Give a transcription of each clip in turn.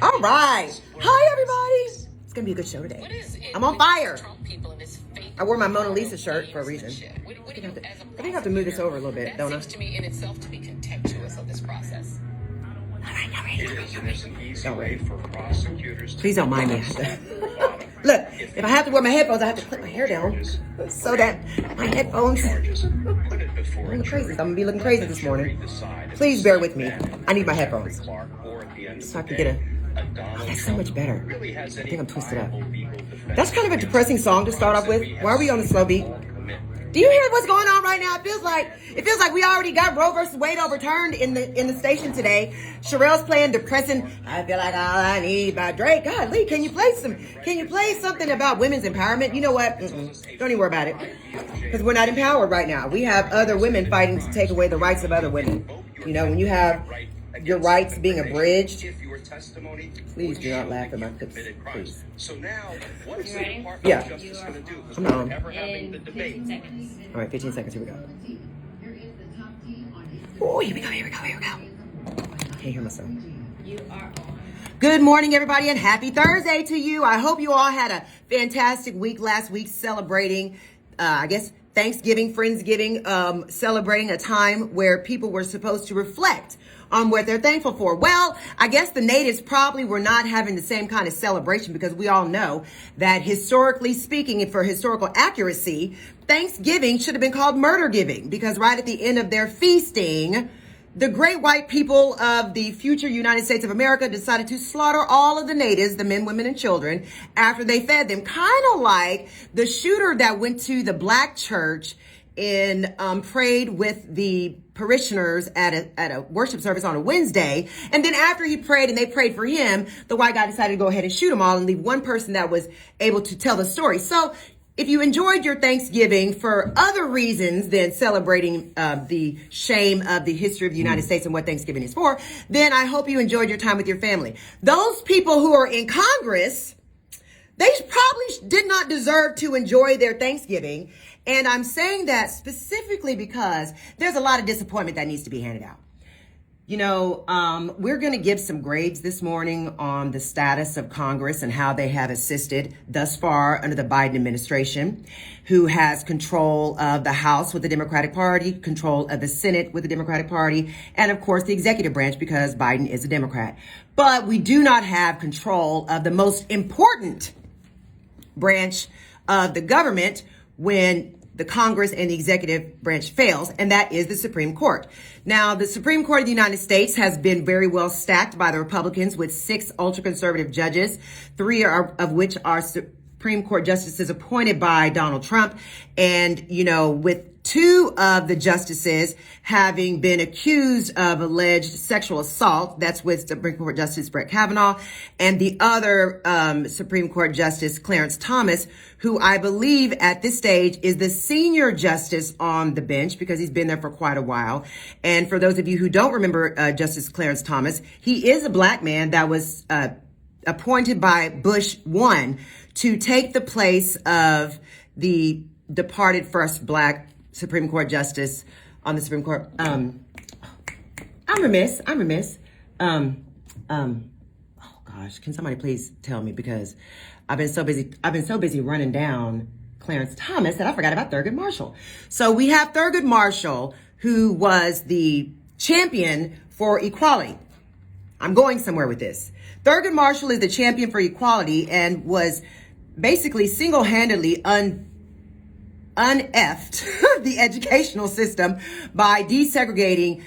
All right. Hi, everybody. It's going to be a good show today. I'm on fire. I wore my Mona Lisa shirt for a reason. I think I have to move this over a little bit, don't I? That seems to me in itself to be contemptuous of this process. Don't worry. Please don't mind me. Look, if I have to wear my headphones, I have to clip my hair down so that my headphones. I'm looking crazy. I'm gonna be looking crazy this morning. Please bear with me. I need my headphones so I can get a. Oh, that's so much better. I think I'm twisted up. That's kind of a depressing song to start off with. Why are we on the slow beat? Do you hear what's going on right now? It feels like we already got Roe versus Wade overturned in the station today. Sherelle's playing depressing. I feel like all I need by Drake. God, Lee, can you play something about women's empowerment? You know what? Don't even worry about it, because we're not empowered right now. We have other women fighting to take away the rights of other women. You know, when you have your rights being abridged. Please do not laugh at my clips, please. So now, what is the Department Yeah. of Justice going to do? I'm on. Having the debate. All right, 15 seconds. Here we go. Oh, here we go. I can't hear myself. Good morning, everybody, and happy Thursday to you. I hope you all had a fantastic week last week celebrating, I guess, Thanksgiving, Friendsgiving, celebrating a time where people were supposed to reflect on what they're thankful for. Well, I guess the natives probably were not having the same kind of celebration, because we all know that historically speaking, and for historical accuracy, Thanksgiving should have been called murder giving, because right at the end of their feasting, the great white people of the future United States of America decided to slaughter all of the natives, the men, women, and children, after they fed them. Kind of like the shooter that went to the black church and prayed with the parishioners at a worship service on a Wednesday. And then after he prayed and they prayed for him, the white guy decided to go ahead and shoot them all and leave one person that was able to tell the story. So if you enjoyed your Thanksgiving for other reasons than celebrating the shame of the history of the United States and what Thanksgiving is for, then I hope you enjoyed your time with your family. Those people who are in Congress, they probably did not deserve to enjoy their Thanksgiving. And I'm saying that specifically because there's a lot of disappointment that needs to be handed out. You know, we're going to give some grades this morning on the status of Congress and how they have assisted thus far under the Biden administration, who has control of the House with the Democratic Party, control of the Senate with the Democratic Party, and of course the executive branch, because Biden is a Democrat. But we do not have control of the most important branch of the government when the Congress and the executive branch fails, and that is the Supreme Court. Now, the Supreme Court of the United States has been very well stacked by the Republicans with 6 ultra-conservative judges, 3 of which are Supreme Court justices appointed by Donald Trump. And, you know, with 2 of the justices having been accused of alleged sexual assault, that's with Supreme Court Justice Brett Kavanaugh, and the other Supreme Court Justice Clarence Thomas, who I believe at this stage is the senior justice on the bench, because he's been there for quite a while. And for those of you who don't remember Justice Clarence Thomas, he is a black man that was appointed by Bush 1 to take the place of the departed first black Supreme Court justice on the Supreme Court. I'm remiss. Oh gosh, can somebody please tell me, because I've been so busy running down Clarence Thomas that I forgot about Thurgood Marshall. So we have Thurgood Marshall, who was the champion for equality. I'm going somewhere with this. Thurgood Marshall is the champion for equality and was basically single-handedly uneffed the educational system by desegregating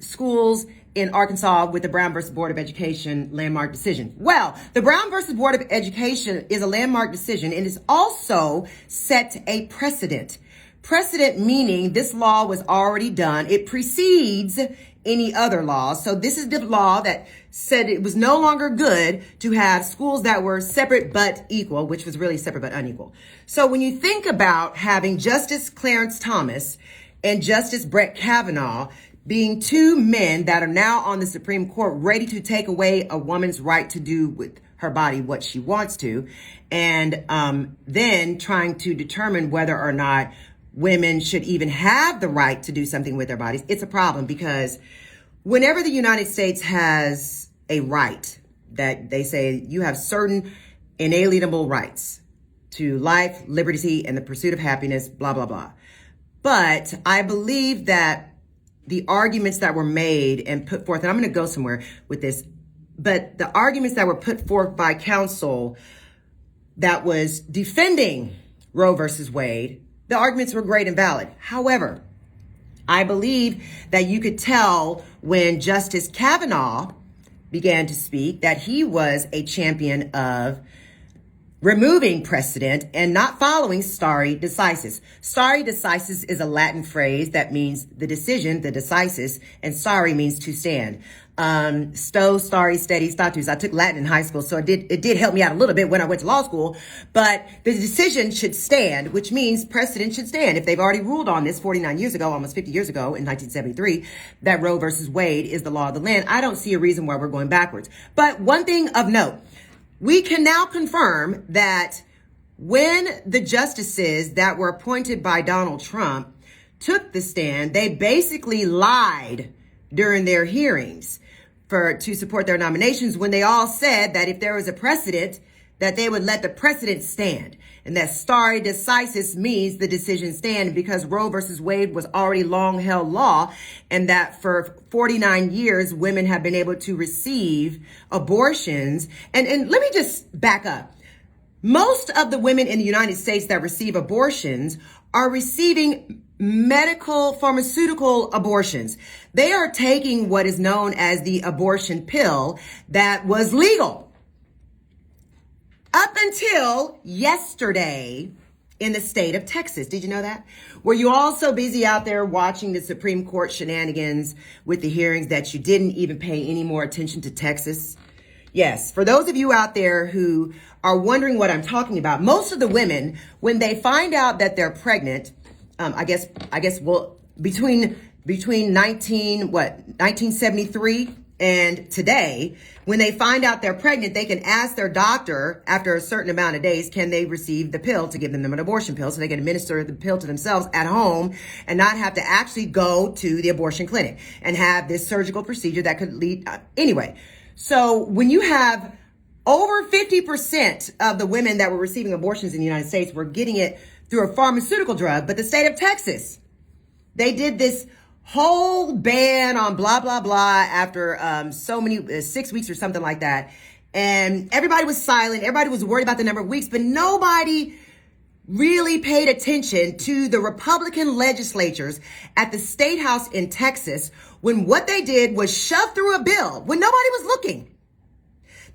schools in Arkansas with the Brown versus Board of Education landmark decision. Well, the Brown versus Board of Education is a landmark decision and is also set a precedent. Precedent meaning this law was already done. It precedes any other law. So this is the law that said it was no longer good to have schools that were separate but equal, which was really separate but unequal. So when you think about having Justice Clarence Thomas and Justice Brett Kavanaugh being 2 men that are now on the Supreme Court ready to take away a woman's right to do with her body what she wants to, and then trying to determine whether or not women should even have the right to do something with their bodies, it's a problem, because whenever the United States has a right that they say you have certain inalienable rights to life, liberty, and the pursuit of happiness, blah, blah, blah. But I believe that the arguments that were made and put forth, and I'm going to go somewhere with this, but the arguments that were put forth by counsel that was defending Roe versus Wade, the arguments were great and valid. However, I believe that you could tell when Justice Kavanaugh began to speak that he was a champion of removing precedent and not following stare decisis. Stare decisis is a Latin phrase that means the decision, the decisis, and stare means to stand. Sto, stare, steady, status. I took Latin in high school, so it did help me out a little bit when I went to law school. But the decision should stand, which means precedent should stand. If they've already ruled on this 49 years ago, almost 50 years ago in 1973, that Roe versus Wade is the law of the land, I don't see a reason why we're going backwards. But one thing of note, we can now confirm that when the justices that were appointed by Donald Trump took the stand, they basically lied during their hearings to support their nominations when they all said that if there was a precedent, that they would let the precedent stand. And that stare decisis means the decision stand because Roe versus Wade was already long held law, and that for 49 years, women have been able to receive abortions. And let me just back up. Most of the women in the United States that receive abortions are receiving medical pharmaceutical abortions. They are taking what is known as the abortion pill that was legal up until yesterday in the state of Texas. Did you know that? Were you all so busy out there watching the Supreme Court shenanigans with the hearings that you didn't even pay any more attention to Texas? Yes, for those of you out there who are wondering what I'm talking about, most of the women, when they find out that they're pregnant, well, between 1973 and today, when they find out they're pregnant, they can ask their doctor after a certain amount of days, can they receive the pill to give them an abortion pill so they can administer the pill to themselves at home and not have to actually go to the abortion clinic and have this surgical procedure that could lead. Anyway, so when you have over 50% of the women that were receiving abortions in the United States were getting it through a pharmaceutical drug, but the state of Texas, they did this whole ban on blah, blah, blah after 6 weeks or something like that. And everybody was silent. Everybody was worried about the number of weeks, but nobody really paid attention to the Republican legislatures at the State House in Texas when what they did was shove through a bill when nobody was looking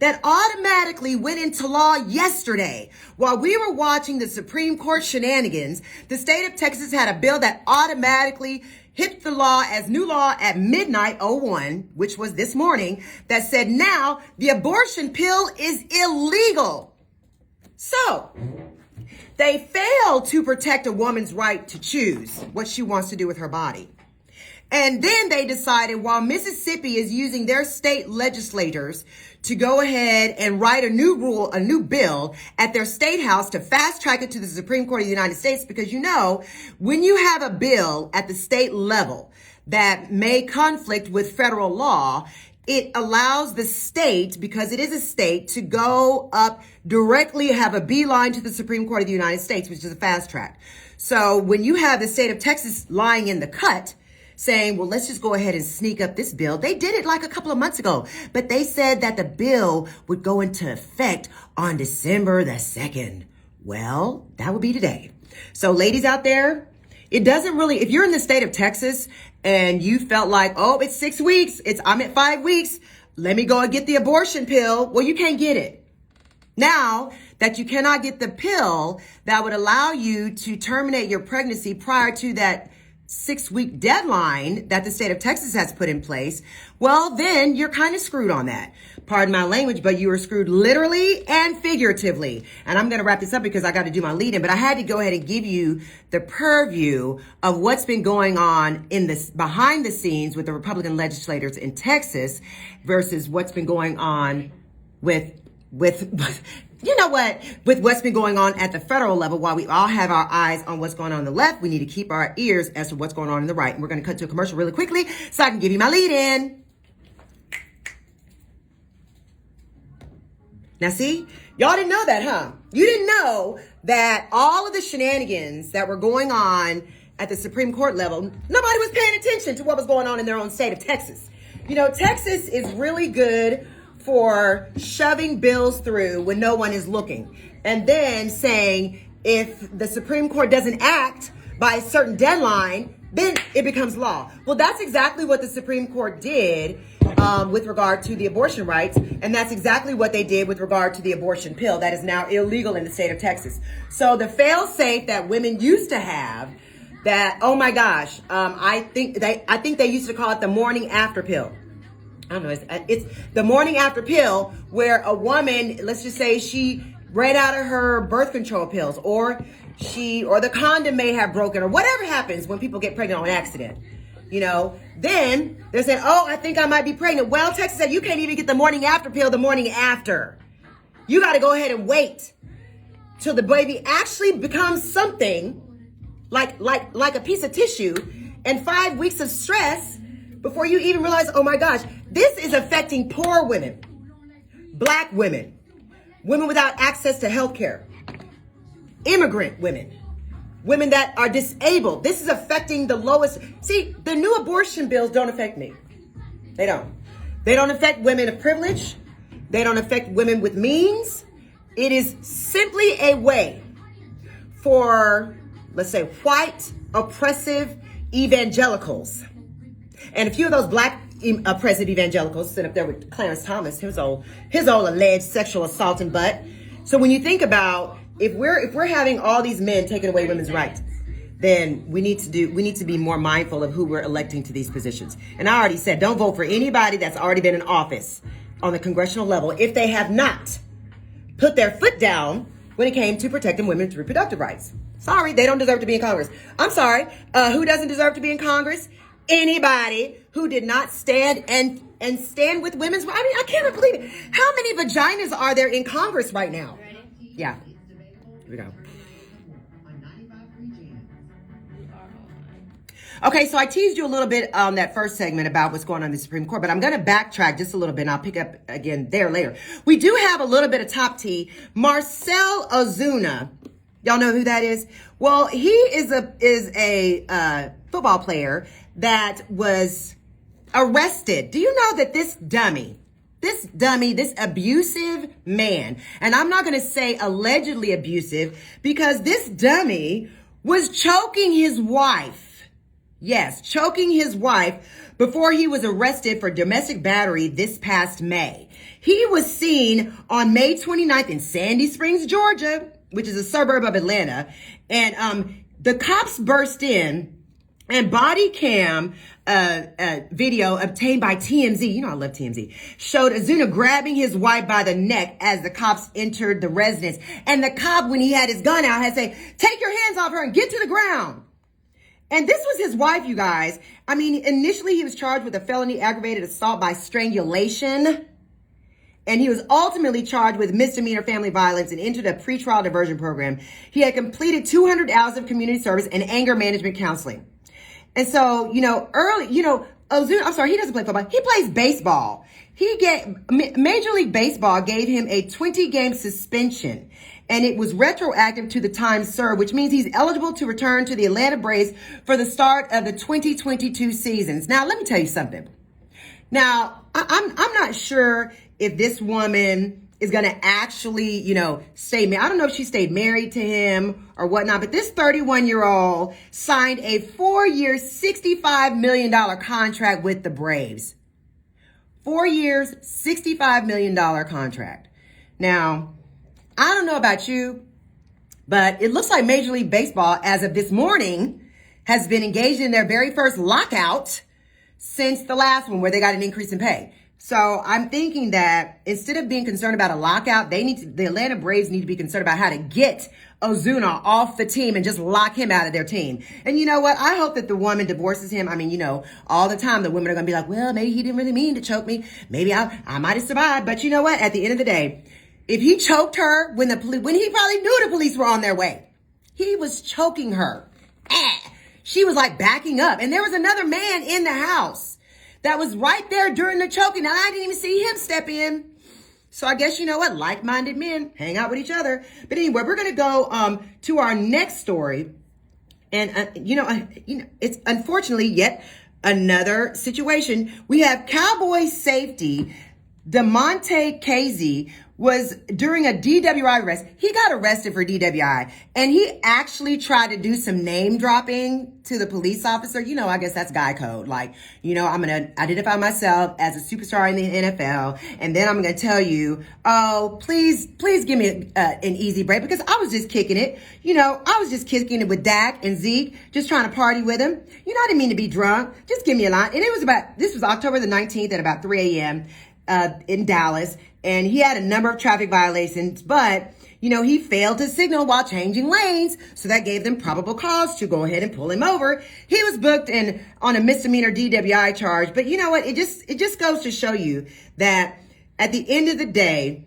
that automatically went into law yesterday. While we were watching the Supreme Court shenanigans, the state of Texas had a bill that automatically hit the law as new law at midnight 01, which was this morning, that said now the abortion pill is illegal. So they failed to protect a woman's right to choose what she wants to do with her body. And then they decided while Mississippi is using their state legislators to go ahead and write a new bill at their state house to fast track it to the Supreme Court of the United States, because when you have a bill at the state level that may conflict with federal law, it allows the state, because it is a state, to go up directly, have a beeline to the Supreme Court of the United States, which is a fast track. So when you have the state of Texas lying in the cut, saying, well, let's just go ahead and sneak up this bill. They did it like a couple of months ago, but they said that the bill would go into effect on December the 2nd. Well, that would be today. So ladies out there, it doesn't really, if you're in the state of Texas and you felt like, oh, it's 6 weeks, I'm at 5 weeks, let me go and get the abortion pill. Well, you can't get it. Now that you cannot get the pill that would allow you to terminate your pregnancy prior to that 6-week deadline that the state of Texas has put in place, well, then you're kind of screwed on that. Pardon my language, but you are screwed literally and figuratively. And I'm going to wrap this up because I got to do my lead in, but I had to go ahead and give you the purview of what's been going on in this behind the scenes with the Republican legislators in Texas versus what's been going on with what's been going on at the federal level. While we all have our eyes on what's going on the left, we need to keep our ears as to what's going on the right. And we're going to cut to a commercial really quickly so I can give you my lead in. Now, see, y'all didn't know that, huh? You didn't know that all of the shenanigans that were going on at the Supreme Court level, nobody was paying attention to what was going on in their own state of Texas. You know, Texas is really good for shoving bills through when no one is looking, and then saying if the Supreme Court doesn't act by a certain deadline, then it becomes law. Well, that's exactly what the Supreme Court did with regard to the abortion rights, and that's exactly what they did with regard to the abortion pill that is now illegal in the state of Texas. So the fail-safe that women used to have, that, oh my gosh, I think they used to call it the morning after pill. I don't know, it's the morning after pill, where a woman, let's just say she ran out of her birth control pills, or the condom may have broken, or whatever happens when people get pregnant on accident. You know, then they're saying, oh, I think I might be pregnant. Well, Texas said you can't even get the morning after pill the morning after. You got to go ahead and wait till the baby actually becomes something like a piece of tissue, and 5 weeks of stress before you even realize, oh my gosh, this is affecting poor women, black women, women without access to health care, immigrant women, women that are disabled. This is affecting the lowest. See, the new abortion bills don't affect me. They don't. They don't affect women of privilege. They don't affect women with means. It is simply a way for, let's say, white, oppressive evangelicals. And a few of those black oppressive evangelicals sit up there with Clarence Thomas, his old alleged sexual assault and butt. So when you think about, if we're having all these men taking away women's rights, then we need to be more mindful of who we're electing to these positions. And I already said, don't vote for anybody that's already been in office on the congressional level if they have not put their foot down when it came to protecting women's reproductive rights. Sorry, they don't deserve to be in Congress. I'm sorry. Who doesn't deserve to be in Congress? Anybody who did not stand and stand with women's rights. I mean, I can't believe it. How many vaginas are there in Congress right now? Yeah. Here we go. Okay, so I teased you a little bit on that first segment about what's going on in the Supreme Court, but I'm going to backtrack just a little bit, and I'll pick up again there later. We do have a little bit of top tea. Marcel Ozuna. Y'all know who that is? Well, he is a football player that was arrested. Do you know that this abusive man, and I'm not going to say allegedly abusive, because this dummy was choking his wife. Yes, choking his wife before he was arrested for domestic battery this past May. He was seen on May 29th in Sandy Springs, Georgia, which is a suburb of Atlanta. And the cops burst in, and body cam video obtained by TMZ, you know I love TMZ, showed Ozuna grabbing his wife by the neck as the cops entered the residence. And the cop, when he had his gun out, had to say, take your hands off her and get to the ground. And this was his wife, you guys. I mean, initially he was charged with a felony aggravated assault by strangulation. And he was ultimately charged with misdemeanor family violence and entered a pretrial diversion program. He had completed 200 hours of community service and anger management counseling. And so, Ozuna, I'm sorry, he doesn't play football. He plays baseball. Major League Baseball gave him a 20-game suspension, and it was retroactive to the time served, which means he's eligible to return to the Atlanta Braves for the start of the 2022 seasons. Now, let me tell you something. Now, I'm not sure if this woman is going to actually, stay married. I don't know if she stayed married to him or whatnot, but this 31-year-old signed a 4-year, $65 million contract with the Braves. 4 years, $65 million contract. Now, I don't know about you, but it looks like Major League Baseball, as of this morning, has been engaged in their very first lockout since the last one, where they got an increase in pay. So I'm thinking that instead of being concerned about a lockout, the Atlanta Braves need to be concerned about how to get Ozuna off the team and just lock him out of their team. And you know what? I hope that the woman divorces him. I mean, all the time the women are going to be like, well, maybe he didn't really mean to choke me. Maybe I might have survived. But you know what? At the end of the day, if he choked her when he probably knew the police were on their way, he was choking her. She was like backing up. And there was another man in the house that was right there during the choking. Now, I didn't even see him step in. So I guess, you know what, like-minded men hang out with each other. But anyway, we're going to go to our next story. And, it's unfortunately yet another situation. We have Cowboy safety DeMonte Casey was during a DWI arrest. He got arrested for DWI, and he actually tried to do some name dropping to the police officer. I guess that's guy code. Like, I'm going to identify myself as a superstar in the NFL, and then I'm going to tell you, oh, please give me an easy break, because I was just kicking it. I was just kicking it with Dak and Zeke, just trying to party with him. I didn't mean to be drunk. Just give me a line. And this was October the 19th at about 3 a.m. In Dallas, and he had a number of traffic violations, but he failed to signal while changing lanes, so that gave them probable cause to go ahead and pull him over. He was booked on a misdemeanor DWI charge, but you know what? It just goes to show you that at the end of the day,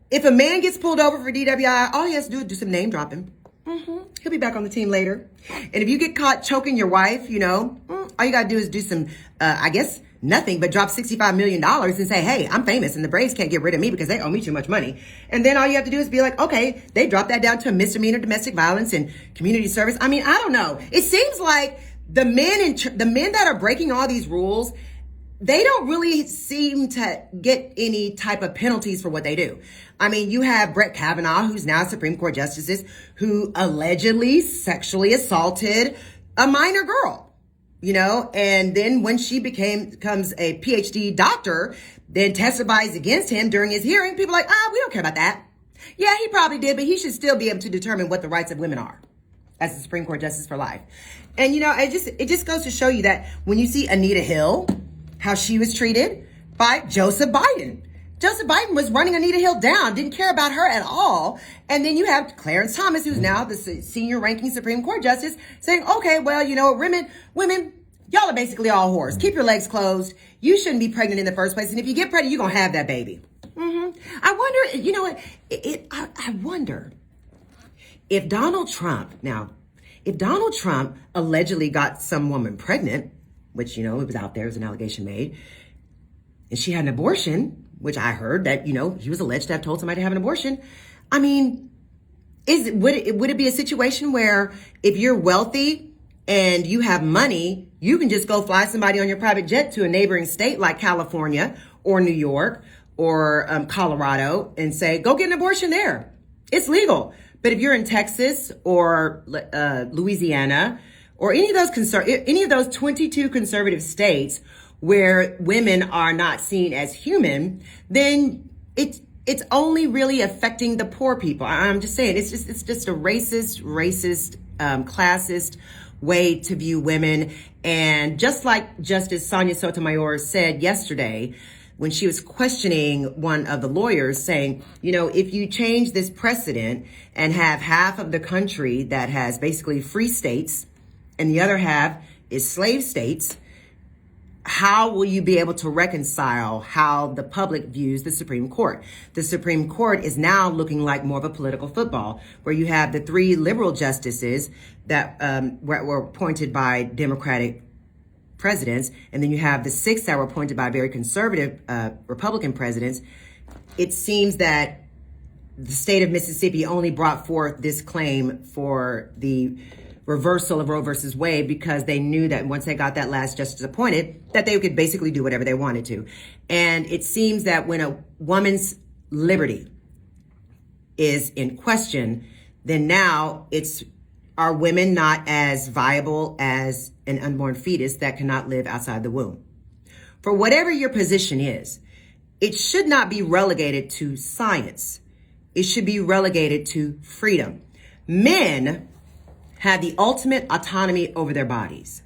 if a man gets pulled over for DWI, all he has to do is do some name dropping. He'll be back on the team later. And if you get caught choking your wife, all you gotta do is do some, nothing but drop $65 million and say, hey, I'm famous and the Braves can't get rid of me because they owe me too much money. And then all you have to do is be like, okay, they dropped that down to a misdemeanor domestic violence and community service. I mean, I don't know. It seems like the men that are breaking all these rules, they don't really seem to get any type of penalties for what they do. I mean, you have Brett Kavanaugh, who's now Supreme Court Justice, who allegedly sexually assaulted a minor girl. And then when she becomes a PhD doctor, then testifies against him during his hearing, people are like, we don't care about that. Yeah, he probably did, but he should still be able to determine what the rights of women are as the Supreme Court Justice for life. And, it just goes to show you that when you see Anita Hill, how she was treated by Joseph Biden. Joseph Biden was running Anita Hill down, didn't care about her at all. And then you have Clarence Thomas, who's now the senior ranking Supreme Court Justice, saying, okay, well, women, y'all are basically all whores. Keep your legs closed. You shouldn't be pregnant in the first place. And if you get pregnant, you're going to have that baby. I wonder, I wonder if Donald Trump allegedly got some woman pregnant, which, it was out there, it was an allegation made, and she had an abortion, which I heard that, he was alleged to have told somebody to have an abortion. I mean, would it be a situation where if you're wealthy and you have money, you can just go fly somebody on your private jet to a neighboring state like California or New York or Colorado and say, go get an abortion there. It's legal. But if you're in Texas or Louisiana or any of those 22 conservative states where women are not seen as human, then it's only really affecting the poor people. I'm just saying, it's just a racist, classist way to view women. And just like Justice Sonia Sotomayor said yesterday, when she was questioning one of the lawyers, saying, if you change this precedent and have half of the country that has basically free states and the other half is slave states, how will you be able to reconcile how the public views the Supreme Court? The Supreme Court is now looking like more of a political football, where you have the 3 liberal justices that were appointed by Democratic presidents, and then you have the 6 that were appointed by very conservative Republican presidents. It seems that the state of Mississippi only brought forth this claim for the reversal of Roe versus Wade because they knew that once they got that last justice appointed, that they could basically do whatever they wanted to. And it seems that when a woman's liberty is in question, then now are women not as viable as an unborn fetus that cannot live outside the womb? For whatever your position is, it should not be relegated to science. It should be relegated to freedom. Men have the ultimate autonomy over their bodies.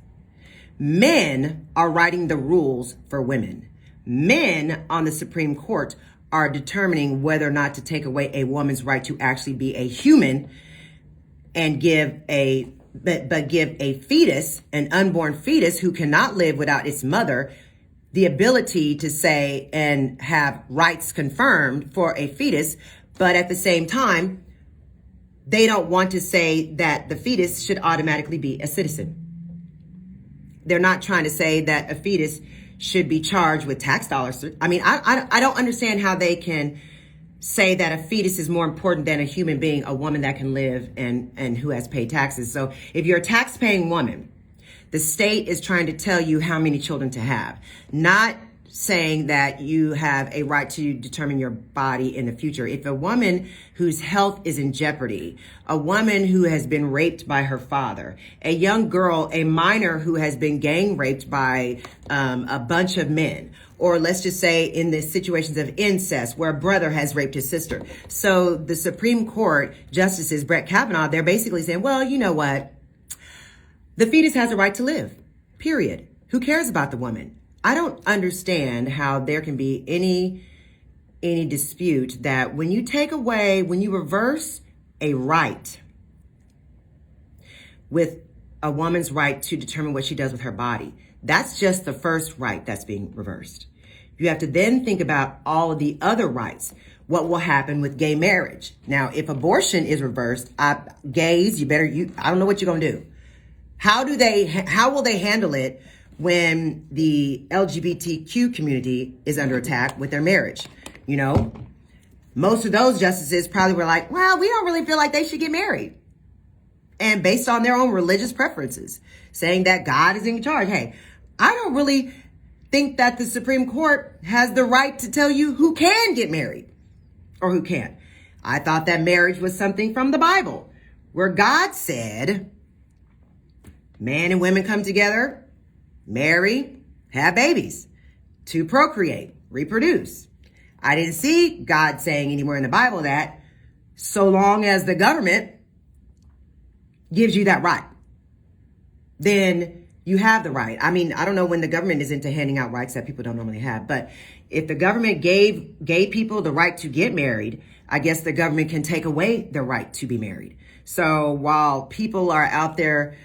Men are writing the rules for women. Men on the Supreme Court are determining whether or not to take away a woman's right to actually be a human and give a fetus, an unborn fetus who cannot live without its mother, the ability to say and have rights confirmed for a fetus. But at the same time, they don't want to say that the fetus should automatically be a citizen. They're not trying to say that a fetus should be charged with tax dollars. I mean, I don't understand how they can say that a fetus is more important than a human being, a woman that can live and who has paid taxes. So if you're a tax-paying woman, the state is trying to tell you how many children to have, not saying that you have a right to determine your body in the future. If a woman whose health is in jeopardy, a woman who has been raped by her father, a young girl, a minor who has been gang raped by a bunch of men, or let's just say in the situations of incest where a brother has raped his sister. So the Supreme Court justices, Brett Kavanaugh, they're basically saying, well, you know what? The fetus has a right to live, period. Who cares about the woman? I don't understand how there can be any dispute that when you reverse a right with a woman's right to determine what she does with her body, that's just the first right that's being reversed. You have to then think about all of the other rights. What will happen with gay marriage? Now, if abortion is reversed, gays, I don't know what you're going to do. How will they handle it when the LGBTQ community is under attack with their marriage? You know, most of those justices probably were like, well, we don't really feel like they should get married. And based on their own religious preferences, saying that God is in charge. Hey, I don't really think that the Supreme Court has the right to tell you who can get married or who can't. I thought that marriage was something from the Bible, where God said, man and women come together, marry, have babies, to procreate, reproduce. I didn't see God saying anywhere in the Bible that so long as the government gives you that right, then you have the right. I mean, I don't know when the government is into handing out rights that people don't normally have, but if the government gave gay people the right to get married, I guess the government can take away the right to be married. So while people are out there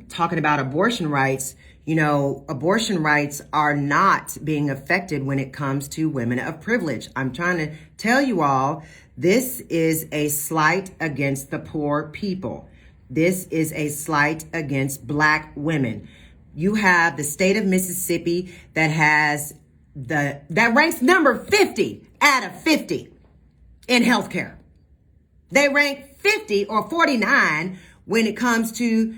talking about abortion rights, you know, abortion rights are not being affected when it comes to women of privilege. I'm trying to tell you all, this is a slight against the poor people. This is a slight against Black women. You have the state of Mississippi that ranks number 50 out of 50 in healthcare. They rank 50 or 49 when it comes to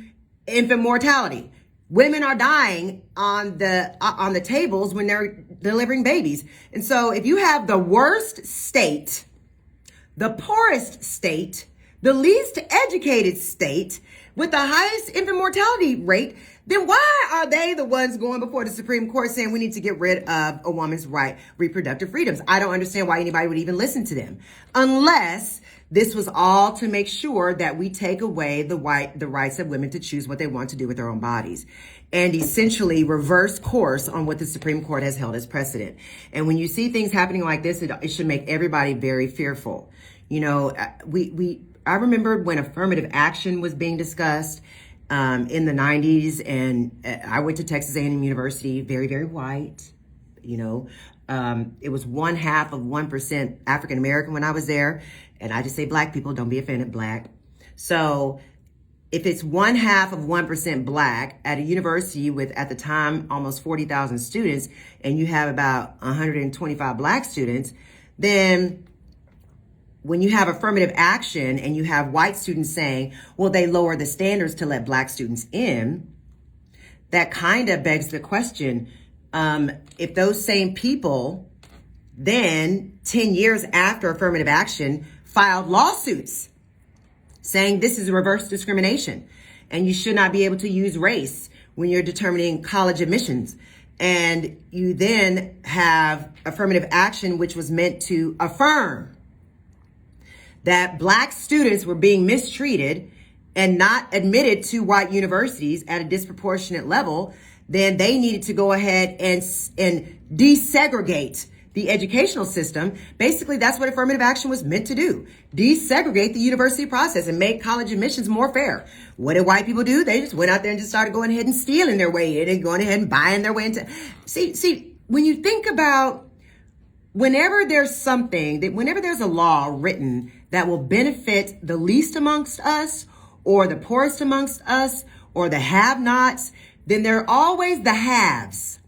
infant mortality. Women are dying on the tables when they're delivering babies. And so if you have the worst state, the poorest state, the least educated state with the highest infant mortality rate, then why are they the ones going before the Supreme Court saying we need to get rid of a woman's reproductive freedoms? I don't understand why anybody would even listen to them, unless this was all to make sure that we take away the rights of women to choose what they want to do with their own bodies, and essentially reverse course on what the Supreme Court has held as precedent. And when you see things happening like this, it should make everybody very fearful. You know, I remember when affirmative action was being discussed in the 90s, and I went to Texas A&M University, very, very white. You know, it was 0.5% African American when I was there. And I just say Black people, don't be offended, Black. So if it's 0.5% Black at a university with, at the time, almost 40,000 students, and you have about 125 Black students, then when you have affirmative action and you have white students saying, well, they lower the standards to let Black students in, that kind of begs the question, if those same people then 10 years after affirmative action filed lawsuits saying this is reverse discrimination and you should not be able to use race when you're determining college admissions. And you then have affirmative action, which was meant to affirm that Black students were being mistreated and not admitted to white universities at a disproportionate level. Then they needed to go ahead and desegregate the educational system. Basically, that's what affirmative action was meant to do. Desegregate the university process and make college admissions more fair. What did white people do? They just went out there and just started going ahead and stealing their way in and going ahead and buying their way into. See, when you think about whenever there's a law written that will benefit the least amongst us or the poorest amongst us or the have-nots, then there are always the haves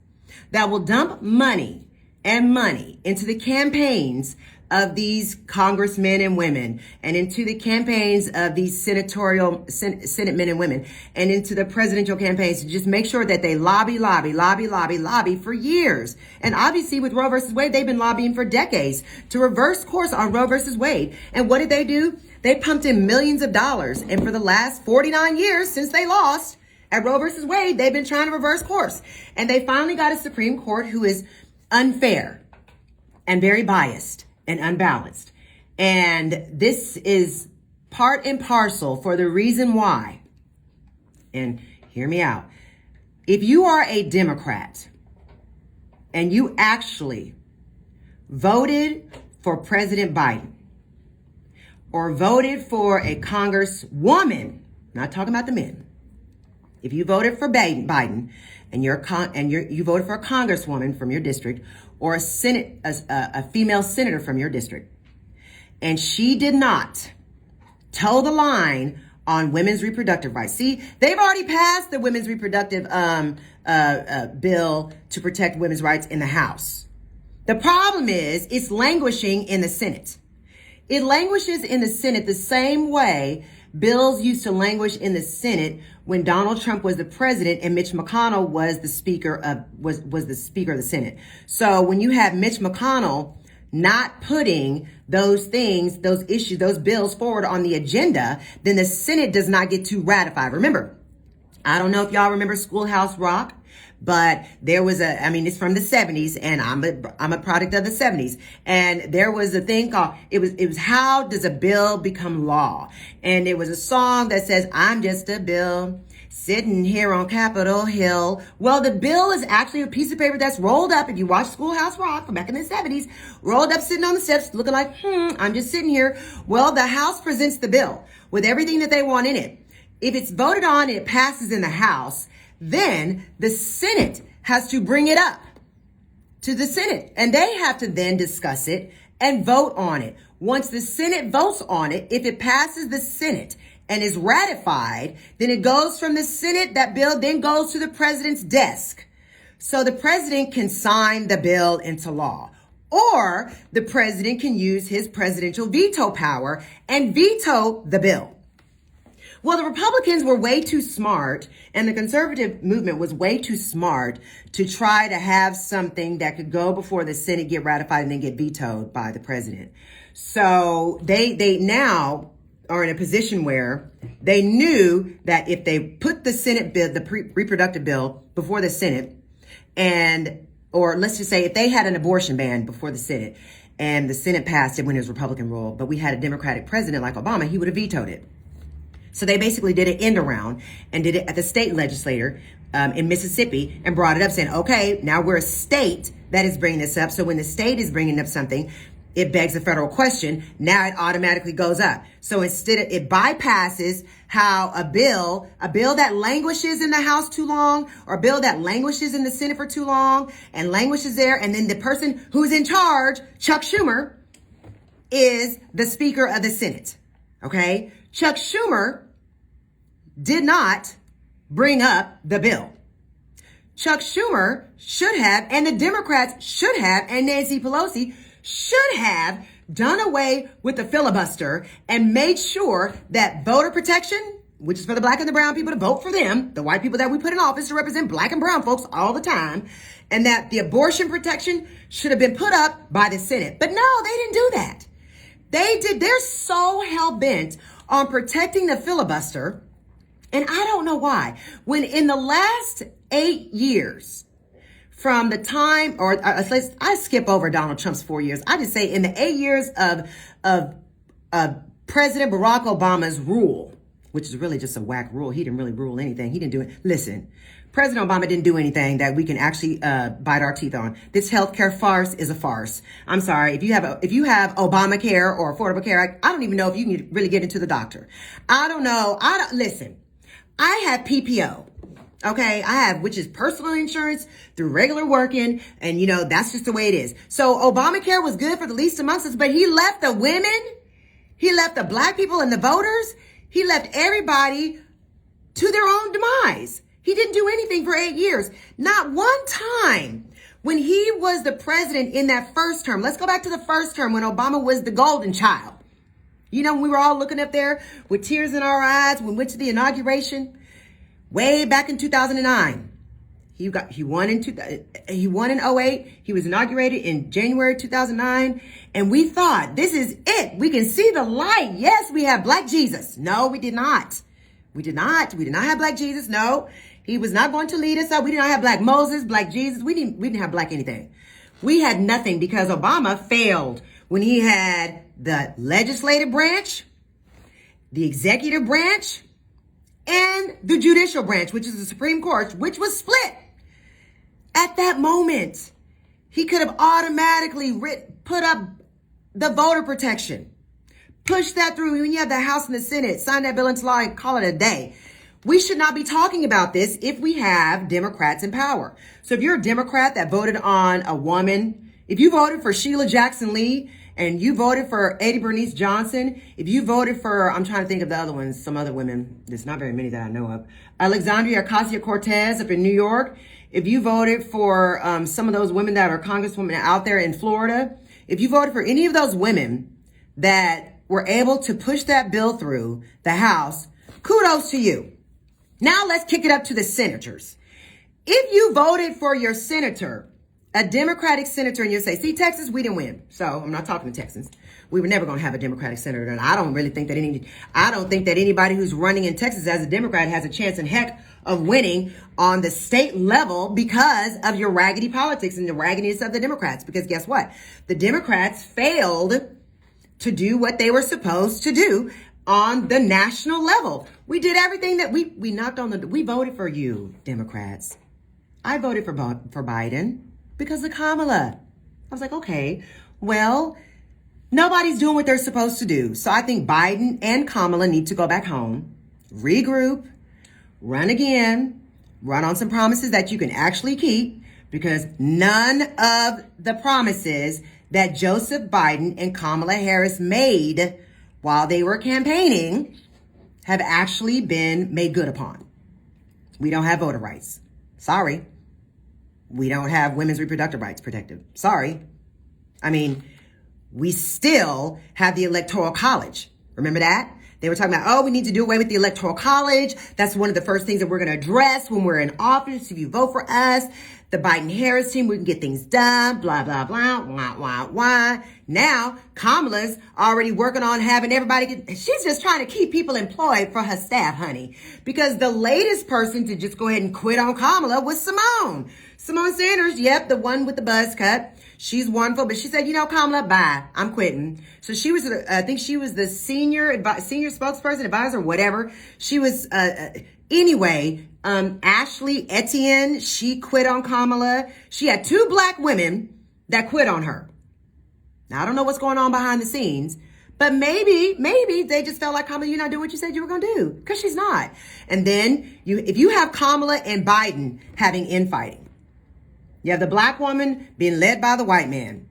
that will dump money into the campaigns of these congressmen and women, and into the campaigns of these Senate men and women, and into the presidential campaigns to just make sure that they lobby for years. And obviously with Roe versus Wade, they've been lobbying for decades to reverse course on Roe versus Wade. And what did they do? They pumped in millions of dollars. And for the last 49 years since they lost at Roe versus Wade, they've been trying to reverse course. And they finally got a Supreme Court who is unfair and very biased and unbalanced. And this is part and parcel for the reason why, and hear me out, if you are a Democrat and you actually voted for President Biden or voted for a congresswoman, not talking about the men, if you voted for Biden and you voted for a congresswoman from your district, or a female senator from your district, and she did not toe the line on women's reproductive rights. See, they've already passed the women's reproductive bill to protect women's rights in the House. The problem is it's languishing in the Senate. It languishes in the Senate the same way bills used to languish in the Senate when Donald Trump was the president and Mitch McConnell was the speaker of the speaker of the Senate. So when you have Mitch McConnell not putting those things, those issues, those bills forward on the agenda, then the Senate does not get to ratify. Remember, I don't know if y'all remember Schoolhouse Rock, but there was it's from the 70s, and I'm a product of the 70s. And there was a thing called, it was How Does a Bill Become Law? And it was a song that says, I'm just a bill sitting here on Capitol Hill. Well, the bill is actually a piece of paper that's rolled up. If you watch Schoolhouse Rock from back in the 70s, rolled up, sitting on the steps, looking like, I'm just sitting here. Well, the House presents the bill with everything that they want in it. If it's voted on and it passes in the House, then the Senate has to bring it up to the Senate, and they have to then discuss it and vote on it. Once the Senate votes on it, if it passes the Senate and is ratified, then it goes from the Senate, that bill then goes to the president's desk. So the president can sign the bill into law, or the president can use his presidential veto power and veto the bill. Well, the Republicans were way too smart, and the conservative movement was way too smart to try to have something that could go before the Senate, get ratified, and then get vetoed by the president. So they now are in a position where they knew that if they put the Senate bill, the reproductive bill, before the Senate, or let's just say if they had an abortion ban before the Senate, and the Senate passed it when it was Republican rule, but we had a Democratic president like Obama, he would have vetoed it. So they basically did an end around and did it at the state legislature in Mississippi and brought it up saying, okay, now we're a state that is bringing this up. So when the state is bringing up something, it begs a federal question. Now it automatically goes up. So instead of, it bypasses how a bill that languishes in the House too long, or a bill that languishes in the Senate for too long and languishes there, and then the person who's in charge, Chuck Schumer, is the Speaker of the Senate. Okay? Chuck Schumer did not bring up the bill. Chuck Schumer should have, and the Democrats should have, and Nancy Pelosi should have done away with the filibuster and made sure that voter protection, which is for the black and the brown people to vote for them, the white people that we put in office to represent black and brown folks all the time, and that the abortion protection should have been put up by the Senate. But no, they didn't do that. They're so hell-bent on protecting the filibuster, and I don't know why. When in the last 8 years, from the time, or I skip over Donald Trump's 4 years, I just say in the 8 years of President Barack Obama's rule, which is really just a whack rule. He didn't really rule anything. He didn't do it. Listen, President Obama didn't do anything that we can actually bite our teeth on. This healthcare farce is a farce. I'm sorry. If you have Obamacare or Affordable Care Act, I don't even know if you can really get into the doctor. I don't know. Listen, I have PPO. Okay, which is personal insurance through regular working, and that's just the way it is. So Obamacare was good for the least amongst us, but he left the women, he left the black people and the voters, he left everybody to their own demise. He didn't do anything for 8 years. Not one time When he was the president in that first term, let's go back to the first term when Obama was the golden child. You know, when we were all looking up there with tears in our eyes when we went to the inauguration way back in 2009. He won in 08. He was inaugurated in January 2009. And we thought, this is it. We can see the light. Yes, we have Black Jesus. No, we did not. We did not have Black Jesus. No, he was not going to lead us up. We did not have Black Moses, Black Jesus. We didn't have Black anything. We had nothing because Obama failed when he had the legislative branch, the executive branch, and the judicial branch, which is the Supreme Court, which was split. At that moment, he could have automatically put up the voter protection, push that through. When you have the House and the Senate, sign that bill into law and call it a day. We should not be talking about this if we have Democrats in power. So if you're a Democrat that voted on a woman, if you voted for Sheila Jackson Lee and you voted for Eddie Bernice Johnson, if you voted for, I'm trying to think of the other ones, some other women, there's not very many that I know of, Alexandria Ocasio-Cortez up in New York, if you voted for some of those women that are congresswomen out there in Florida, if you voted for any of those women that were able to push that bill through the House, kudos to you. Now let's kick it up to the senators. If you voted for your senator, a Democratic senator, and you say, see, Texas, we didn't win. So I'm not talking to Texans. We were never going to have a Democratic senator. And I don't think that anybody who's running in Texas as a Democrat has a chance in heck of winning on the state level because of your raggedy politics and the raggedness of the Democrats. Because guess what? The Democrats failed to do what they were supposed to do on the national level. We did everything that we knocked on we voted for you, Democrats. I voted for Biden because of Kamala. I was like, okay, well, nobody's doing what they're supposed to do. So I think Biden and Kamala need to go back home, regroup, run again, run on some promises that you can actually keep, because none of the promises that Joseph Biden and Kamala Harris made while they were campaigning have actually been made good upon. We don't have voter rights. Sorry. We don't have women's reproductive rights protected. Sorry. I mean, we still have the Electoral College. Remember that? They were talking about, oh, we need to do away with the Electoral College. That's one of the first things that we're going to address when we're in office. If you vote for us, the Biden-Harris team, we can get things done, blah, blah, blah, wah, wah, wah. Now, Kamala's already working on having she's just trying to keep people employed for her staff, honey. Because the latest person to just go ahead and quit on Kamala was Simone. Simone Sanders, yep, the one with the buzz cut. She's wonderful, but she said, Kamala, bye, I'm quitting. So she was, I think she was the senior spokesperson, advisor, whatever. She was, anyway, Ashley Etienne, she quit on Kamala. She had 2 black women that quit on her. Now, I don't know what's going on behind the scenes, but maybe they just felt like, Kamala, you're not doing what you said you were going to do, because she's not. And then if you have Kamala and Biden having infighting, you have the black woman being led by the white man,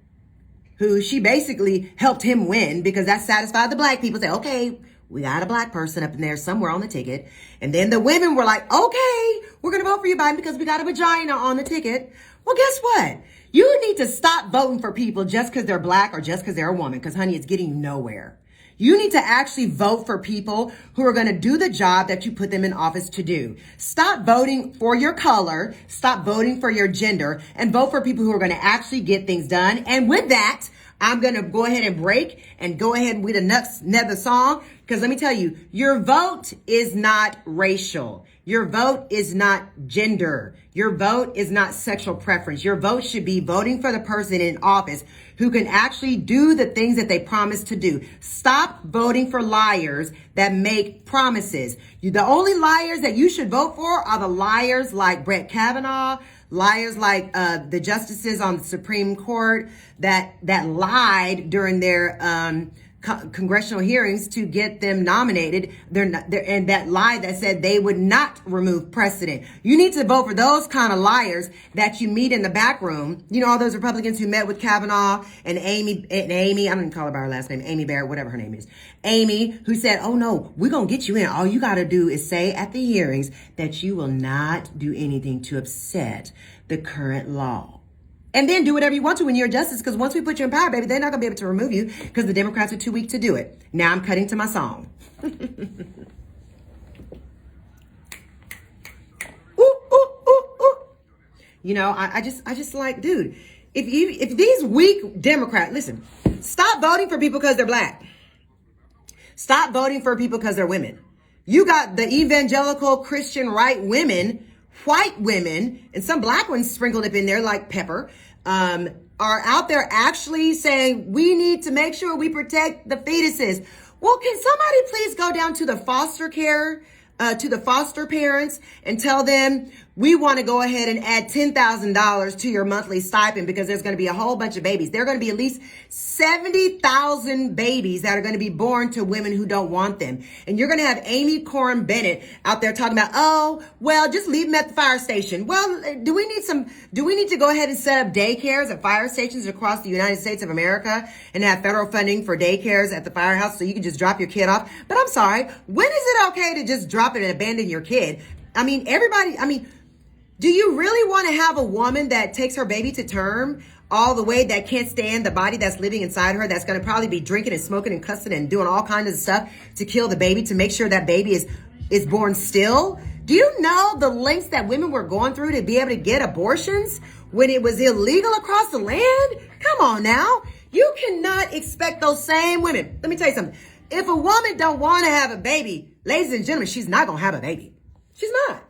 who she basically helped him win because that satisfied the black people. Say, okay, we got a black person up in there somewhere on the ticket. And then the women were like, okay, we're going to vote for you, Biden, because we got a vagina on the ticket. Well, guess what? You need to stop voting for people just because they're black or just because they're a woman, because, honey, it's getting you nowhere. You need to actually vote for people who are going to do the job that you put them in office to do. Stop voting for your color, stop voting for your gender, and vote for people who are going to actually get things done. And with that, I'm going to go ahead and break and go ahead with another song, because let me tell you, your vote is not racial. Your vote is not gender. Your vote is not sexual preference. Your vote should be voting for the person in office who can actually do the things that they promise to do. Stop voting for liars that make promises. The only liars that you should vote for are the liars like Brett Kavanaugh, liars like the justices on the Supreme Court that lied during their congressional hearings to get them nominated. And that lie that said they would not remove precedent. You need to vote for those kind of liars that you meet in the back room. All those Republicans who met with Kavanaugh and Amy, I don't call her by her last name, Amy Barrett, whatever her name is. Amy, who said, oh no, we're going to get you in. All you got to do is say at the hearings that you will not do anything to upset the current law. And then do whatever you want to when you're justice, because once we put you in power, baby, they're not going to be able to remove you because the Democrats are too weak to do it. Now I'm cutting to my song. Ooh, ooh, ooh, ooh. You know, I just like, dude, if these weak Democrats, listen, stop voting for people because they're black. Stop voting for people because they're women. You got the evangelical Christian right women, white women, and some black ones sprinkled up in there like Pepper, are out there actually saying we need to make sure we protect the fetuses. Well, can somebody please go down to the foster care, to the foster parents and tell them we want to go ahead and add $10,000 to your monthly stipend because there's going to be a whole bunch of babies. There are going to be at least 70,000 babies that are going to be born to women who don't want them. And you're going to have Amy Corrin Bennett out there talking about, oh, well, just leave them at the fire station. Well, do we need to go ahead and set up daycares at fire stations across the United States of America and have federal funding for daycares at the firehouse so you can just drop your kid off? But I'm sorry, when is it okay to just drop it and abandon your kid? Do you really want to have a woman that takes her baby to term all the way, that can't stand the body that's living inside her, that's going to probably be drinking and smoking and cussing and doing all kinds of stuff to kill the baby, to make sure that baby is born still? Do you know the lengths that women were going through to be able to get abortions when it was illegal across the land? Come on now. You cannot expect those same women. Let me tell you something. If a woman don't want to have a baby, ladies and gentlemen, she's not going to have a baby. She's not.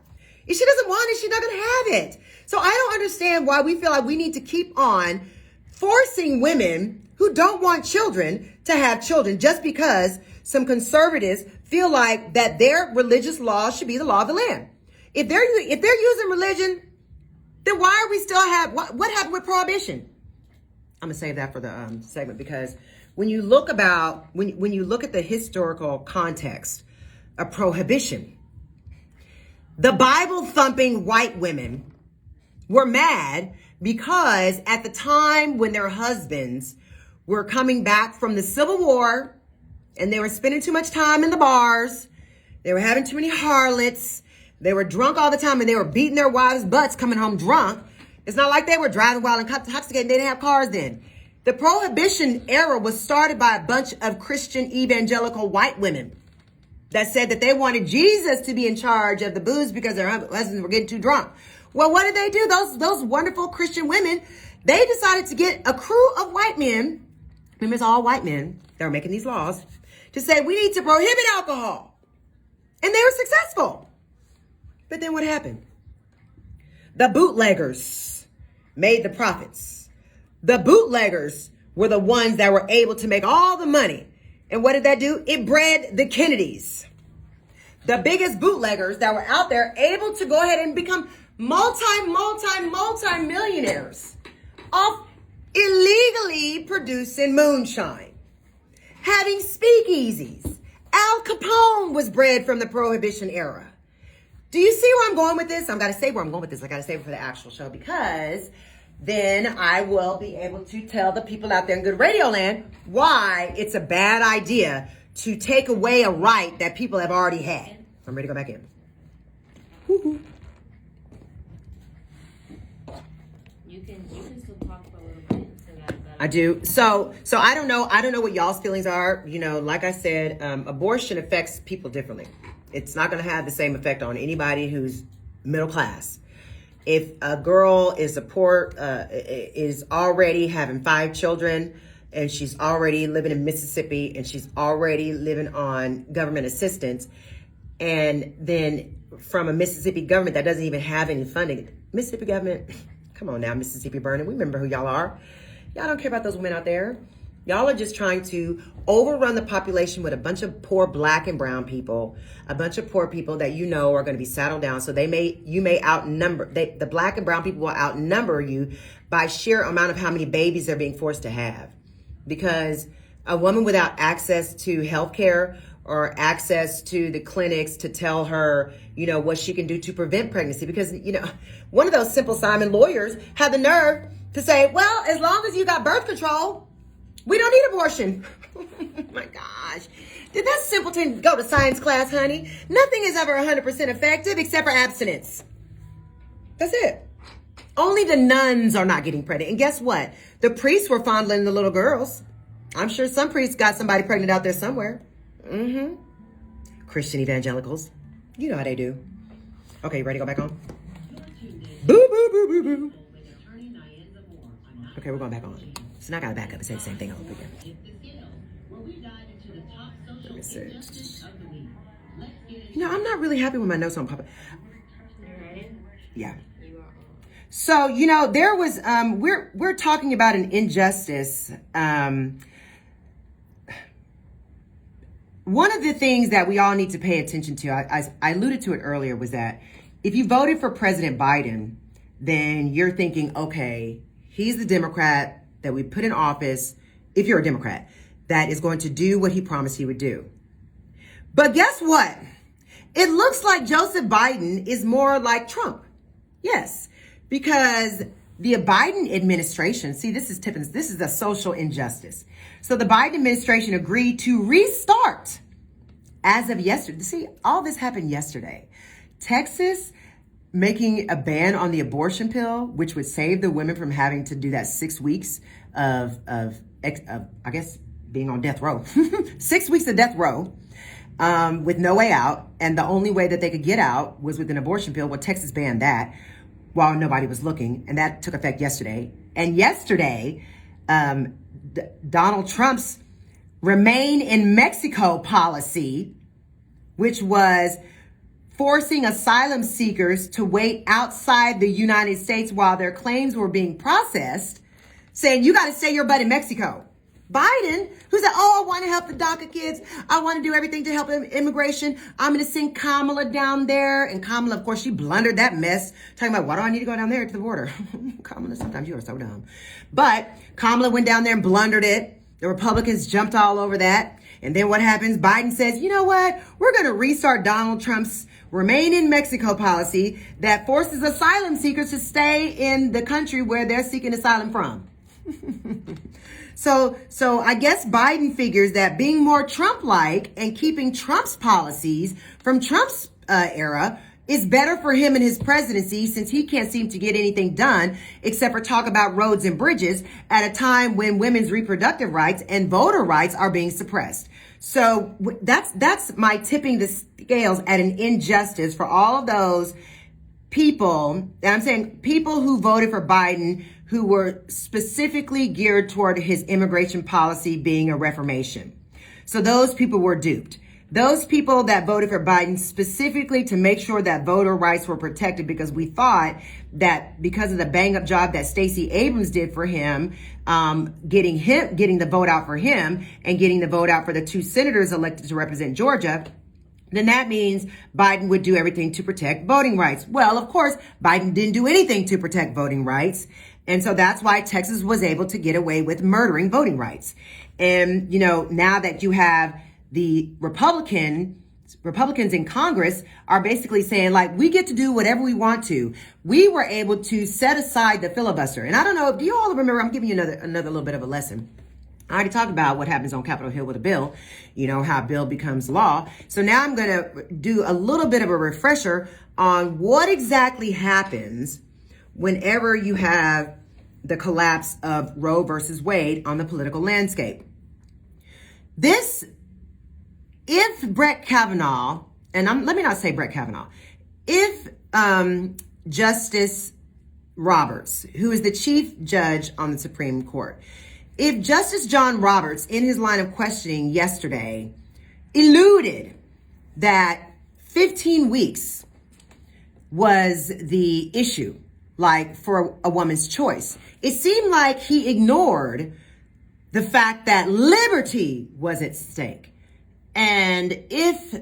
If she doesn't want it, she's not going to have it. So I don't understand why we feel like we need to keep on forcing women who don't want children to have children just because some conservatives feel like that their religious law should be the law of the land. If they're using religion, then why are we still what happened with prohibition? I'm gonna save that for the segment, because when you look at the historical context of prohibition, the Bible thumping white women were mad because at the time when their husbands were coming back from the Civil War and they were spending too much time in the bars, they were having too many harlots, they were drunk all the time, and they were beating their wives' butts coming home drunk. It's not like they were driving while intoxicated. They didn't have cars then. The Prohibition era was started by a bunch of Christian evangelical white women that said that they wanted Jesus to be in charge of the booze because their husbands were getting too drunk. Well, what did they do? Those wonderful Christian women, they decided to get a crew of white men, remember it's all white men that were making these laws, to say we need to prohibit alcohol. And they were successful. But then what happened? The bootleggers made the profits. The bootleggers were the ones that were able to make all the money. And what did that do? It bred the Kennedys. The biggest bootleggers that were out there, able to go ahead and become multi-millionaires off illegally producing moonshine, having speakeasies. Al Capone was bred from the Prohibition era. Do you see where I'm going with this? I've got to say where I'm going with this. I got to save it for the actual show, because then I will be able to tell the people out there in good radio land why it's a bad idea to take away a right that people have already had. I'm ready to go back in. Woo-hoo. You can still talk for a little bit. I do. So I don't know what y'all's feelings are. You know, like I said, abortion affects people differently. It's not going to have the same effect on anybody who's middle class. If a girl is is already having 5 children, and she's already living in Mississippi, and she's already living on government assistance, and then from a Mississippi government that doesn't even have any funding. Mississippi government, come on now, Mississippi burning. We remember who y'all are. Y'all don't care about those women out there. Y'all are just trying to overrun the population with a bunch of poor black and brown people, a bunch of poor people that you know are going to be saddled down. So you may outnumber, the black and brown people will outnumber you by sheer amount of how many babies they're being forced to have. Because a woman without access to health care or access to the clinics to tell her, you know, what she can do to prevent pregnancy. Because, you know, one of those Simple Simon lawyers had the nerve to say, well, as long as you got birth control, we don't need abortion. Oh my gosh. Did that simpleton go to science class, honey? Nothing is ever 100% effective except for abstinence. That's it. Only the nuns are not getting pregnant. And guess what? The priests were fondling the little girls. I'm sure some priests got somebody pregnant out there somewhere. Christian evangelicals. You know how they do. Okay, you ready to go back on? Boo, boo, boo, boo, boo. Okay, we're going back on. So now I gotta back up and say the same thing all over again. Let me see. You know, I'm not really happy with my notes on Papa. You ready? Yeah. You are on. So, you know, there was, we're talking about an injustice. One of the things that we all need to pay attention to, I alluded to it earlier, was that if you voted for President Biden, then you're thinking, okay, he's the Democrat that we put in office, if you're a Democrat, that is going to do what he promised he would do. But guess what? It looks like Joseph Biden is more like Trump. Yes, because the Biden administration, see, this is a social injustice. So the Biden administration agreed to restart as of yesterday. See, all this happened yesterday. Texas making a ban on the abortion pill, which would save the women from having to do that 6 weeks of I guess, being on death row. 6 weeks of death row with no way out. And the only way that they could get out was with an abortion pill. Well, Texas banned that while nobody was looking. And that took effect yesterday. And yesterday, Donald Trump's Remain in Mexico policy, which was forcing asylum seekers to wait outside the United States while their claims were being processed, saying you got to stay your butt in Mexico. Biden, who said, oh, I want to help the DACA kids. I want to do everything to help immigration. I'm going to send Kamala down there. And Kamala, of course, she blundered that mess, talking about, why do I need to go down there to the border? Kamala, sometimes you are so dumb. But Kamala went down there and blundered it. The Republicans jumped all over that. And then what happens? Biden says, you know what? We're going to restart Donald Trump's Remain in Mexico policy that forces asylum seekers to stay in the country where they're seeking asylum from. So I guess Biden figures that being more Trump-like and keeping Trump's policies from Trump's era is better for him and his presidency, since he can't seem to get anything done except for talk about roads and bridges at a time when women's reproductive rights and voter rights are being suppressed. So that's my tipping the scales at an injustice for all of those people, and I'm saying people who voted for Biden who were specifically geared toward his immigration policy being a reformation. So those people were duped. Those people that voted for Biden specifically to make sure that voter rights were protected, because we thought that because of the bang up job that Stacey Abrams did for him, getting the vote out for him and getting the vote out for the 2 senators elected to represent Georgia, then that means Biden would do everything to protect voting rights. Well, of course, Biden didn't do anything to protect voting rights. And so that's why Texas was able to get away with murdering voting rights. And, you know, now that you have the Republicans in Congress are basically saying, like, we get to do whatever we want to. We were able to set aside the filibuster. And I don't know, do you all remember, I'm giving you another little bit of a lesson. I already talked about what happens on Capitol Hill with a bill, you know, how a bill becomes law. So now I'm going to do a little bit of a refresher on what exactly happens whenever you have the collapse of Roe versus Wade on the political landscape. If Brett Kavanaugh, and let me not say Brett Kavanaugh, if Justice Roberts, who is the chief judge on the Supreme Court, if Justice John Roberts, in his line of questioning yesterday, eluded that 15 weeks was the issue, like for a woman's choice, it seemed like he ignored the fact that liberty was at stake. And if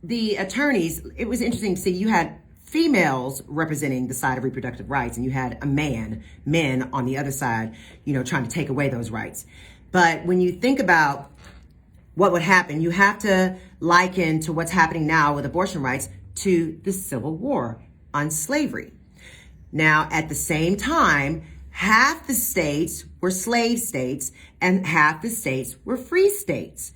the attorneys, it was interesting to see, you had females representing the side of reproductive rights, and you had men on the other side, you know, trying to take away those rights. But when you think about what would happen, you have to liken to what's happening now with abortion rights to the Civil War on slavery. Now, at the same time, half the states were slave states and half the states were free states.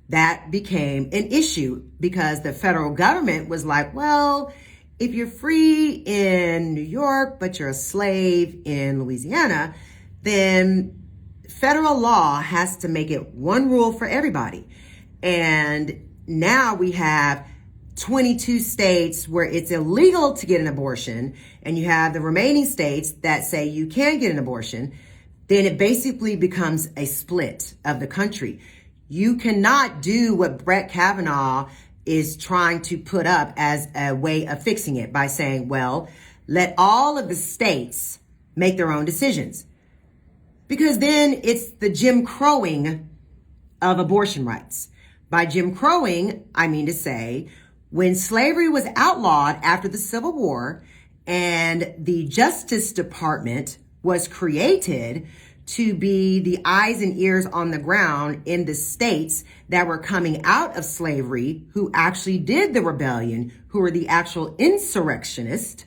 That became an issue because the federal government was like, well, if you're free in New York, but you're a slave in Louisiana, then federal law has to make it one rule for everybody. And now we have 22 states where it's illegal to get an abortion, and you have the remaining states that say you can get an abortion. Then it basically becomes a split of the country. You cannot do what Brett Kavanaugh is trying to put up as a way of fixing it by saying, well, let all of the states make their own decisions. Because then it's the Jim Crowing of abortion rights. By Jim Crowing, I mean to say, when slavery was outlawed after the Civil War and the Justice Department was created to be the eyes and ears on the ground in the states that were coming out of slavery, who actually did the rebellion, who were the actual insurrectionists,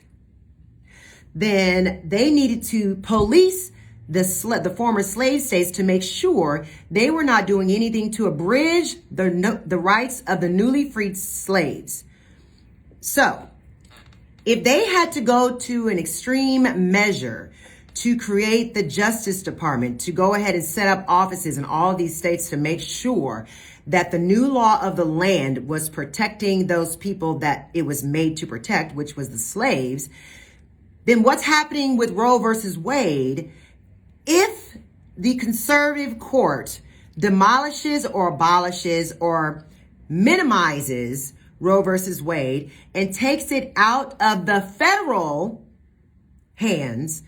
then they needed to police the former slave states to make sure they were not doing anything to abridge the rights of the newly freed slaves. So if they had to go to an extreme measure to create the Justice Department, to go ahead and set up offices in all of these states to make sure that the new law of the land was protecting those people that it was made to protect, which was the slaves, then what's happening with Roe versus Wade? If the conservative court demolishes or abolishes or minimizes Roe versus Wade and takes it out of the federal hands,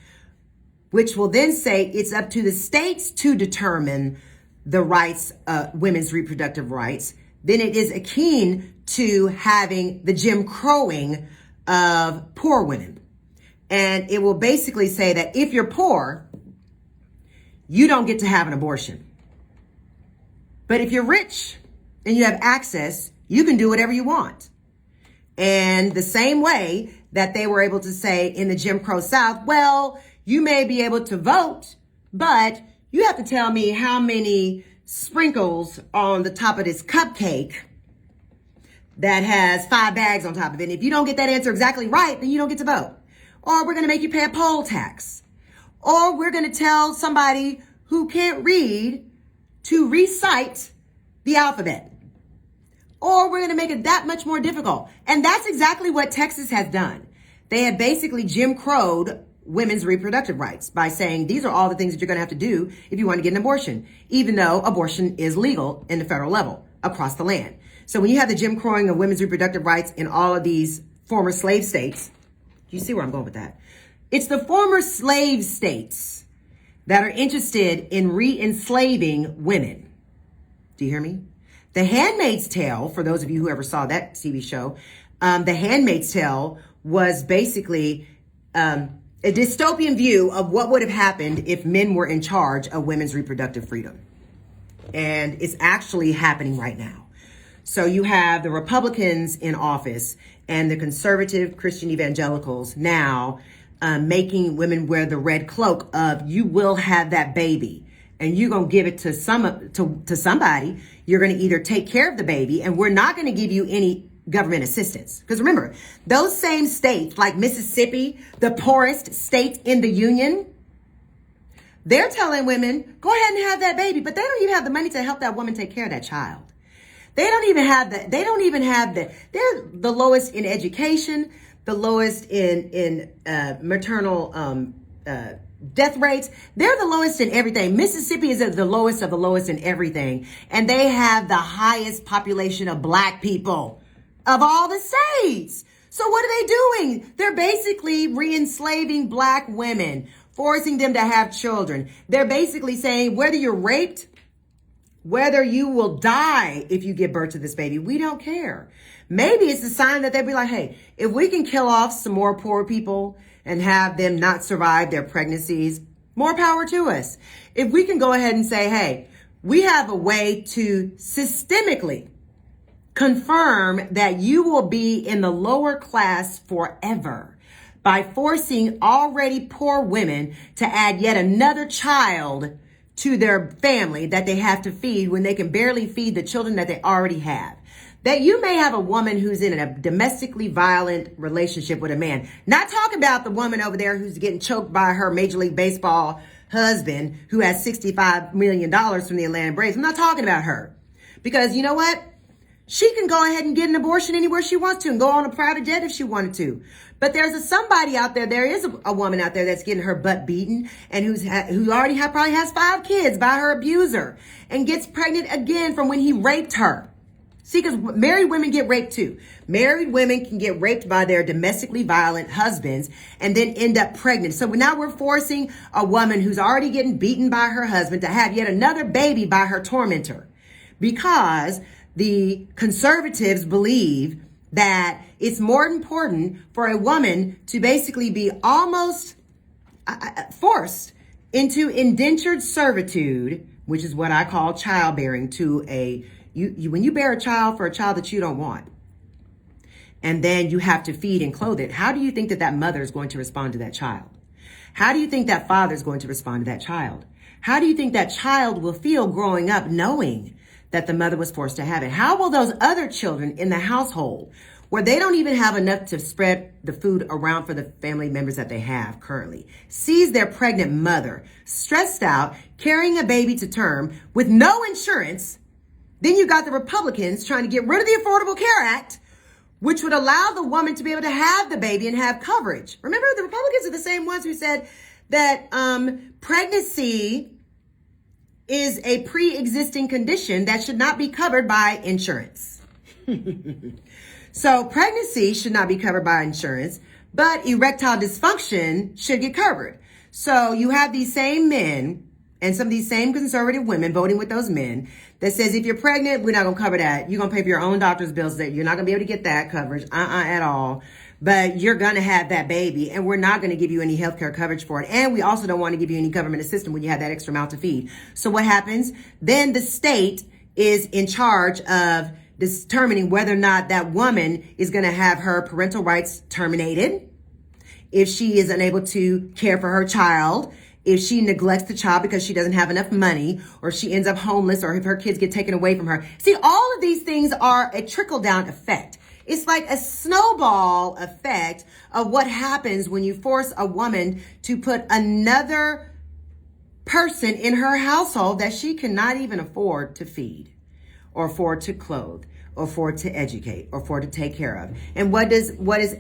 which will then say it's up to the states to determine the rights, women's reproductive rights, then it is akin to having the Jim Crowing of poor women. And it will basically say that if you're poor, you don't get to have an abortion. But if you're rich and you have access, you can do whatever you want. And the same way that they were able to say in the Jim Crow South, well, you may be able to vote, but you have to tell me how many sprinkles on the top of this cupcake that has 5 bags on top of it. And if you don't get that answer exactly right, then you don't get to vote. Or we're going to make you pay a poll tax. Or we're going to tell somebody who can't read to recite the alphabet. Or we're going to make it that much more difficult. And that's exactly what Texas has done. They have basically Jim Crowed women's reproductive rights by saying these are all the things that you're going to have to do if you want to get an abortion, even though abortion is legal in the federal level across the land. So when you have the Jim Crowing of women's reproductive rights in all of these former slave states, you see where I'm going with that? It's the former slave states that are interested in re-enslaving women. Do you hear me? The Handmaid's Tale, for those of you who ever saw that TV show, The Handmaid's Tale was basically a dystopian view of what would have happened if men were in charge of women's reproductive freedom. And it's actually happening right now. So you have the Republicans in office and the conservative Christian evangelicals now making women wear the red cloak of you will have that baby and you're going to give it to somebody. You're going to either take care of the baby and we're not going to give you any government assistance. Because remember, those same states like Mississippi, the poorest state in the union, they're telling women, go ahead and have that baby, but they don't even have the money to help that woman take care of that child. They're the lowest in education, the lowest in maternal death rates. They're the lowest in everything. Mississippi is the lowest of the lowest in everything. And they have the highest population of black people of all the states. So what are they doing? They're basically re-enslaving black women, forcing them to have children. They're basically saying whether you're raped, whether you will die if you give birth to this baby, we don't care. Maybe it's a sign that they'll be like, hey, if we can kill off some more poor people and have them not survive their pregnancies, more power to us. If we can go ahead and say, hey, we have a way to systemically confirm that you will be in the lower class forever by forcing already poor women to add yet another child to their family that they have to feed when they can barely feed the children that they already have. that you may have a woman who's in a domestically violent relationship with a man. Not talking about the woman over there who's getting choked by her Major League Baseball husband who has $65 million from the Atlanta Braves. I'm not talking about her. Because you know what? She can go ahead and get an abortion anywhere she wants to and go on a private jet if she wanted to. But there's somebody out there, there is a woman out there that's getting her butt beaten and who already probably has 5 kids by her abuser and gets pregnant again from when he raped her. See, because married women get raped too. Married women can get raped by their domestically violent husbands and then end up pregnant. So now we're forcing a woman who's already getting beaten by her husband to have yet another baby by her tormentor, because the conservatives believe that it's more important for a woman to basically be almost forced into indentured servitude, which is what I call childbearing, to when you bear a child for a child that you don't want, and then you have to feed and clothe it. How do you think that mother is going to respond to that child? How do you think that father is going to respond to that child? How do you think that child will feel growing up knowing that the mother was forced to have it? How will those other children in the household, where they don't even have enough to spread the food around for the family members that they have currently, sees their pregnant mother stressed out, carrying a baby to term with no insurance? Then you got the Republicans trying to get rid of the Affordable Care Act, which would allow the woman to be able to have the baby and have coverage. Remember, the Republicans are the same ones who said that pregnancy is a pre-existing condition that should not be covered by insurance. So pregnancy should not be covered by insurance, but erectile dysfunction should get covered. So you have these same men and some of these same conservative women voting with those men that says, if you're pregnant, we're not going to cover that. You're going to pay for your own doctor's bills. That you're not going to be able to get that coverage at all. But you're going to have that baby, and we're not going to give you any healthcare coverage for it. And we also don't want to give you any government assistance when you have that extra mouth to feed. So what happens? Then the state is in charge of determining whether or not that woman is going to have her parental rights terminated, if she is unable to care for her child, if she neglects the child because she doesn't have enough money, or she ends up homeless, or if her kids get taken away from her. See, all of these things are a trickle-down effect. It's like a snowball effect of what happens when you force a woman to put another person in her household that she cannot even afford to feed, or afford to clothe, or afford to educate, or afford to take care of. And what does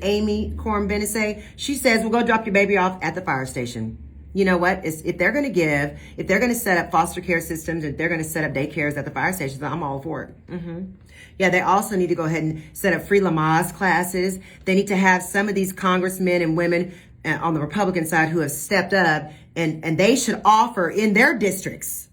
Amy Coram Bennett say? She says, we'll go drop your baby off at the fire station. You know what? If they're going to set up foster care systems, if they're going to set up daycares at the fire stations, I'm all for it. Yeah, they also need to go ahead and set up free Lamaze classes. They need to have some of these congressmen and women on the Republican side who have stepped up, and they should offer in their districts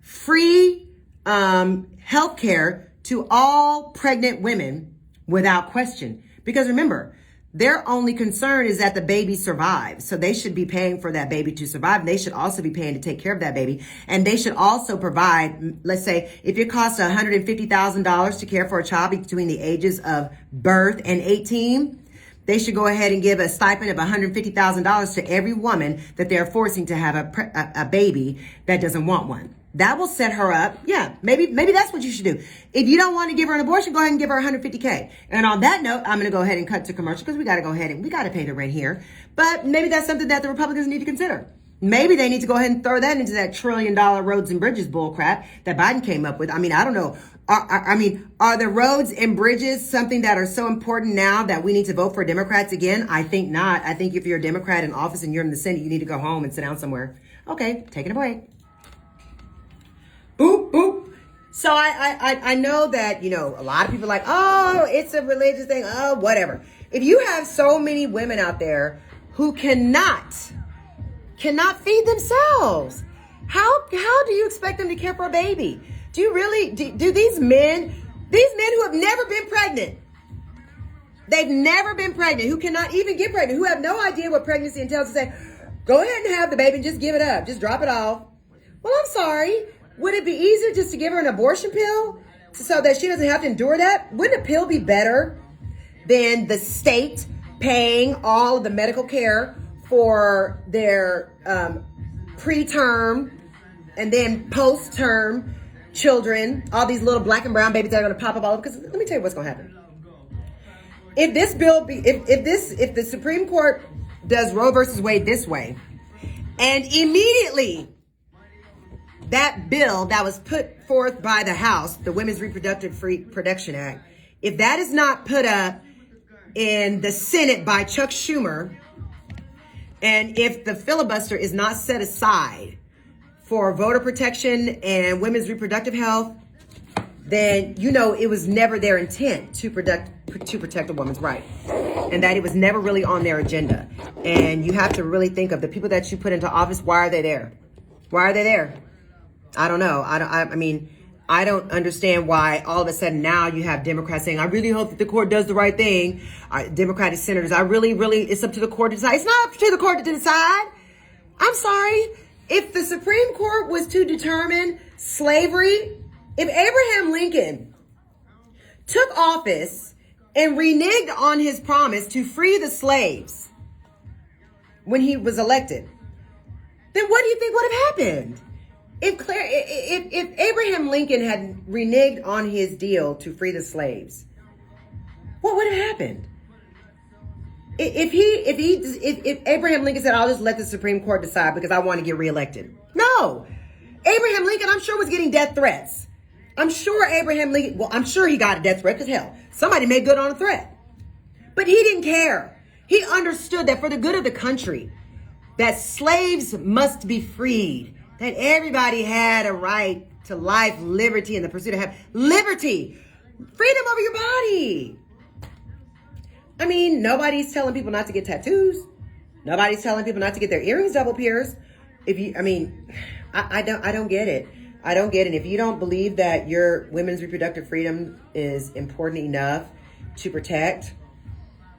free health care to all pregnant women without question. Because remember, their only concern is that the baby survives. So they should be paying for that baby to survive. And they should also be paying to take care of that baby. And they should also provide, let's say, if it costs $150,000 to care for a child between the ages of birth and 18, they should go ahead and give a stipend of $150,000 to every woman that they're forcing to have a baby that doesn't want one. That will set her up. Yeah, maybe that's what you should do. If you don't want to give her an abortion, go ahead and give her $150K. And on that note, I'm going to go ahead and cut to commercial because we got to go ahead and we got to pay the rent here. But maybe that's something that the Republicans need to consider. Maybe they need to go ahead and throw that into that $1 trillion roads and bridges bullcrap that Biden came up with. I mean, I don't know. Are the roads and bridges something that are so important now that we need to vote for Democrats again? I think not. I think if you're a Democrat in office and you're in the Senate, you need to go home and sit down somewhere. Okay, taking a break. Boop, boop. So I know that, you know, a lot of people are like, oh, it's a religious thing. Oh, whatever. If you have so many women out there who cannot feed themselves, how do you expect them to care for a baby? Do you really, do these men who have never been pregnant, they've never been pregnant, who cannot even get pregnant, who have no idea what pregnancy entails, to say, go ahead and have the baby and just give it up. Just drop it off. Well, I'm sorry. Would it be easier just to give her an abortion pill so that she doesn't have to endure that? Wouldn't a pill be better than the state paying all of the medical care for their preterm and then post-term children, all these little black and brown babies that are going to pop up all over. Because let me tell you what's going to happen. If this bill, if the Supreme Court does Roe versus Wade this way, and immediately that bill that was put forth by the House, the Women's Reproductive Free Protection Act, if that is not put up in the Senate by Chuck Schumer, and if the filibuster is not set aside for voter protection and women's reproductive health, then you know it was never their intent to protect a woman's right, and that it was never really on their agenda. And you have to really think of the people that you put into office. Why are they there? Why are they there? I don't know. I mean, I don't understand why all of a sudden now you have Democrats saying, I really hope that the court does the right thing. Democratic senators, it's up to the court to decide. It's not up to the court to decide. I'm sorry. If the Supreme Court was to determine slavery, if Abraham Lincoln took office and reneged on his promise to free the slaves when he was elected, then what do you think would have happened? If Abraham Lincoln had reneged on his deal to free the slaves, what would have happened? If Abraham Lincoln said, I'll just let the Supreme Court decide because I want to get reelected. No. Abraham Lincoln, I'm sure, was getting death threats. I'm sure Abraham Lincoln, well, I'm sure he got a death threat because hell, somebody made good on a threat. But he didn't care. He understood that for the good of the country, that slaves must be freed, that everybody had a right to life, liberty, and the pursuit of liberty, freedom over your body. I mean, nobody's telling people not to get tattoos. Nobody's telling people not to get their earrings double pierced. I don't get it. I don't get it. If you don't believe that your women's reproductive freedom is important enough to protect,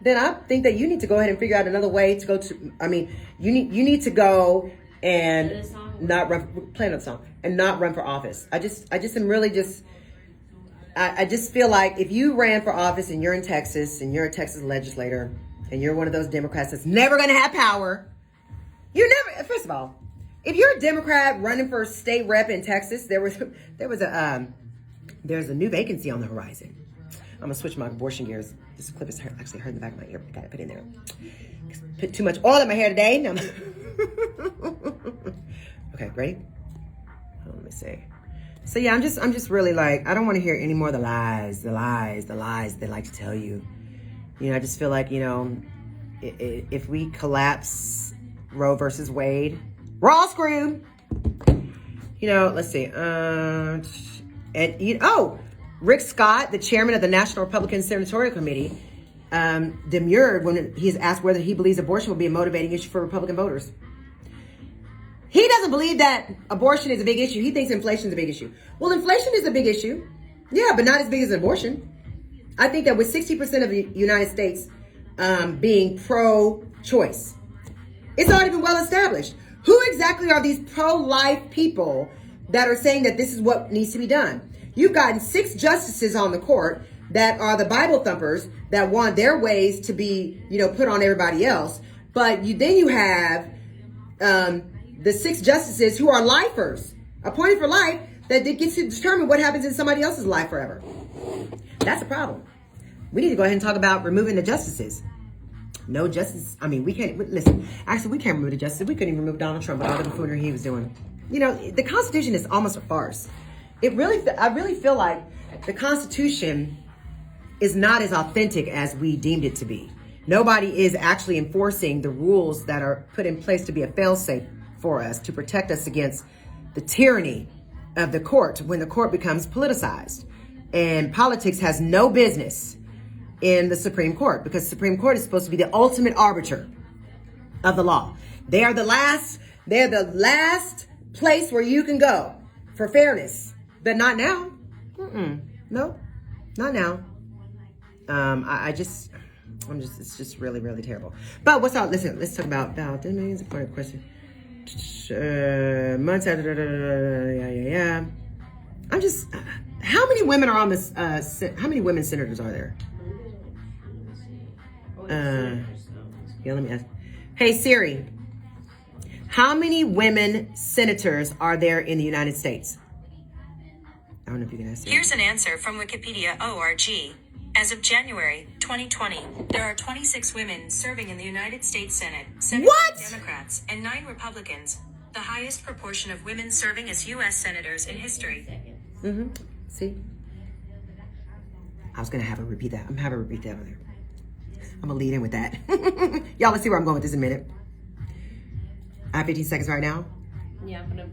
then I think that you need to go ahead and figure out another way to go to. I mean, you need to go and not run. Play another song and not run for office. I just am really just. I just feel like if you ran for office and you're in Texas and you're a Texas legislator and you're one of those Democrats that's never going to have power, first of all, if you're a Democrat running for state rep in Texas, there's a new vacancy on the horizon. I'm going to switch my abortion gears. This clip is actually hurt in the back of my ear. I got to put in there. Put too much oil in my hair today. No. Okay, ready? Let me see. So yeah, I'm just really like, I don't want to hear any more of the lies they like to tell you. You know, I just feel like, you know, if we collapse Roe versus Wade, we're all screwed. You know, let's see. Rick Scott, the chairman of the National Republican Senatorial Committee, demurred when he is asked whether he believes abortion will be a motivating issue for Republican voters. He doesn't believe that abortion is a big issue. He thinks inflation is a big issue. Well, inflation is a big issue. Yeah, but not as big as abortion. I think that with 60% of the United States being pro-choice, it's already been well established. Who exactly are these pro-life people that are saying that this is what needs to be done? You've gotten 6 justices on the court that are the Bible thumpers that want their ways to be, you know, put on everybody else. But then you have the 6 justices who are lifers, appointed for life, that gets to determine what happens in somebody else's life forever. That's a problem. We need to go ahead and talk about removing the justices. No justice. I mean, we can't, listen, actually, we can't remove the justices. We couldn't even remove Donald Trump with all the buffoonery he was doing. You know, the Constitution is almost a farce. I really feel like the Constitution is not as authentic as we deemed it to be. Nobody is actually enforcing the rules that are put in place to be a fail-safe for us, to protect us against the tyranny of the court when the court becomes politicized. And politics has no business in the Supreme Court, because the Supreme Court is supposed to be the ultimate arbiter of the law. They're the last place where you can go for fairness, but not now. No, not now. It's just really, really terrible. But what's up? Listen, let's talk about 10 million is a point of question. Months after, yeah. I'm just, how many women are on this, how many women senators are there? Yeah, let me ask. Hey, Siri, how many women senators are there in the United States? I don't know if you can ask. Here's an answer from Wikipedia.org. As of January 2020, there are 26 women serving in the United States Senate, 17 What? Democrats, and 9 Republicans, the highest proportion of women serving as U.S. senators in history. Mm-hmm. See? I was going to have her repeat that. I'm going to have her repeat that on there. I'm going to lead in with that. Y'all, let's see where I'm going with this in a minute. I have 15 seconds right now. Yeah, I'm gonna,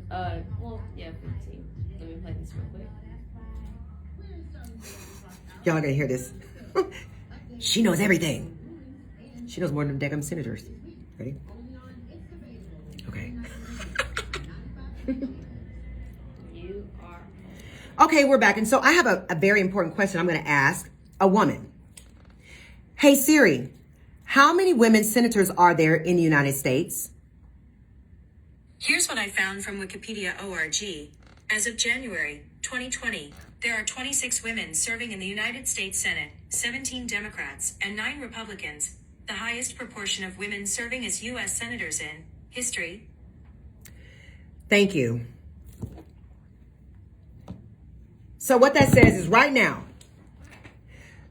15. Let me play this real quick. Y'all are going to hear this. She knows everything. She knows more than damn senators. Ready? Okay. You are. Okay, we're back. And so I have a very important question I'm going to ask a woman. Hey, Siri, how many women senators are there in the United States? Here's what I found from Wikipedia.org. As of January 2020, there are 26 women serving in the United States Senate, 17 Democrats, and 9 Republicans, the highest proportion of women serving as U.S. senators in history. Thank you. So what that says is right now,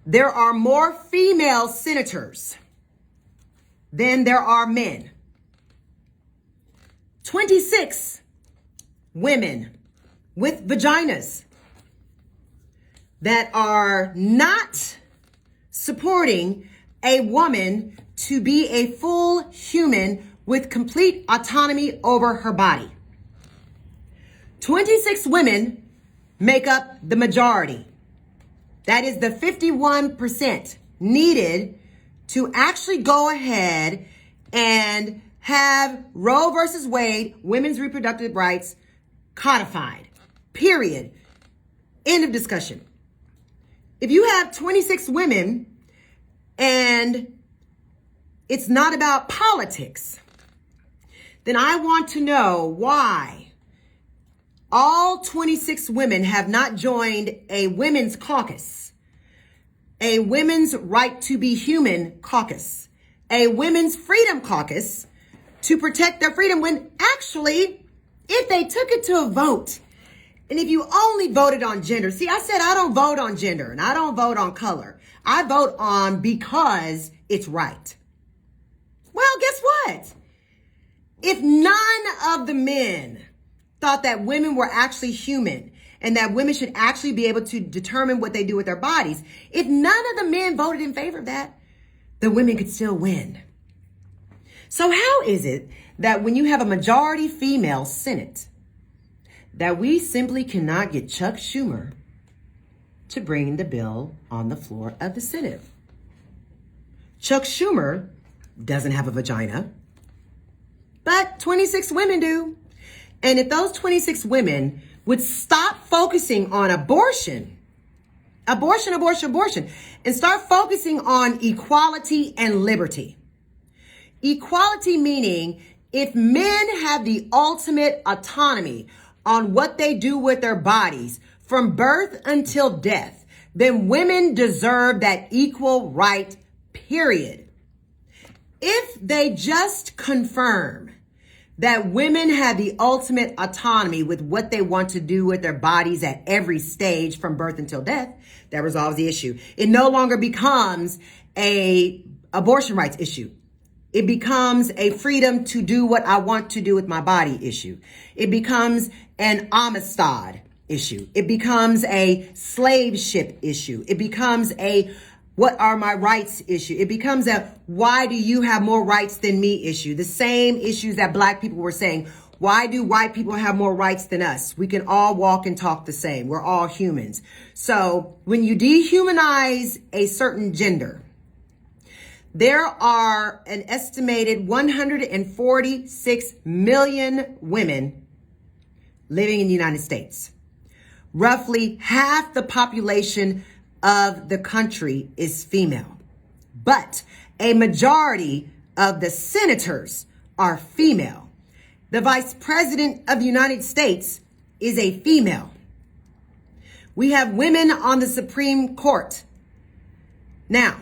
there are more female senators than there are men. 26 women with vaginas that are not supporting a woman to be a full human with complete autonomy over her body. 26 women make up the majority. That is the 51% needed to actually go ahead and have Roe versus Wade, women's reproductive rights, codified. Period. End of discussion. If you have 26 women and it's not about politics, then I want to know why all 26 women have not joined a women's caucus, a women's right to be human caucus, a women's freedom caucus to protect their freedom, when actually, if they took it to a vote, and if you only voted on gender, see, I said I don't vote on gender and I don't vote on color. I vote on because it's right. Well, guess what? If none of the men thought that women were actually human and that women should actually be able to determine what they do with their bodies, if none of the men voted in favor of that, the women could still win. So how is it that when you have a majority female Senate, that we simply cannot get Chuck Schumer to bring the bill on the floor of the Senate? Chuck Schumer doesn't have a vagina, but 26 women do. And if those 26 women would stop focusing on abortion, and start focusing on equality and liberty. Equality meaning if men have the ultimate autonomy on what they do with their bodies from birth until death, then women deserve that equal right, period. If they just confirm that women have the ultimate autonomy with what they want to do with their bodies at every stage from birth until death, that resolves the issue. It no longer becomes a abortion rights issue. It becomes a freedom to do what I want to do with my body issue. It becomes an Amistad issue. It becomes a slave ship issue. It becomes a what are my rights issue. It becomes a why do you have more rights than me issue. The same issues that black people were saying. Why do white people have more rights than us? We can all walk and talk the same. We're all humans. So when you dehumanize a certain gender, there are an estimated 146 million women living in the United States. Roughly half the population of the country is female, but a majority of the senators are female. The Vice President of the United States is a female. We have women on the Supreme Court now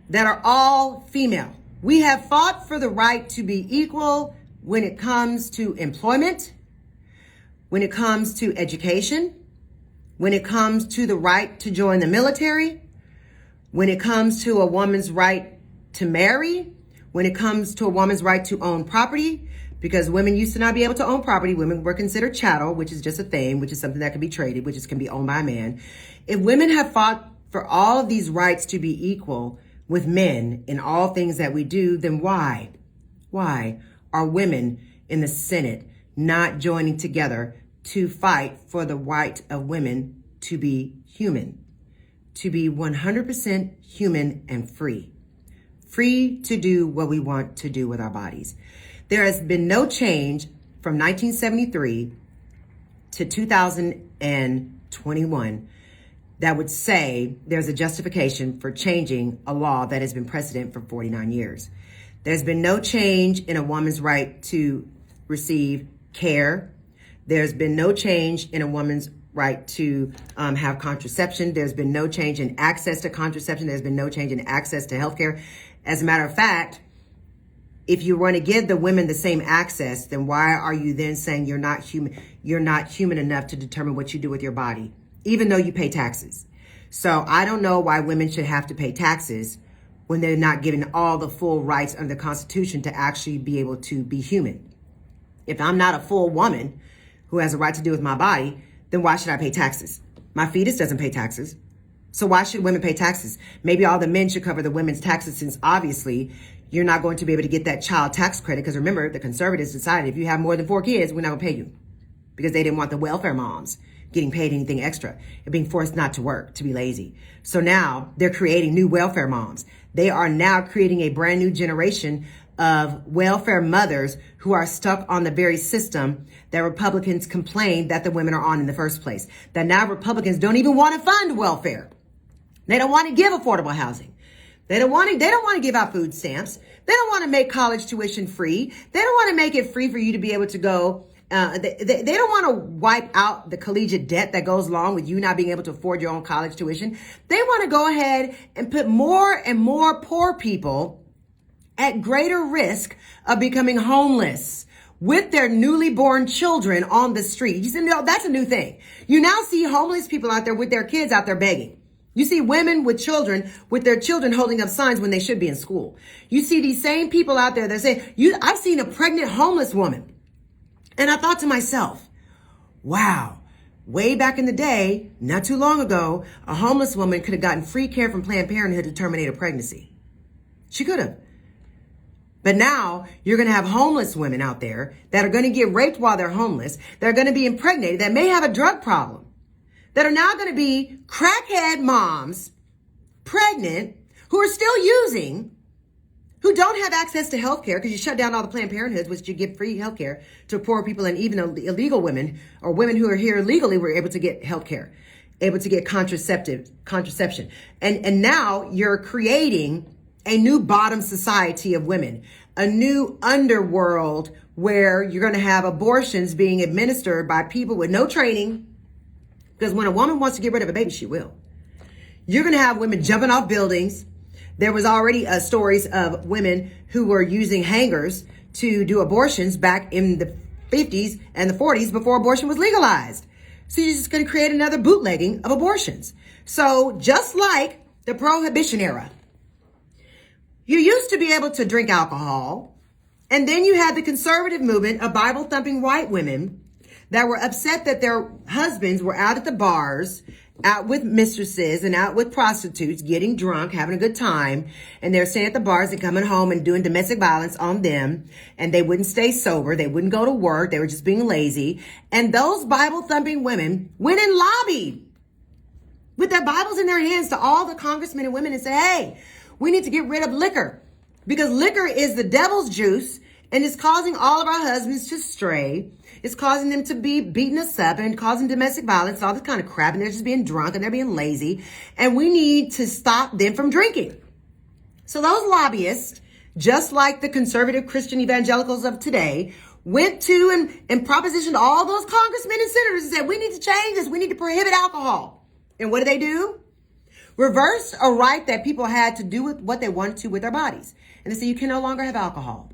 that are all female. We have fought for the right to be equal when it comes to employment, when it comes to education, when it comes to the right to join the military, when it comes to a woman's right to marry, when it comes to a woman's right to own property, because women used to not be able to own property. Women were considered chattel, which is just a thing, which is something that can be traded, which can be owned by a man. If women have fought for all of these rights to be equal with men in all things that we do, then why are women in the Senate not joining together to fight for the right of women to be human, to be 100% human and free to do what we want to do with our bodies? There has been no change from 1973 to 2021 that would say there's a justification for changing a law that has been precedent for 49 years. There's been no change in a woman's right to receive care. There's been no change in a woman's right to have contraception. There's been no change in access to contraception. There's been no change in access to healthcare. As a matter of fact, if you want to give the women the same access, then why are you then saying you're not human enough to determine what you do with your body, even though you pay taxes? So I don't know why women should have to pay taxes when they're not given all the full rights under the Constitution to actually be able to be human. If I'm not a full woman who has a right to do with my body, then why should I pay taxes? My fetus doesn't pay taxes. So why should women pay taxes? Maybe all the men should cover the women's taxes, since obviously you're not going to be able to get that child tax credit. Because remember, the conservatives decided if you have more than 4 kids, we're not going to pay you, because they didn't want the welfare moms getting paid anything extra and being forced not to work, to be lazy. So now they're creating new welfare moms. They are now creating a brand new generation of welfare mothers who are stuck on the very system that Republicans complained that the women are on in the first place. That now Republicans don't even want to fund welfare. They don't want to give affordable housing. They don't want to give out food stamps. They don't want to make college tuition free. They don't want to make it free for you to be able to go. They don't want to wipe out the collegiate debt that goes along with you not being able to afford your own college tuition. They want to go ahead and put more and more poor people at greater risk of becoming homeless with their newly born children on the street. You said, no, that's a new thing. You now see homeless people out there with their kids out there begging. You see women with children, with their children holding up signs when they should be in school. You see these same people out there that say, I've seen a pregnant homeless woman. And I thought to myself, wow, way back in the day, not too long ago, a homeless woman could have gotten free care from Planned Parenthood to terminate a pregnancy. She could have. But now you're going to have homeless women out there that are going to get raped while they're homeless. They're going to be impregnated, that may have a drug problem, that are now going to be crackhead moms, pregnant, who are still using, who don't have access to health care because you shut down all the Planned Parenthoods, which you give free health care to poor people, and even illegal women or women who are here illegally were able to get health care, able to get contraception. And now you're creating a new bottom society of women, a new underworld where you're going to have abortions being administered by people with no training. Because when a woman wants to get rid of a baby, she will. You're going to have women jumping off buildings. There was already stories of women who were using hangers to do abortions back in the 50s and the 40s before abortion was legalized. So you're just going to create another bootlegging of abortions. So just like the Prohibition era, you used to be able to drink alcohol, and then you had the conservative movement of Bible-thumping white women that were upset that their husbands were out at the bars, out with mistresses and out with prostitutes, getting drunk, having a good time. And they're staying at the bars and coming home and doing domestic violence on them. And they wouldn't stay sober. They wouldn't go to work. They were just being lazy. And those Bible-thumping women went and lobbied with their Bibles in their hands to all the congressmen and women and said, hey, we need to get rid of liquor, because liquor is the devil's juice and it's causing all of our husbands to stray. It's causing them to be beating us up and causing domestic violence, all this kind of crap. And they're just being drunk and they're being lazy. And we need to stop them from drinking. So those lobbyists, just like the conservative Christian evangelicals of today, went to and propositioned all those congressmen and senators and said, we need to change this. We need to prohibit alcohol. And what do? Reverse a right that people had to do with what they wanted to with their bodies. And they said, you can no longer have alcohol.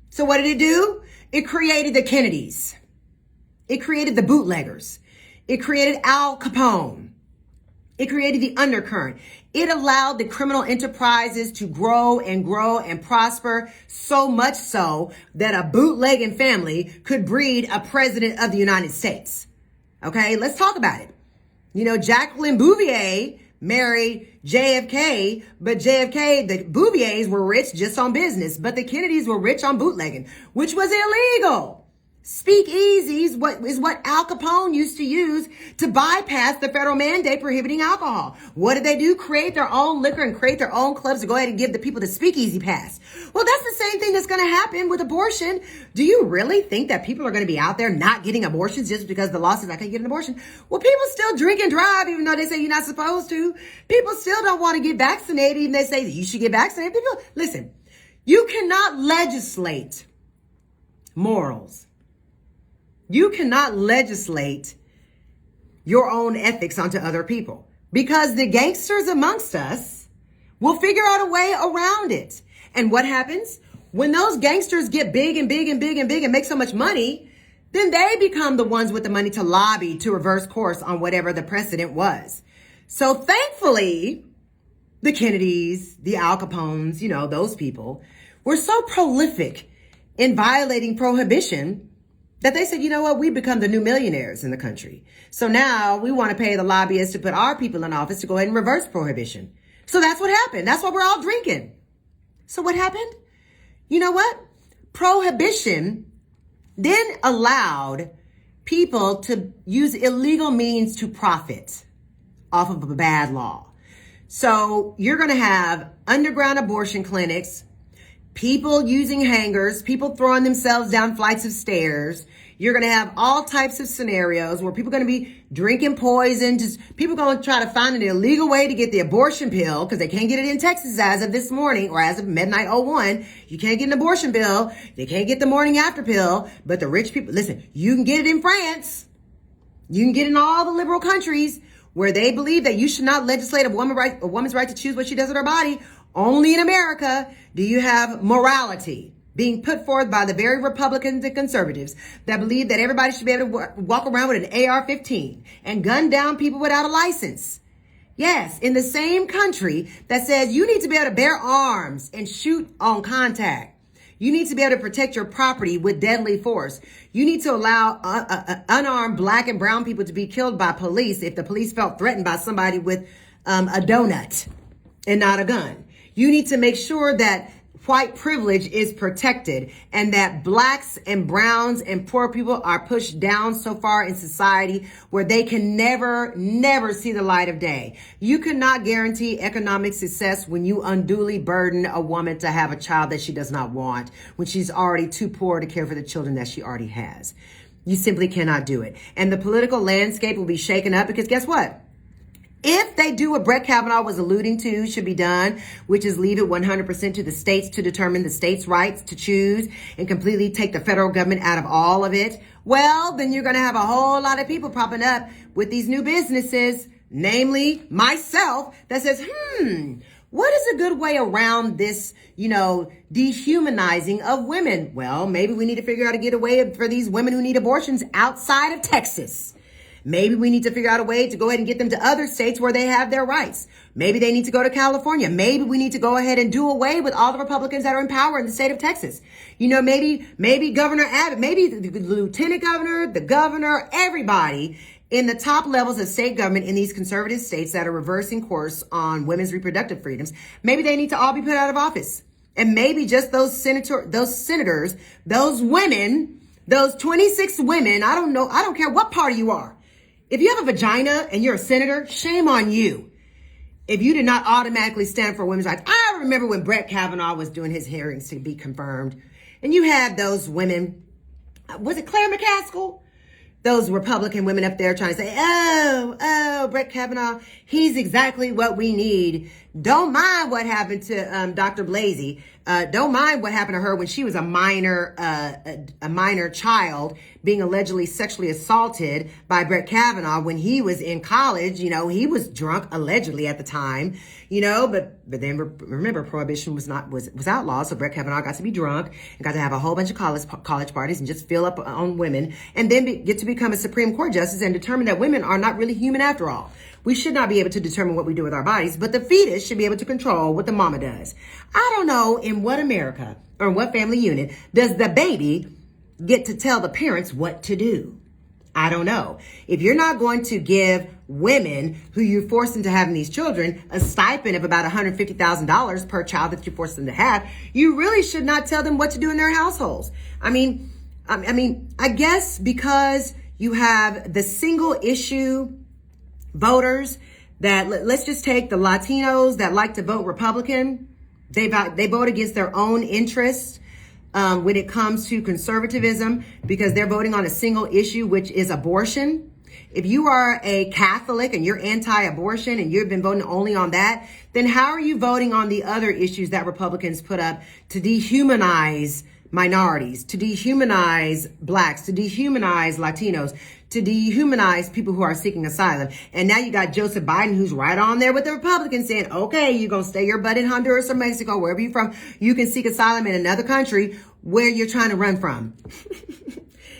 So what did it do? It created the Kennedys. It created the bootleggers. It created Al Capone. It created the undercurrent. It allowed the criminal enterprises to grow and grow and prosper, so much so that a bootlegging family could breed a president of the United States. Okay, let's talk about it. You know, Jacqueline Bouvier married JFK, but JFK, the Bouviers were rich just on business, but the Kennedys were rich on bootlegging, which was illegal. Speakeasies is what Al Capone used to use to bypass the federal mandate prohibiting alcohol. What did they do? Create their own liquor and create their own clubs to go ahead and give the people the speakeasy pass. Well, that's the same thing that's going to happen with abortion. Do you really think that people are going to be out there not getting abortions just because the law says I can't get an abortion? Well, people still drink and drive even though they say you're not supposed to. People still don't want to get vaccinated even though they say you should get vaccinated. People, listen, you cannot legislate morals. You cannot legislate your own ethics onto other people because the gangsters amongst us will figure out a way around it. And what happens? When those gangsters get big and big and big and big and make so much money, then they become the ones with the money to lobby to reverse course on whatever the precedent was. So thankfully, the Kennedys, the Al Capones, you know, those people were so prolific in violating prohibition that they said, you know what, we become the new millionaires in the country. So now we want to pay the lobbyists to put our people in office to go ahead and reverse prohibition. So that's what happened. That's why we're all drinking. So what happened? You know what? Prohibition then allowed people to use illegal means to profit off of a bad law. So you're going to have underground abortion clinics, people using hangers, people throwing themselves down flights of stairs. You're going to have all types of scenarios where people are going to be drinking poison. Just people are going to try to find an illegal way to get the abortion pill because they can't get it in Texas as of this morning or as of midnight 01. You can't get an abortion pill. They can't get the morning after pill. But the rich people, listen, you can get it in France. You can get it in all the liberal countries where they believe that you should not legislate a woman's right to choose what she does with her body. Only in America do you have morality being put forth by the very Republicans and conservatives that believe that everybody should be able to walk around with an AR-15 and gun down people without a license. Yes, in the same country that says you need to be able to bear arms and shoot on contact. You need to be able to protect your property with deadly force. You need to allow unarmed black and brown people to be killed by police if the police felt threatened by somebody with a donut and not a gun. You need to make sure that white privilege is protected and that blacks and browns and poor people are pushed down so far in society where they can never see the light of day. You cannot guarantee economic success when you unduly burden a woman to have a child that she does not want, when she's already too poor to care for the children that she already has. You simply cannot do it. And the political landscape will be shaken up because guess what? If they do what Brett Kavanaugh was alluding to should be done, which is leave it 100% to the states to determine the states' rights to choose and completely take the federal government out of all of it, well, then you're going to have a whole lot of people popping up with these new businesses, namely myself, that says, what is a good way around this, dehumanizing of women? Well, maybe we need to figure out a get away for these women who need abortions outside of Texas. Maybe we need to figure out a way to go ahead and get them to other states where they have their rights. Maybe they need to go to California. Maybe we need to go ahead and do away with all the Republicans that are in power in the state of Texas. Maybe Governor Abbott, maybe the lieutenant governor, the governor, everybody in the top levels of state government in these conservative states that are reversing course on women's reproductive freedoms. Maybe they need to all be put out of office. And maybe just those senators, those women, those 26 women, I don't care what party you are. If you have a vagina and you're a senator, shame on you. If you did not automatically stand for women's rights. I remember when Brett Kavanaugh was doing his hearings to be confirmed. And you had those women, was it Claire McCaskill? Those Republican women up there trying to say, oh, Brett Kavanaugh, he's exactly what we need don't mind what happened to Dr. Blasey. Don't mind what happened to her when she was a minor child being allegedly sexually assaulted by Brett Kavanaugh when he was in college. You know, he was drunk allegedly at the time, you know, but then remember, prohibition was outlawed. So Brett Kavanaugh got to be drunk and got to have a whole bunch of college parties and just fill up on women, and then get to become a Supreme Court justice and determine that women are not really human after all. We should not be able to determine what we do with our bodies, but the fetus should be able to control what the mama does. I don't know in what America or what family unit does the baby get to tell the parents what to do. I don't know. If you're not going to give women who you're forcing to having these children a stipend of about $150,000 per child that you force them to have, you really should not tell them what to do in their households. I mean, I guess because you have the single issue voters that, let's just take the Latinos that like to vote Republican. They vote against their own interests when it comes to conservatism because they're voting on a single issue, which is abortion. If you are a Catholic and you're anti-abortion and you've been voting only on that, then how are you voting on the other issues that Republicans put up to dehumanize minorities, to dehumanize blacks, to dehumanize Latinos, to dehumanize people who are seeking asylum? And now you got Joseph Biden, who's right on there with the Republicans, saying, okay, you're going to stay your butt in Honduras or Mexico, wherever you're from. You can seek asylum in another country where you're trying to run from.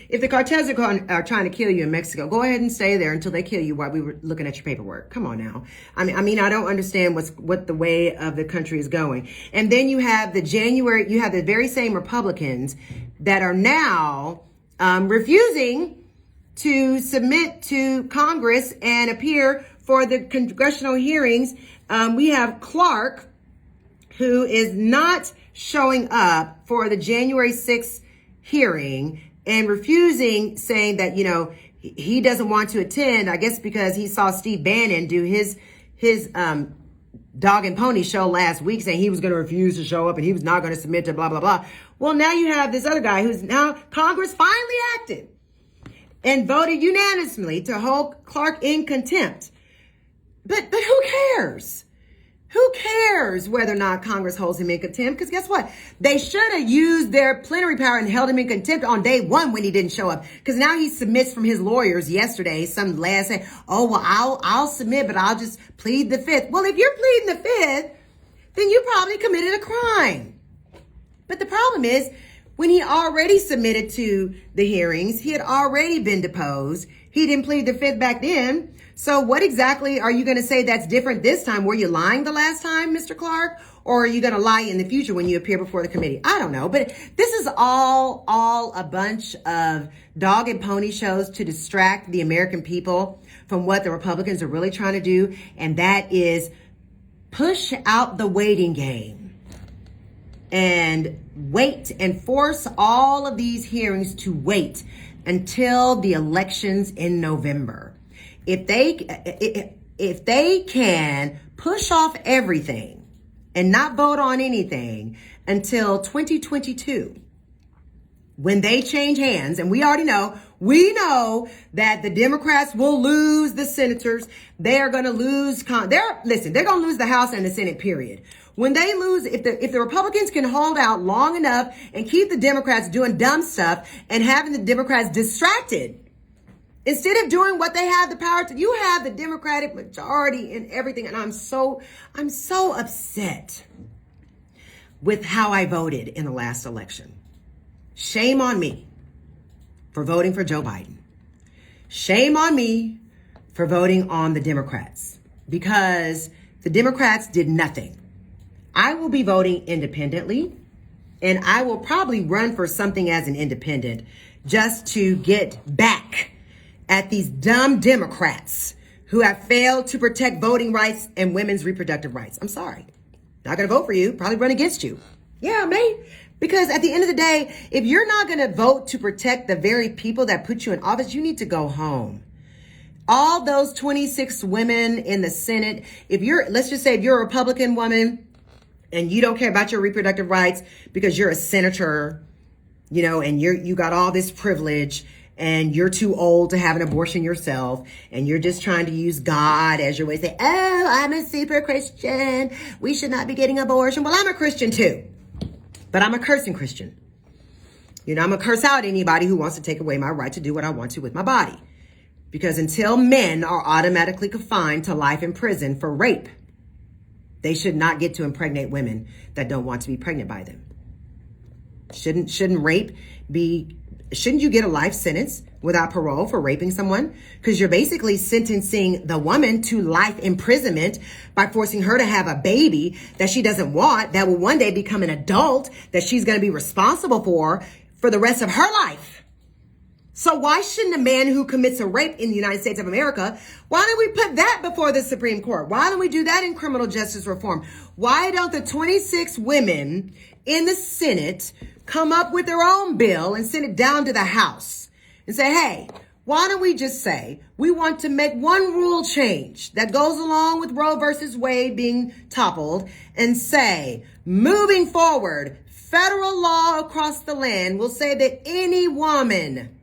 If the cartels are trying to kill you in Mexico, go ahead and stay there until they kill you while we were looking at your paperwork. Come on now. I mean, I don't understand what the way of the country is going. And then you have the very same Republicans that are now refusing to submit to Congress and appear for the congressional hearings. We have Clark, who is not showing up for the January 6th hearing and refusing, saying that, you know, he doesn't want to attend, I guess because he saw Steve Bannon do his dog and pony show last week, saying he was going to refuse to show up and he was not going to submit to blah, blah, blah. Well, now you have this other guy who's now Congress finally acted and voted unanimously to hold Clark in contempt. But who cares? Who cares whether or not Congress holds him in contempt? Because guess what? They should have used their plenary power and held him in contempt on day one when he didn't show up. Because now he submits from his lawyers yesterday, some last say, oh, well, I'll submit, but I'll just plead the fifth. Well, if you're pleading the fifth, then you probably committed a crime. But the problem is, when he already submitted to the hearings, he had already been deposed. He didn't plead the fifth back then. So what exactly are you going to say that's different this time? Were you lying the last time, Mr. Clark? Or are you going to lie in the future when you appear before the committee? I don't know. But this is all a bunch of dog and pony shows to distract the American people from what the Republicans are really trying to do. And that is push out the waiting game and wait and force all of these hearings to wait until the elections in November. If they can push off everything and not vote on anything until 2022, when they change hands, and we know that the Democrats will lose the senators. They are going to lose. They're going to lose the House and the Senate, period. When they lose, if the Republicans can hold out long enough and keep the Democrats doing dumb stuff and having the Democrats distracted, instead of doing what they have the power to, you have the Democratic majority in everything. And I'm so upset with how I voted in the last election. Shame on me for voting for Joe Biden. Shame on me for voting on the Democrats, because the Democrats did nothing. I will be voting independently, and I will probably run for something as an independent just to get back at these dumb Democrats who have failed to protect voting rights and women's reproductive rights. I'm sorry. Not going to vote for you. Probably run against you. Yeah, mate. Because at the end of the day, if you're not going to vote to protect the very people that put you in office, you need to go home. All those 26 women in the Senate, let's just say if you're a Republican woman and you don't care about your reproductive rights because you're a senator, and you got all this privilege, and you're too old to have an abortion yourself, and you're just trying to use God as your way to say, oh, I'm a super Christian, we should not be getting abortion. Well, I'm a Christian too, but I'm a cursing Christian. I'm going to curse out anybody who wants to take away my right to do what I want to with my body. Because until men are automatically confined to life in prison for rape, they should not get to impregnate women that don't want to be pregnant by them. Shouldn't you get a life sentence without parole for raping someone? Because you're basically sentencing the woman to life imprisonment by forcing her to have a baby that she doesn't want, that will one day become an adult that she's going to be responsible for the rest of her life. So why shouldn't a man who commits a rape in the United States of America, why don't we put that before the Supreme Court? Why don't we do that in criminal justice reform? Why don't the 26 women in the Senate come up with their own bill and send it down to the House and say, hey, why don't we just say we want to make one rule change that goes along with Roe versus Wade being toppled and say, moving forward, federal law across the land will say that any woman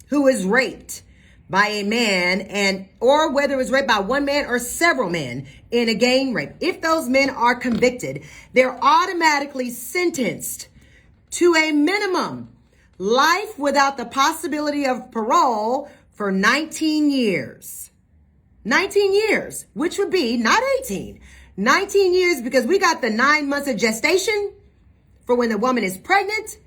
who is raped by a man or whether it was raped by one man or several men in a gang rape, if those men are convicted, they're automatically sentenced to a minimum life without the possibility of parole for 19 years. 19 years, which would be not 18, 19 years, because we got the 9 months of gestation for when the woman is pregnant,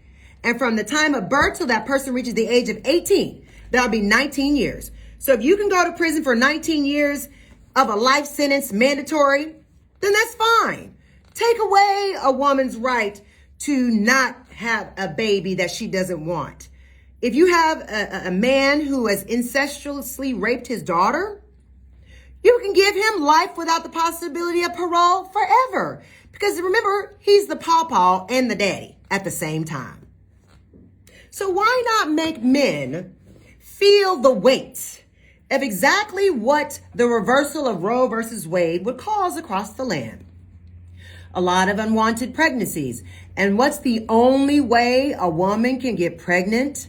and from the time of birth till that person reaches the age of 18, that'll be 19 years. So if you can go to prison for 19 years of a life sentence mandatory, then that's fine. Take away a woman's right to not have a baby that she doesn't want. If you have a man who has incestuously raped his daughter, you can give him life without the possibility of parole forever. Because remember, he's the pawpaw and the daddy at the same time. So why not make men feel the weight of exactly what the reversal of Roe versus Wade would cause across the land? A lot of unwanted pregnancies. And what's the only way a woman can get pregnant?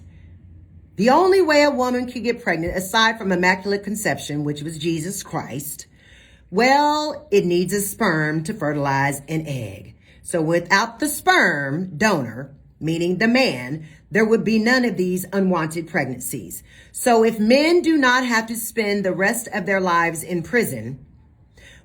The only way a woman can get pregnant, aside from immaculate conception, which was Jesus Christ, well, it needs a sperm to fertilize an egg. So without the sperm donor, meaning the man, there would be none of these unwanted pregnancies. So if men do not have to spend the rest of their lives in prison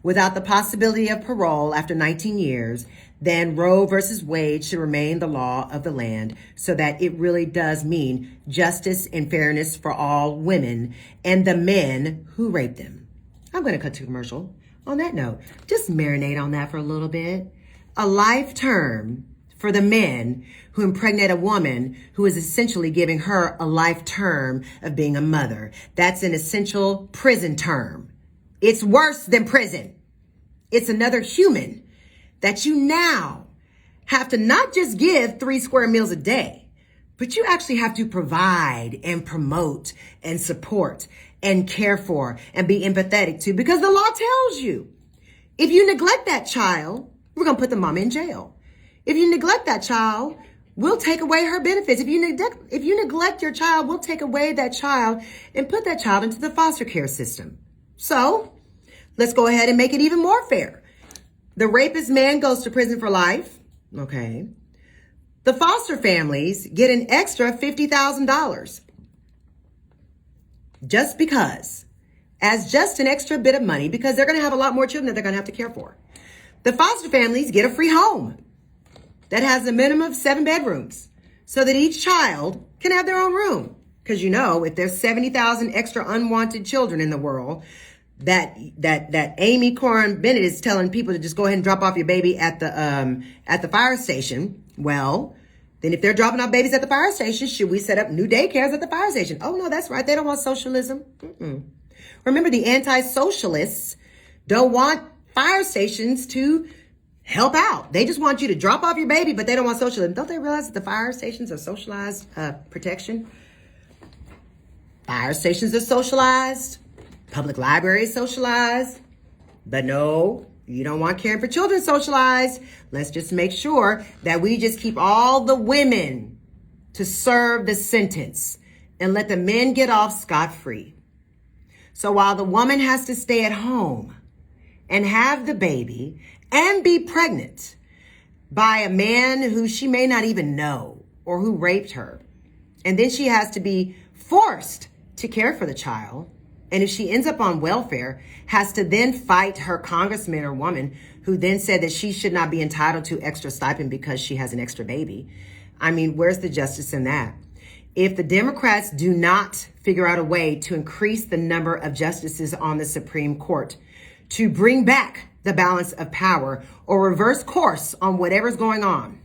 without the possibility of parole after 19 years, then Roe versus Wade should remain the law of the land, so that it really does mean justice and fairness for all women and the men who rape them. I'm going to cut to commercial. On that note, just marinate on that for a little bit. A life term for the men who impregnate a woman who is essentially giving her a life term of being a mother. That's an essential prison term. It's worse than prison. It's another human that you now have to not just give 3 square meals a day, but you actually have to provide and promote and support and care for and be empathetic to, because the law tells you if you neglect that child, we're going to put the mama in jail. If you neglect that child, we'll take away her benefits. If you neglect your child, we'll take away that child and put that child into the foster care system. So let's go ahead and make it even more fair. The rapist man goes to prison for life. Okay. The foster families get an extra $50,000. Just because, as just an extra bit of money, because they're going to have a lot more children that they're going to have to care for. The foster families get a free home that has a minimum of 7 bedrooms so that each child can have their own room. Because if there's 70,000 extra unwanted children in the world, that Amy Corrin Bennett is telling people to just go ahead and drop off your baby at the fire station. Well, then if they're dropping off babies at the fire station, should we set up new daycares at the fire station? Oh, no, that's right. They don't want socialism. Remember, the anti-socialists don't want fire stations to help out. They just want you to drop off your baby, but they don't want socialism. Don't they realize that the fire stations are socialized protection? Fire stations are socialized. Public libraries socialized. But no, you don't want caring for children socialized. Let's just make sure that we just keep all the women to serve the sentence and let the men get off scot-free. So while the woman has to stay at home and have the baby and be pregnant by a man who she may not even know or who raped her, and then she has to be forced to care for the child, and if she ends up on welfare, has to then fight her congressman or woman who then said that she should not be entitled to extra stipend because she has an extra baby. I mean, where's the justice in that? If the Democrats do not figure out a way to increase the number of justices on the Supreme Court, to bring back the balance of power or reverse course on whatever's going on,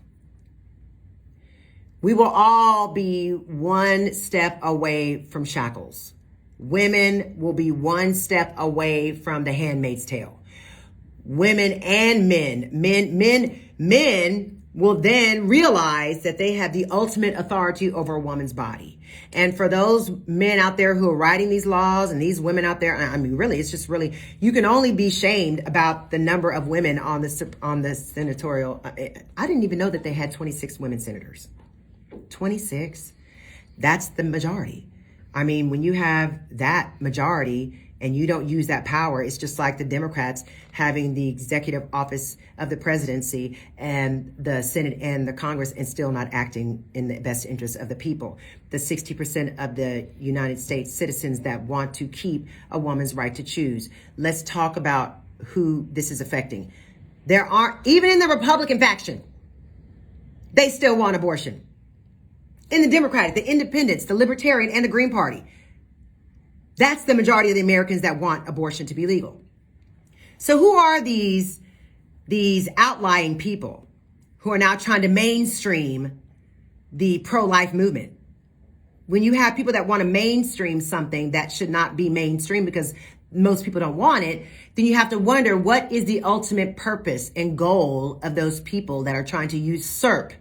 we will all be one step away from shackles. Women will be one step away from the Handmaid's Tale. Women and men will then realize that they have the ultimate authority over a woman's body. And for those men out there who are writing these laws and these women out there, I mean, really, it's just really, you can only be shamed about the number of women on the senatorial. I didn't even know that they had 26 women senators. 26. That's the majority. I mean, when you have that majority and you don't use that power, it's just like the Democrats having the executive office of the presidency and the Senate and the Congress and still not acting in the best interest of the people. The 60% of the United States citizens that want to keep a woman's right to choose. Let's talk about who this is affecting. There are, even in the Republican faction, they still want abortion. In the Democratic, the Independents, the Libertarian, and the Green Party. That's the majority of the Americans that want abortion to be legal. So who are these outlying people who are now trying to mainstream the pro-life movement? When you have people that want to mainstream something that should not be mainstream because most people don't want it, then you have to wonder, what is the ultimate purpose and goal of those people that are trying to usurp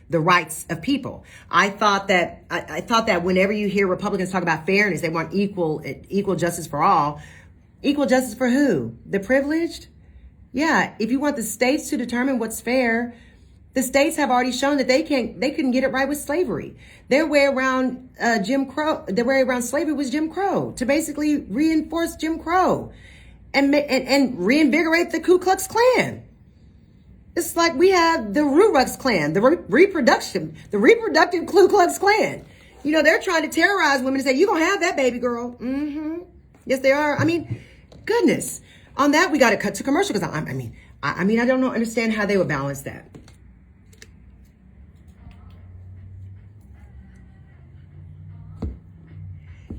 the rights of people? I thought that whenever you hear Republicans talk about fairness, they want equal justice for all. Equal justice for who? The privileged? Yeah, if you want the states to determine what's fair, the states have already shown that they couldn't get it right with slavery. Their way around Jim Crow, their way around slavery was Jim Crow, to basically reinforce Jim Crow and reinvigorate the Ku Klux Klan. It's like we have the Ku Klux Klan, the reproductive Ku Klux Klan. You know, they're trying to terrorize women and say, you're going to have that baby girl. Mm-hmm. Yes, they are. I mean, goodness. On that, we got to cut to commercial because I don't understand how they would balance that.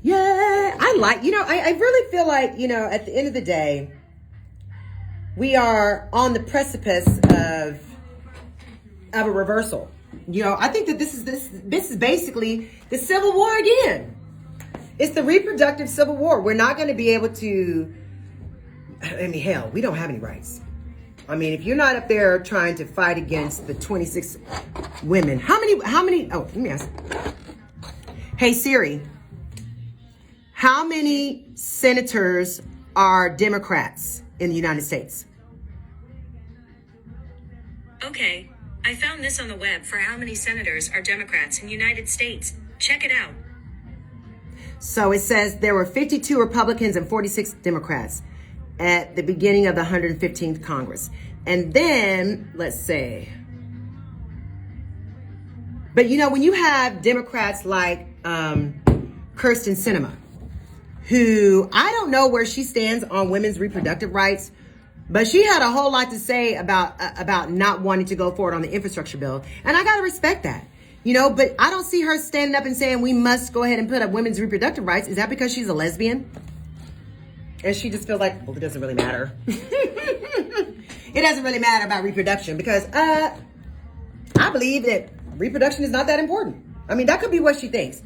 Yeah, I really feel like, at the end of the day, we are on the precipice of a reversal. I think that this is basically the Civil War again. It's the reproductive Civil War. We're not going to be able to, hell, we don't have any rights. If you're not up there trying to fight against the 26 women, how many, let me ask. Hey Siri, how many senators are Democrats in the United States? Okay, I found this on the web for how many senators are Democrats in the United States. Check it out. So it says there were 52 Republicans and 46 Democrats at the beginning of the 115th Congress. And then, let's say, but when you have Democrats like Kyrsten Sinema, who I don't know where she stands on women's reproductive rights, but she had a whole lot to say about not wanting to go forward on the infrastructure bill. And I got to respect that, but I don't see her standing up and saying we must go ahead and put up women's reproductive rights. Is that because she's a lesbian? And she just feels like, well, it doesn't really matter. It doesn't really matter about reproduction because I believe that reproduction is not that important. That could be what she thinks.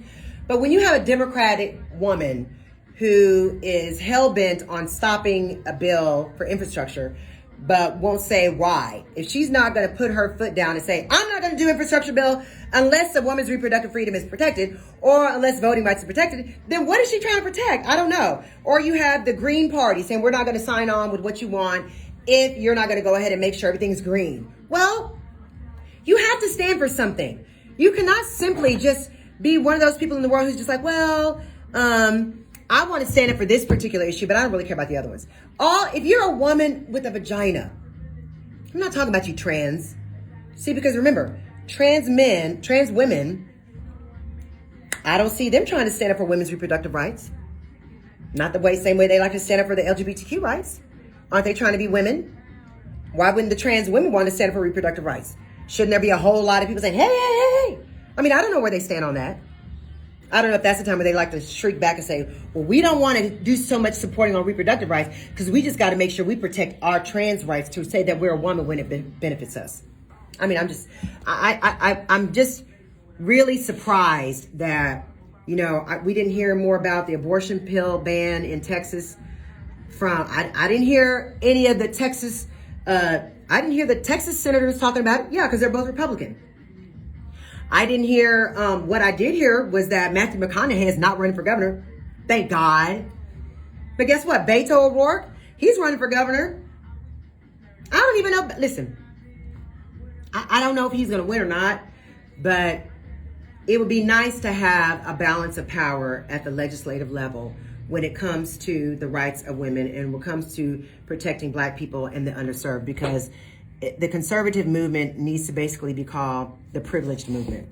But when you have a Democratic woman who is hell-bent on stopping a bill for infrastructure, but won't say why. If she's not going to put her foot down and say, I'm not going to do infrastructure bill unless a woman's reproductive freedom is protected or unless voting rights are protected, then what is she trying to protect? I don't know. Or you have the Green Party saying, we're not going to sign on with what you want if you're not going to go ahead and make sure everything's green. Well, you have to stand for something. You cannot simply just be one of those people in the world who's just like, well, I want to stand up for this particular issue, but I don't really care about the other ones. If you're a woman with a vagina, I'm not talking about you trans. See, because remember, trans women, I don't see them trying to stand up for women's reproductive rights. Not the same way they like to stand up for the LGBTQ rights. Aren't they trying to be women? Why wouldn't the trans women want to stand up for reproductive rights? Shouldn't there be a whole lot of people saying, hey, hey, hey, hey? I mean, I don't know where they stand on that. I don't know if that's the time where they like to shriek back and say, well, we don't want to do so much supporting on reproductive rights because we just got to make sure we protect our trans rights to say that we're a woman when it benefits us. I mean, I'm just really surprised that, we didn't hear more about the abortion pill ban in Texas I didn't hear any of the Texas, I didn't hear the Texas senators talking about it. Yeah, because they're both Republican. I didn't hear, what I did hear was that Matthew McConaughey is not running for governor. Thank God. But guess what? Beto O'Rourke, he's running for governor. I don't even know. Listen, I don't know if he's going to win or not, but it would be nice to have a balance of power at the legislative level when it comes to the rights of women and when it comes to protecting Black people and the underserved, because the conservative movement needs to basically be called the privileged movement.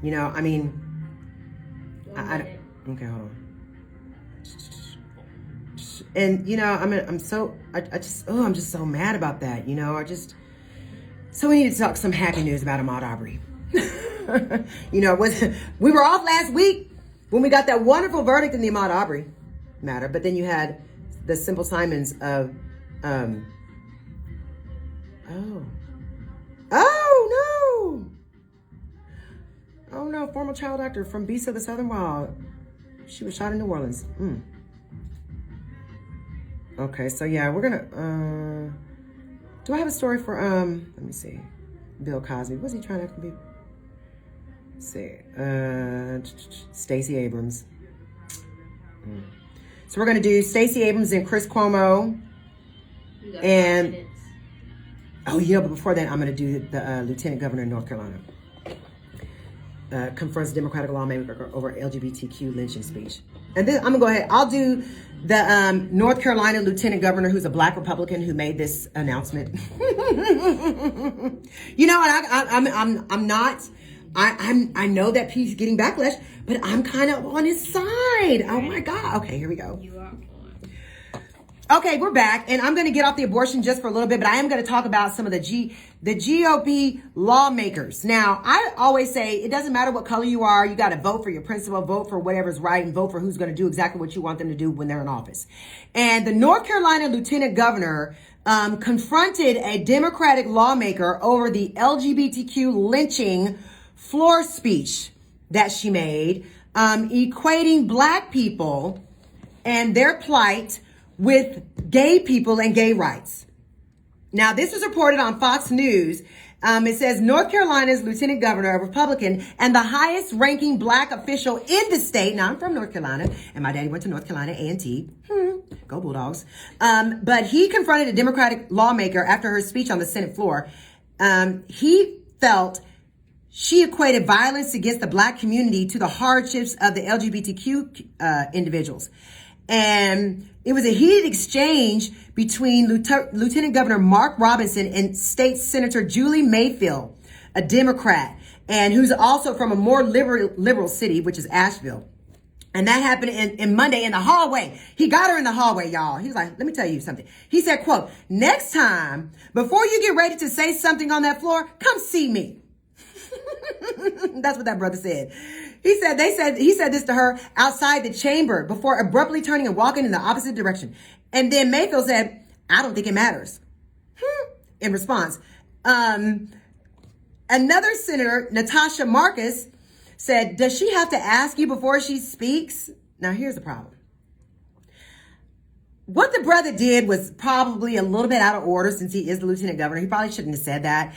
I mean, okay, hold on. And, I'm just so mad about that. So we need to talk some happy news about Ahmaud Arbery. We were off last week when we got that wonderful verdict in the Ahmaud Arbery matter, but then you had the Simple Simons of, Oh no, former child actor from Beast of the Southern Wild. She was shot in New Orleans. Okay, so yeah, we're gonna, do I have a story for, let me see. Bill Cosby, was he trying to be? Let's see, Stacey Abrams. So we're gonna do Stacey Abrams and Chris Cuomo. And, but before that, I'm gonna do the Lieutenant Governor of North Carolina. Confronts Democratic lawmaker over LGBTQ lynching speech. And then I'm gonna go ahead. I'll do the North Carolina Lieutenant Governor, who's a Black Republican, who made this announcement. I know that he's getting backlash, but I'm kind of on his side. Oh my God. Okay, here we go. You are on. Okay, we're back, and I'm going to get off the abortion just for a little bit, but I am going to talk about some of the GOP lawmakers. Now, I always say it doesn't matter what color you are. You got to vote for your principle, vote for whatever's right, and vote for who's going to do exactly what you want them to do when they're in office. And the North Carolina Lieutenant Governor confronted a Democratic lawmaker over the LGBTQ lynching floor speech that she made, equating Black people and their plight with gay people and gay rights. Now, this was reported on Fox News. It says North Carolina's Lieutenant Governor, a Republican, and the highest ranking Black official in the state. Now, I'm from North Carolina, and my daddy went to North Carolina A&T. Go Bulldogs. But he confronted a Democratic lawmaker after her speech on the Senate floor. He felt she equated violence against the Black community to the hardships of the LGBTQ individuals. And it was a heated exchange between Lieutenant Governor Mark Robinson and State Senator Julie Mayfield, a Democrat, and who's also from a more liberal city, which is Asheville. And that happened in Monday in the hallway. He got her in the hallway, y'all. He was like, let me tell you something. He said, quote, next time, before you get ready to say something on that floor, come see me. That's what that brother said. He said this to her outside the chamber before abruptly turning and walking in the opposite direction. And then Mayfield said, I don't think it matters. In response, another senator, Natasha Marcus, said, does she have to ask you before she speaks? Now, here's the problem. What the brother did was probably a little bit out of order since he is the lieutenant governor. He probably shouldn't have said that.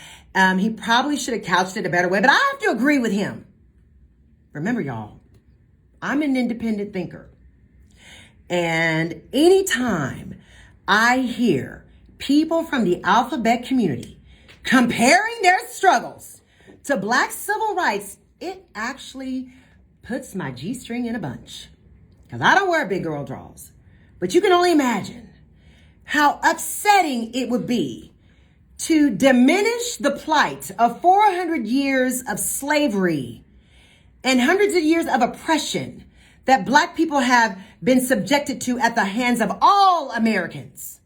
He probably should have couched it a better way, but I have to agree with him. Remember, y'all, I'm an independent thinker. And anytime I hear people from the alphabet community comparing their struggles to Black civil rights it actually puts my G-string in a bunch. Because I don't wear big girl drawers. But you can only imagine how upsetting it would be to diminish the plight of 400 years of slavery and hundreds of years of oppression that Black people have been subjected to at the hands of all Americans.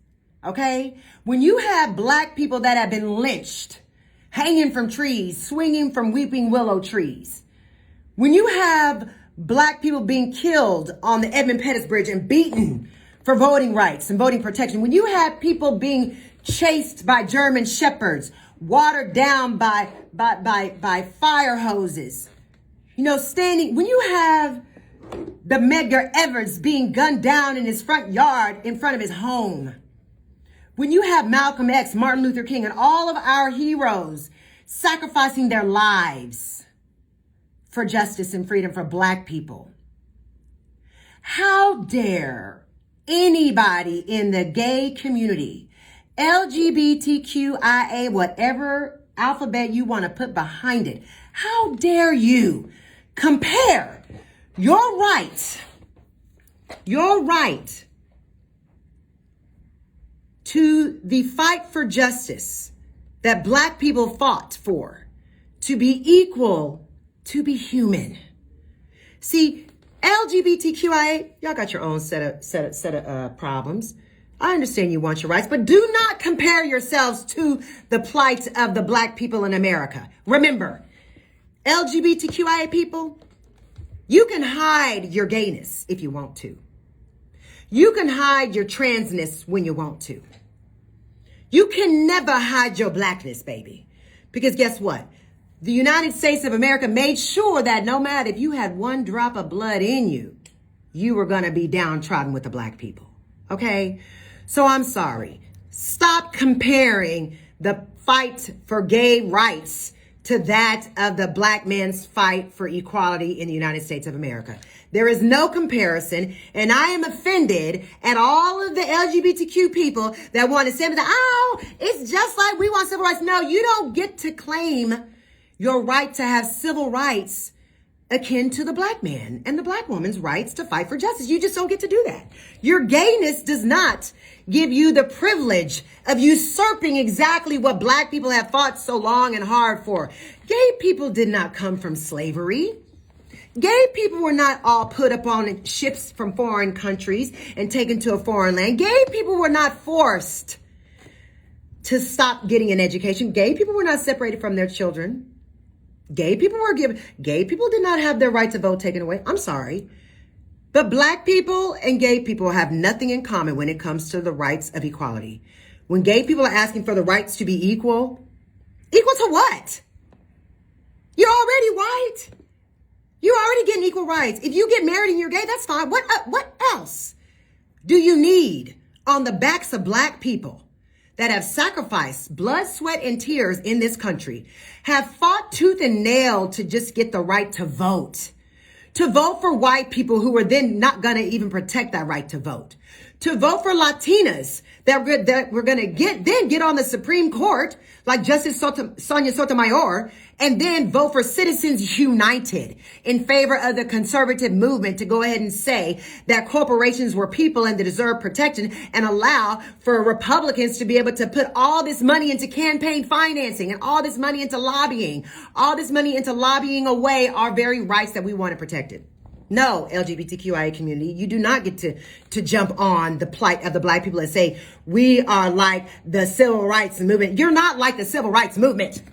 Okay? When you have Black people that have been lynched, hanging from trees, swinging from weeping willow trees, when you have Black people being killed on the Edmund Pettus Bridge and beaten for voting rights and voting protection, when you have people being chased by German shepherds, watered down by fire hoses, when you have the Medgar Evers being gunned down in his front yard in front of his home, when you have Malcolm X, Martin Luther King, and all of our heroes sacrificing their lives for justice and freedom for Black people, how dare anybody in the gay community, LGBTQIA, whatever alphabet you want to put behind it, how dare you compare your right to the fight for justice that Black people fought for, to be equal, to be human. See, LGBTQIA, y'all got your own set of problems. I understand you want your rights, but do not compare yourselves to the plight of the Black people in America. Remember, LGBTQIA people, you can hide your gayness if you want to. You can hide your transness when you want to. You can never hide your Blackness, baby. Because guess what? The United States of America made sure that no matter if you had one drop of blood in you, you were going to be downtrodden with the Black people. Okay? So I'm sorry. Stop comparing the fight for gay rights to that of the Black man's fight for equality in the United States of America. There is no comparison, and I am offended at all of the LGBTQ people that want to say that, oh, it's just like we want civil rights. No, you don't get to claim your right to have civil rights akin to the Black man and the Black woman's rights to fight for justice. You just don't get to do that. Your gayness does not give you the privilege of usurping exactly what Black people have fought so long and hard for. Gay people did not come from slavery. Gay people were not all put up on ships from foreign countries and taken to a foreign land. Gay people were not forced to stop getting an education. Gay people were not separated from their children. Gay people did not have their right to vote taken away. I'm sorry. But Black people and gay people have nothing in common when it comes to the rights of equality. When gay people are asking for the rights to be equal to what? You're already white. You're already getting equal rights. If you get married and you're gay, that's fine. What else do you need on the backs of Black people that have sacrificed blood, sweat, and tears in this country, have fought tooth and nail to just get the right to vote for white people who are then not going to even protect that right to vote for Latinas that we're going to get on the Supreme Court like Justice Sonia Sotomayor, and then vote for Citizens United in favor of the conservative movement to go ahead and say that corporations were people and they deserve protection, and allow for Republicans to be able to put all this money into campaign financing and all this money into lobbying away our very rights that we wanted protected. No, LGBTQIA community, you do not get to jump on the plight of the Black people and say, we are like the civil rights movement. You're not like the civil rights movement.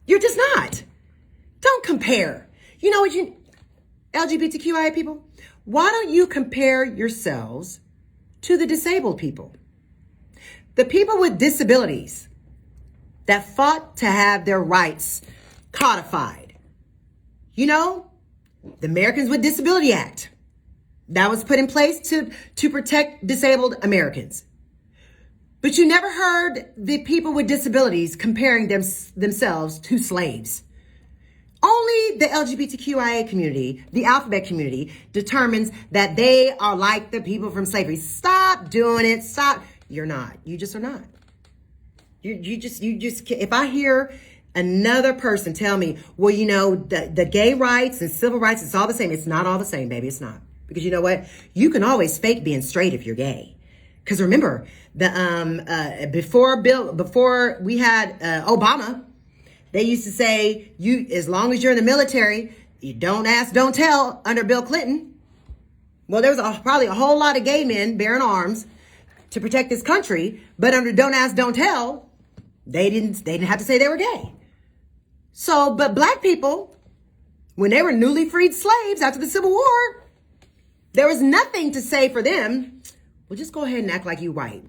You're just not. Don't compare. You know what, LGBTQIA people, why don't you compare yourselves to the disabled people? The people with disabilities that fought to have their rights codified. The Americans with Disability Act. That was put in place to protect disabled Americans. But you never heard the people with disabilities comparing themselves to slaves. Only the LGBTQIA community, the alphabet community, determines that they are like the people from slavery. Stop doing it. Stop. You're not. You just are not. You just, if I hear another person tell me, well, you know, the gay rights and civil rights, it's all the same. It's not all the same, baby. It's not. Because you know what? You can always fake being straight if you're gay. Because remember, before we had Obama, they used to say, as long as you're in the military, you don't ask, don't tell under Bill Clinton. Well, there was probably a whole lot of gay men bearing arms to protect this country, but under don't ask, don't tell, they didn't have to say they were gay. So, but black people, when they were newly freed slaves after the Civil War, there was nothing to say for them. Well, just go ahead and act like you white.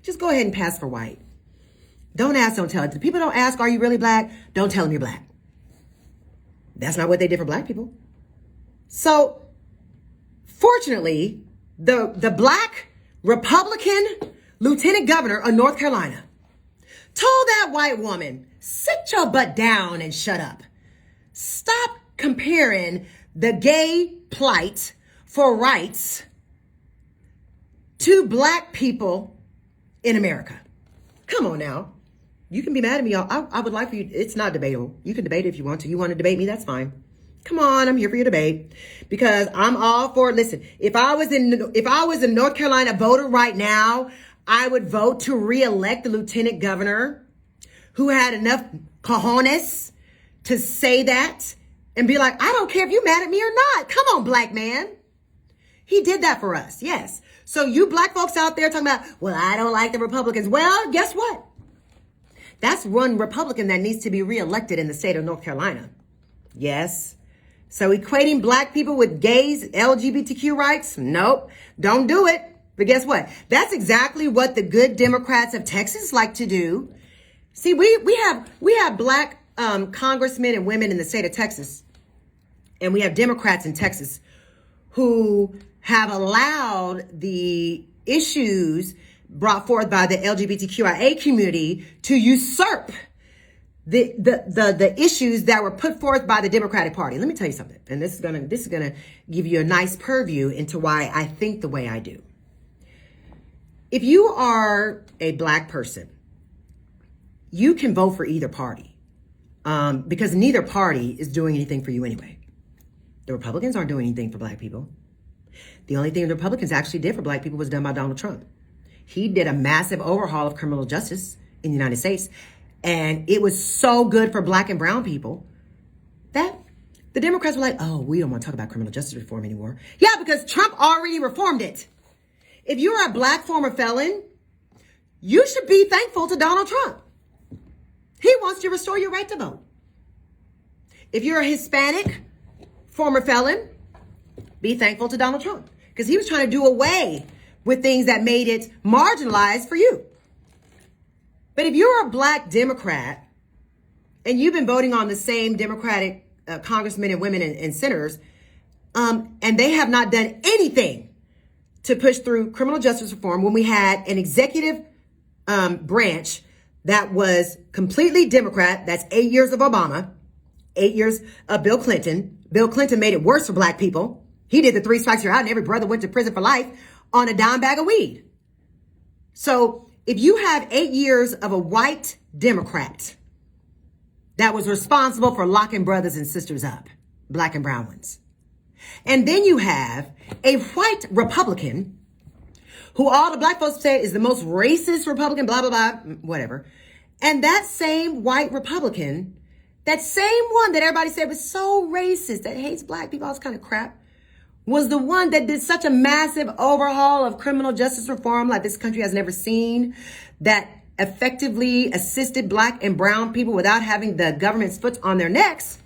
Just go ahead and pass for white. Don't ask, don't tell. If people don't ask, are you really black? Don't tell them you're black. That's not what they did for black people. So, fortunately, the black Republican lieutenant governor of North Carolina told that white woman, sit your butt down and shut up. Stop comparing the gay plight for rights to black people in America. Come on now. You can be mad at me, y'all. I would like for you. It's not debatable. You can debate it if you want to. You want to debate me, that's fine. Come on, I'm here for your debate because I'm all for it. Listen, if I was a North Carolina voter right now, I would vote to re-elect the lieutenant governor who had enough cojones to say that and be like, I don't care if you're mad at me or not. Come on, black man. He did that for us. Yes. So you black folks out there talking about, well, I don't like the Republicans. Well, guess what? That's one Republican that needs to be reelected in the state of North Carolina. Yes. So equating black people with gays, LGBTQ rights? Nope. Don't do it. But guess what? That's exactly what the good Democrats of Texas like to do. See, we have black congressmen and women in the state of Texas, and we have Democrats in Texas who have allowed the issues brought forth by the LGBTQIA community to usurp the issues that were put forth by the Democratic Party. Let me tell you something, and this is gonna give you a nice purview into why I think the way I do. If you are a black person, you can vote for either party because neither party is doing anything for you anyway. The Republicans aren't doing anything for black people. The only thing the Republicans actually did for black people was done by Donald Trump. He did a massive overhaul of criminal justice in the United States, and it was so good for black and brown people that the Democrats were like, oh, we don't want to talk about criminal justice reform anymore. Yeah, because Trump already reformed it. If you're a black former felon, you should be thankful to Donald Trump. He wants to restore your right to vote. If you're a Hispanic former felon, be thankful to Donald Trump because he was trying to do away with things that made it marginalized for you. But if you're a black Democrat and you've been voting on the same Democratic congressmen and women and senators, and they have not done anything to push through criminal justice reform when we had an executive branch that was completely Democrat, that's 8 years of Obama, 8 years of Bill Clinton. Bill Clinton made it worse for black people. He did the 3 strikes you're out and every brother went to prison for life on a dime bag of weed. So if you have 8 years of a white Democrat that was responsible for locking brothers and sisters up, black and brown ones, and then you have a white Republican who all the black folks say is the most racist Republican, blah, blah, blah, whatever. And that same white Republican, that same one that everybody said was so racist, that hates black people, all this kind of crap, was the one that did such a massive overhaul of criminal justice reform like this country has never seen, that effectively assisted black and brown people without having the government's foot on their necks.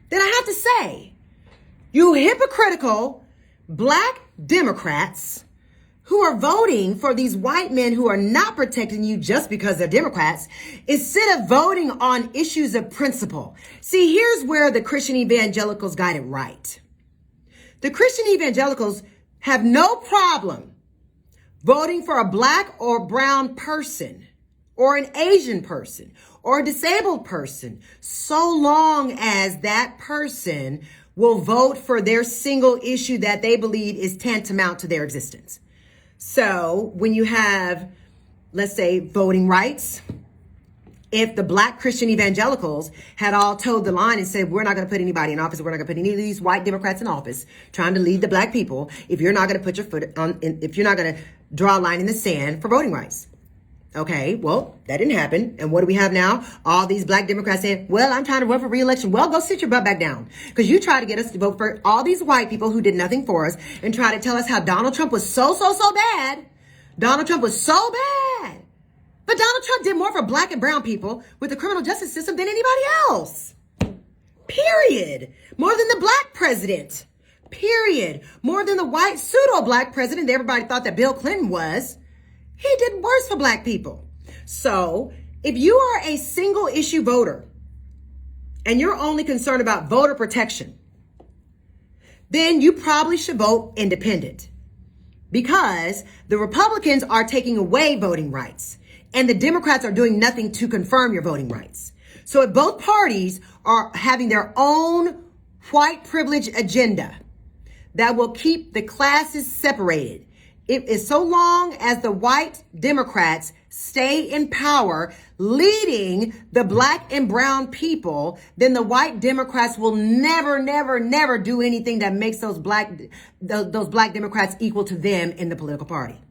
Then I have to say, you hypocritical black Democrats who are voting for these white men who are not protecting you just because they're Democrats, instead of voting on issues of principle. See, here's where the Christian evangelicals got it right. The Christian evangelicals have no problem voting for a black or brown person or an Asian person or a disabled person, so long as that person will vote for their single issue that they believe is tantamount to their existence. So when you have, let's say, voting rights, if the black Christian evangelicals had all toed the line and said, we're not going to put anybody in office, we're not going to put any of these white Democrats in office trying to lead the black people, if you're not going to put your foot on, if you're not going to draw a line in the sand for voting rights. Okay, well, that didn't happen. And what do we have now? All these black Democrats saying, well, I'm trying to run for re-election. Well, go sit your butt back down. Because you try to get us to vote for all these white people who did nothing for us and try to tell us how Donald Trump was so bad. Donald Trump was so bad. But Donald Trump did more for black and brown people with the criminal justice system than anybody else. Period. More than the black president. Period. More than the white pseudo-black president that everybody thought that Bill Clinton was. He did worse for black people. So if you are a single issue voter and you're only concerned about voter protection, then you probably should vote independent, because the Republicans are taking away voting rights and the Democrats are doing nothing to confirm your voting rights. So if both parties are having their own white privilege agenda that will keep the classes separated, it is so long as the white Democrats stay in power leading the black and brown people, then the white Democrats will never do anything that makes those black Democrats equal to them in the political party.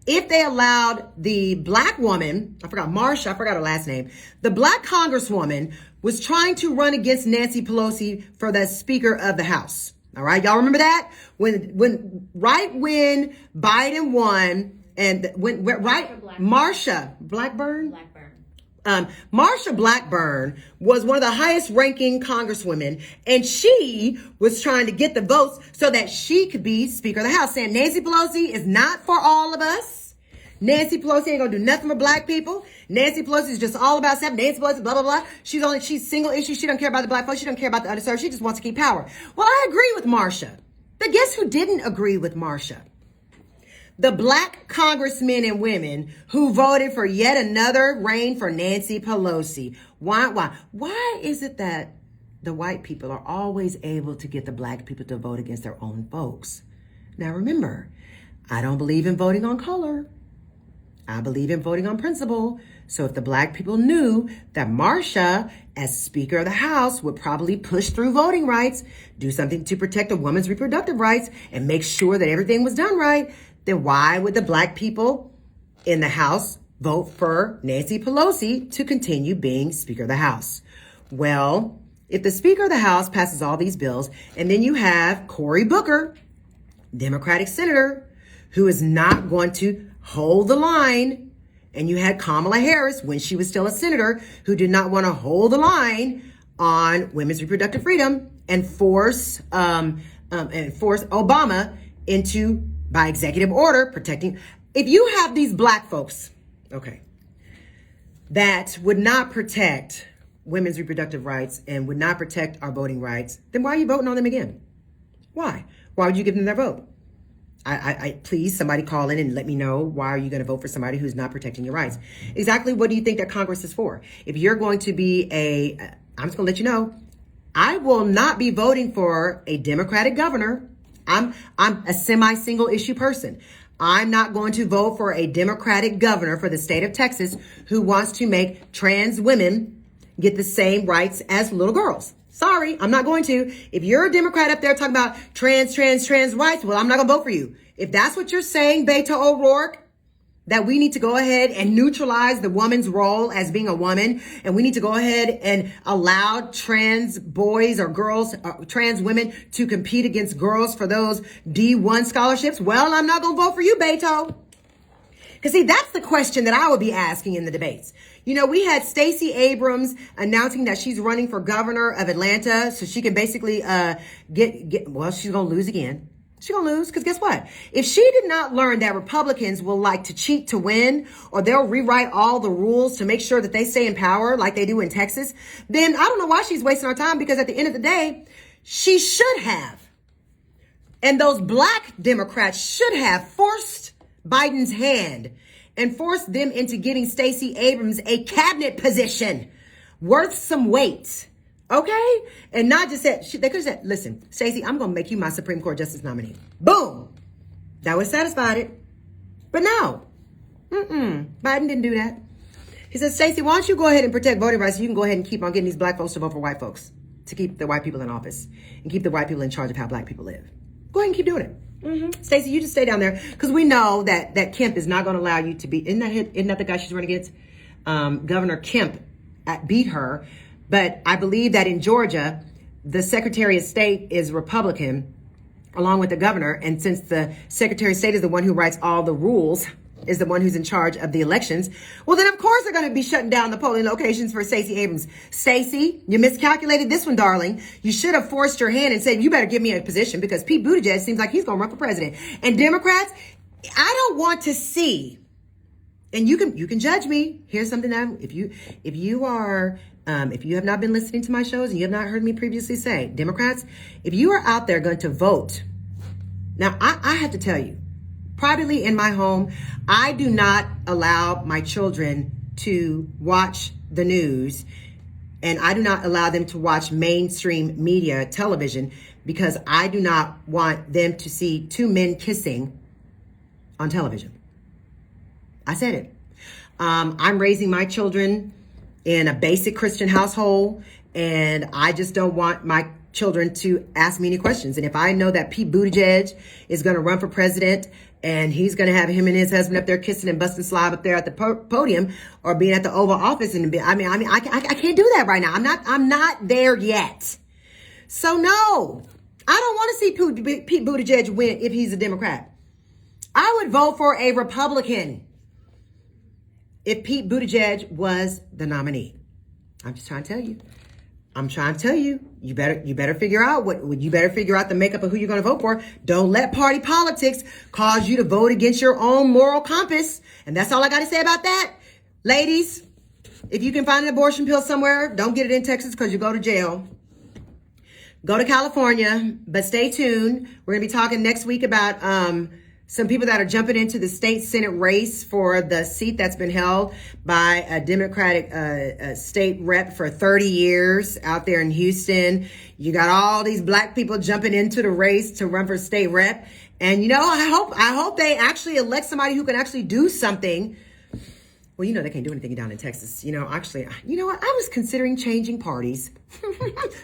If they allowed the black woman, I forgot her last name, the black congresswoman was trying to run against Nancy Pelosi for the Speaker of the House. All right, y'all remember that? When Biden won, and Marsha Blackburn was one of the highest ranking congresswomen, and she was trying to get the votes so that she could be Speaker of the House, saying Nancy Pelosi is not for all of us. Nancy Pelosi ain't gonna do nothing for black people. Nancy Pelosi is just all about self. Nancy Pelosi, blah, blah, blah. She's single issue. She don't care about the black folks. She don't care about the underserved. She just wants to keep power. Well, I agree with Marsha. But guess who didn't agree with Marsha? The black congressmen and women who voted for yet another reign for Nancy Pelosi. Why? Why is it that the white people are always able to get the black people to vote against their own folks? Now remember, I don't believe in voting on color. I believe in voting on principle. So if the black people knew that Marsha, as Speaker of the House, would probably push through voting rights, do something to protect a woman's reproductive rights, and make sure that everything was done right, then why would the black people in the House vote for Nancy Pelosi to continue being Speaker of the House? Well, if the Speaker of the House passes all these bills, and then you have Cory Booker, Democratic senator, who is not going to hold the line, and you had Kamala Harris, when she was still a senator, who did not want to hold the line on women's reproductive freedom and force Obama into, by executive order, protecting. If you have these black folks, okay, that would not protect women's reproductive rights and would not protect our voting rights, then why are you voting on them again? Why? Why would you give them their vote? I please, somebody call in and let me know, why are you going to vote for somebody who's not protecting your rights? Exactly what do you think that Congress is for? If you're going to be I'm just going to let you know, I will not be voting for a Democratic governor. I'm a semi-single issue person. I'm not going to vote for a Democratic governor for the state of Texas who wants to make trans women get the same rights as little girls. Sorry, I'm not going to. If you're a Democrat up there talking about trans rights, well, I'm not going to vote for you. If that's what you're saying, Beto O'Rourke, that we need to go ahead and neutralize the woman's role as being a woman, and we need to go ahead and allow trans boys or girls, trans women to compete against girls for those D1 scholarships, well, I'm not going to vote for you, Beto. Because see, that's the question that I would be asking in the debates. You know, we had Stacey Abrams announcing that she's running for governor of Atlanta so she can basically well, she's going to lose again. She's going to lose because guess what? If she did not learn that Republicans will like to cheat to win, or they'll rewrite all the rules to make sure that they stay in power like they do in Texas, then I don't know why she's wasting our time, because at the end of the day, she should have. And those black Democrats should have forced Biden's hand and forced them into getting Stacey Abrams a cabinet position worth some weight. Okay? And not just said, they could have said, listen, Stacey, I'm going to make you my Supreme Court Justice nominee. Boom. That would have satisfied it. But no. Biden didn't do that. He said, Stacey, why don't you go ahead and protect voting rights so you can go ahead and keep on getting these black folks to vote for white folks, to keep the white people in office and keep the white people in charge of how black people live. Go ahead and keep doing it. Stacey, you just stay down there because we know that Kemp is not going to allow you to be. Isn't that the guy she's running against? Governor Kemp beat her. But I believe that in Georgia, the Secretary of State is Republican along with the governor. And since the Secretary of State is the one who writes all the rules, is the one who's in charge of the elections, well, then of course they're going to be shutting down the polling locations for Stacey Abrams. Stacey, you miscalculated this one, darling. You should have forced your hand and said, you better give me a position because Pete Buttigieg seems like he's going to run for president. And Democrats, I don't want to see, and you can judge me. Here's something that if you have not been listening to my shows and you have not heard me previously say, Democrats, if you are out there going to vote, now I have to tell you, privately in my home, I do not allow my children to watch the news, and I do not allow them to watch mainstream media television because I do not want them to see two men kissing on television. I said it. I'm raising my children in a basic Christian household, and I just don't want my children to ask me any questions. And if I know that Pete Buttigieg is going to run for president and he's going to have him and his husband up there kissing and busting slob up there at the podium or being at the Oval Office, and I can't do that right now. I'm not there yet. So no, I don't want to see Pete Buttigieg win if he's a Democrat. I would vote for a Republican if Pete Buttigieg was the nominee. I'm just trying to tell you. I'm trying to tell you, you better figure out you better figure out the makeup of who you're going to vote for. Don't let party politics cause you to vote against your own moral compass. And that's all I got to say about that. Ladies, if you can find an abortion pill somewhere, don't get it in Texas because you go to jail. Go to California, but stay tuned. We're going to be talking next week about some people that are jumping into the state Senate race for the seat that's been held by a Democratic state rep for 30 years out there in Houston. You got all these black people jumping into the race to run for state rep. And, I hope they actually elect somebody who can actually do something. Well, they can't do anything down in Texas. Actually, you know what? I was considering changing parties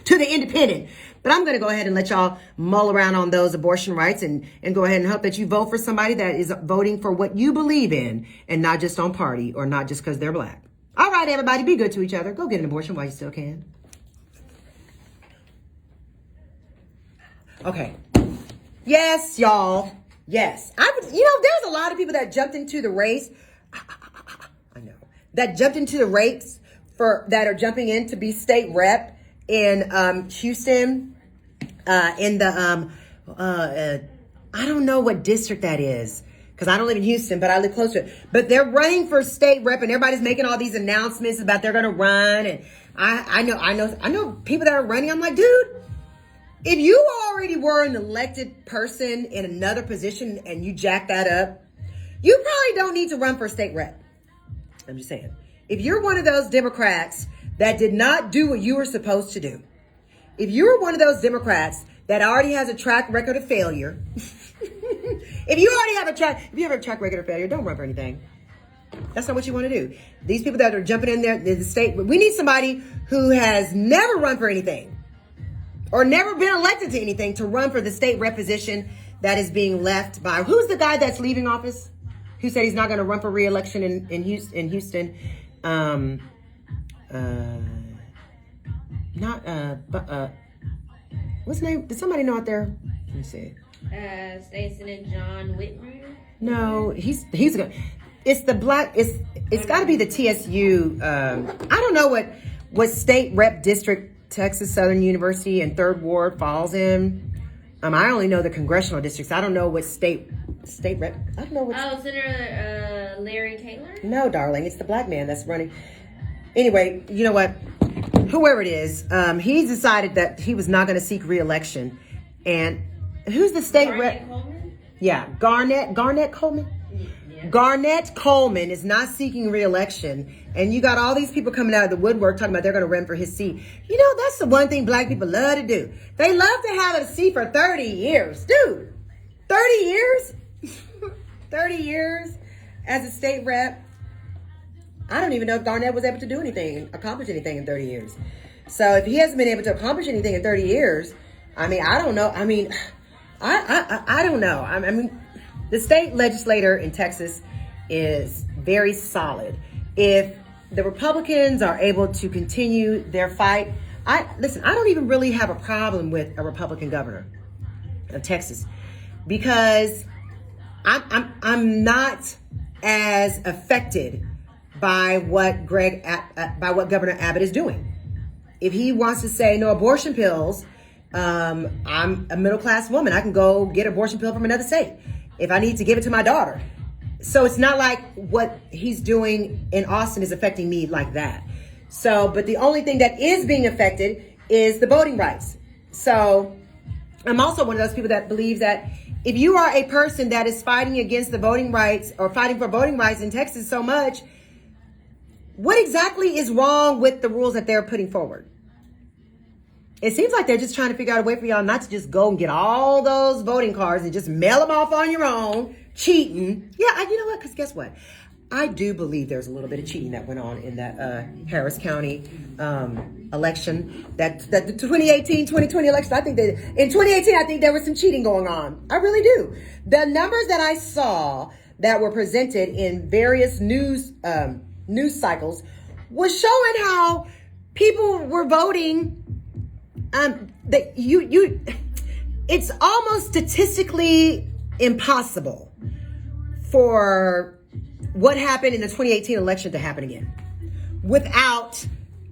to the independent. But I'm going to go ahead and let y'all mull around on those abortion rights and go ahead and hope that you vote for somebody that is voting for what you believe in and not just on party or not just because they're black. All right, everybody, be good to each other. Go get an abortion while you still can. Okay. Yes, y'all. Yes. There's a lot of people that jumped into the race. I know. That jumped into the race that are jumping in to be state rep in Houston, in the I don't know what district that is because I don't live in Houston, but I live close to it. But they're running for state rep, and everybody's making all these announcements about they're going to run. And I know people that are running. I'm like, dude, if you already were an elected person in another position and you jack that up, you probably don't need to run for state rep. I'm just saying. If you're one of those Democrats that did not do what you were supposed to do, if you're one of those Democrats that already has a track record of failure, if you have a track record of failure, don't run for anything. That's not what you want to do. These people that are jumping in there, the state, we need somebody who has never run for anything or never been elected to anything to run for the state rep position that is being left by, who's the guy that's leaving office? Who said he's not going to run for re-election in Houston? What's his name? Did somebody know out there? Let me see. Stacey John Whitmer. No, he's good. It's the black. It's got to be the TSU. I don't know what state rep district Texas Southern University and Third Ward falls in. I only know the congressional districts. I don't know what state rep. I don't know what. Oh, Senator Larry Taylor? No, darling, it's the black man that's running. Anyway, you know what? Whoever it is, he's decided that he was not going to seek re-election. And who's the state rep? Coleman? Yeah, Garnett Coleman. Yeah. Garnett Coleman is not seeking re-election, and you got all these people coming out of the woodwork talking about they're going to run for his seat. That's the one thing black people love to do. They love to have a seat for 30 years. Dude, 30 years? 30 years as a state rep? I don't even know if Garnett was able to do anything, accomplish anything in 30 years. So if he hasn't been able to accomplish anything in 30 years, I mean, I don't know. I mean, I don't know. I mean, the state legislator in Texas is very solid. If the Republicans are able to continue their fight, I don't even really have a problem with a Republican governor of Texas, because I'm not as affected by what Governor Abbott is doing. If he wants to say no abortion pills, I'm a middle class woman. I can go get an abortion pill from another state if I need to give it to my daughter. So it's not like what he's doing in Austin is affecting me like that. So, but the only thing that is being affected is the voting rights. So I'm also one of those people that believes that if you are a person that is fighting against the voting rights or fighting for voting rights in Texas so much, what exactly is wrong with the rules that they're putting forward? It seems like they're just trying to figure out a way for y'all not to just go and get all those voting cards and just mail them off on your own, cheating. Yeah, you know what? Because guess what? I do believe there's a little bit of cheating that went on in that Harris County election, that the 2018-2020 election. I think that in 2018, I think there was some cheating going on. I really do. The numbers that I saw that were presented in various news cycles was showing how people were voting. That it's almost statistically impossible for what happened in the 2018 election to happen again without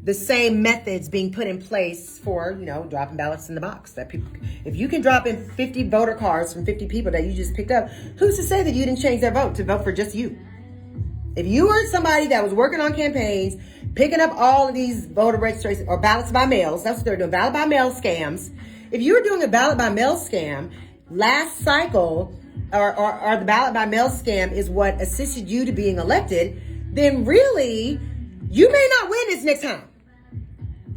the same methods being put in place for, dropping ballots in the box. That people, if you can drop in 50 voter cards from 50 people that you just picked up, who's to say that you didn't change their vote to vote for just you? If you were somebody that was working on campaigns, picking up all of these voter registrations or ballots by mails, that's what they're doing, ballot by mail scams. If you were doing a ballot by mail scam last cycle, or the ballot by mail scam is what assisted you to being elected, then really, you may not win this next time.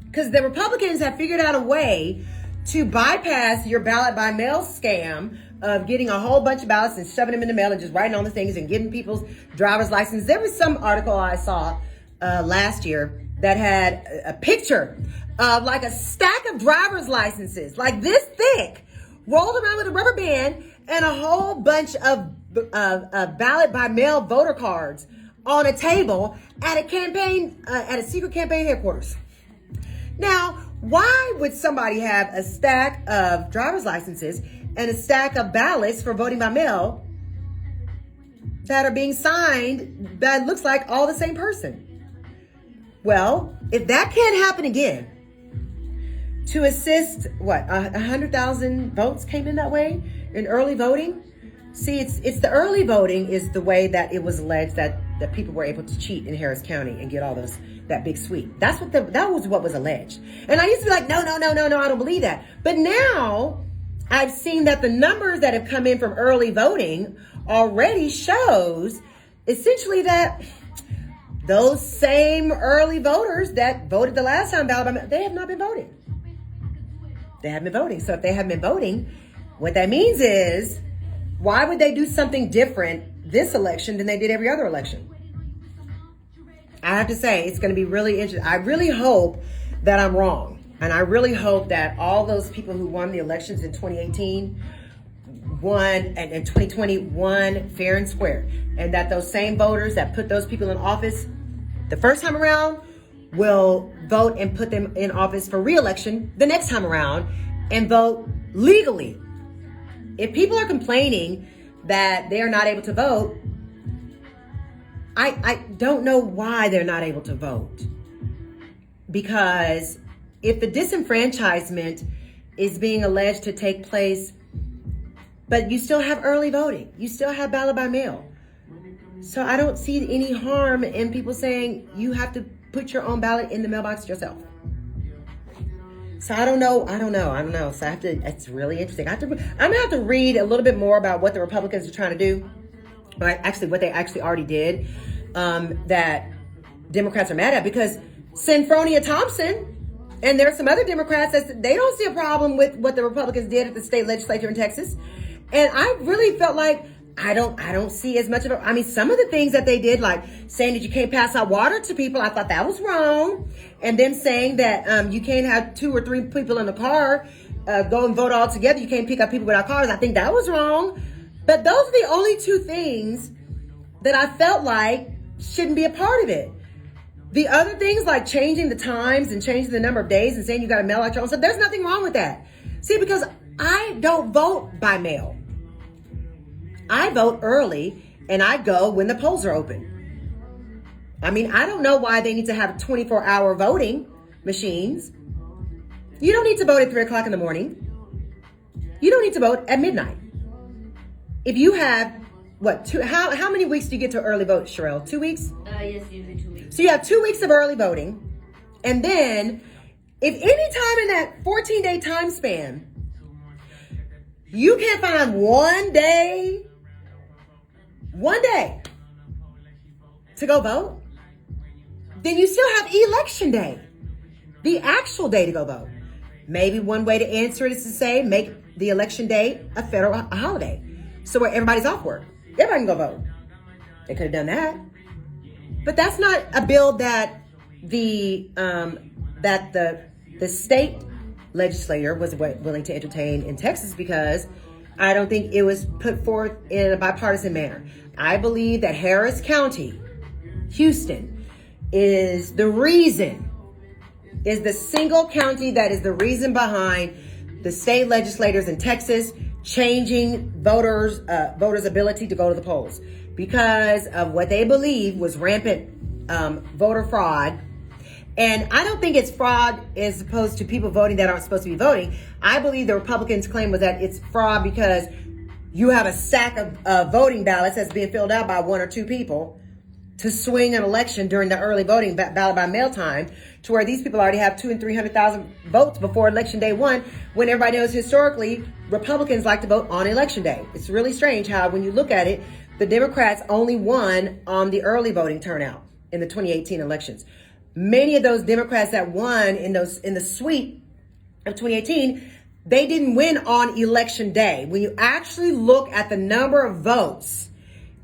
Because the Republicans have figured out a way to bypass your ballot by mail scam of getting a whole bunch of ballots and shoving them in the mail and just writing on the things and giving people's driver's license. There was some article I saw last year that had a picture of like a stack of driver's licenses, like this thick, rolled around with a rubber band, and a whole bunch of ballot by mail voter cards on a table at a secret campaign headquarters. Now, why would somebody have a stack of driver's licenses and a stack of ballots for voting by mail that are being signed that looks like all the same person? Well, if that can't happen again, to assist, 100,000 votes came in that way in early voting? See, it's the early voting is the way that it was alleged that people were able to cheat in Harris County and get all that big sweep. That was what was alleged. And I used to be like, no, I don't believe that. But now I've seen that the numbers that have come in from early voting already shows essentially that those same early voters that voted the last time ballot, they have not been voting. They haven't been voting. So if they haven't been voting, what that means is, why would they do something different this election than they did every other election? I have to say, it's going to be really interesting. I really hope that I'm wrong. And I really hope that all those people who won the elections in 2018 won, and in 2020 won fair and square. And that those same voters that put those people in office the first time around will vote and put them in office for re-election the next time around and vote legally. If people are complaining that they are not able to vote, I don't know why they're not able to vote. Because if the disenfranchisement is being alleged to take place, but you still have early voting, you still have ballot by mail. So I don't see any harm in people saying you have to put your own ballot in the mailbox yourself. So I don't know. So it's really interesting. I'm gonna have to read a little bit more about what the Republicans are trying to do, but actually what they actually already did, that Democrats are mad at, because Senfronia Thompson and there are some other Democrats that they don't see a problem with what the Republicans did at the state legislature in Texas. And I really felt like I don't see as much of it. I mean, some of the things that they did, like saying that you can't pass out water to people, I thought that was wrong. And then saying that you can't have 2 or 3 people in the car go and vote all together. You can't pick up people without cars. I think that was wrong. But those are the only 2 things that I felt like shouldn't be a part of it. The other things like changing the times and changing the number of days and saying you got to mail out your own stuff, there's nothing wrong with that. See, because I don't vote by mail. I vote early and I go when the polls are open. I mean, I don't know why they need to have 24-hour voting machines. You don't need to vote at 3 o'clock in the morning. You don't need to vote at midnight. If you have, how many weeks do you get to early vote, Sherelle? 2 weeks? Yes, usually 2 weeks. So you have 2 weeks of early voting. And then if any time in that 14-day time span, you can't find one day to go vote, then you still have election day, the actual day to go vote. Maybe one way to answer it is to say, make the election day a federal holiday. So where everybody's off work, everybody can go vote. They could have done that. But that's not a bill that the state legislator was willing to entertain in Texas, because I don't think it was put forth in a bipartisan manner. I believe that Harris County, Houston, is the single county that is the reason behind the state legislators in Texas changing voters' ability to go to the polls, because of what they believe was rampant voter fraud. And I don't think it's fraud as opposed to people voting that aren't supposed to be voting. I believe the Republicans' claim was that it's fraud because you have a stack of voting ballots that's being filled out by 1 or 2 people to swing an election during the early voting ballot by mail time, to where these people already have 200,000 and 300,000 votes before election day 1, when everybody knows historically Republicans like to vote on election day. It's really strange how, when you look at it, the Democrats only won on the early voting turnout in the 2018 elections. Many of those Democrats that won in the sweep of 2018, they didn't win on election day. When you actually look at the number of votes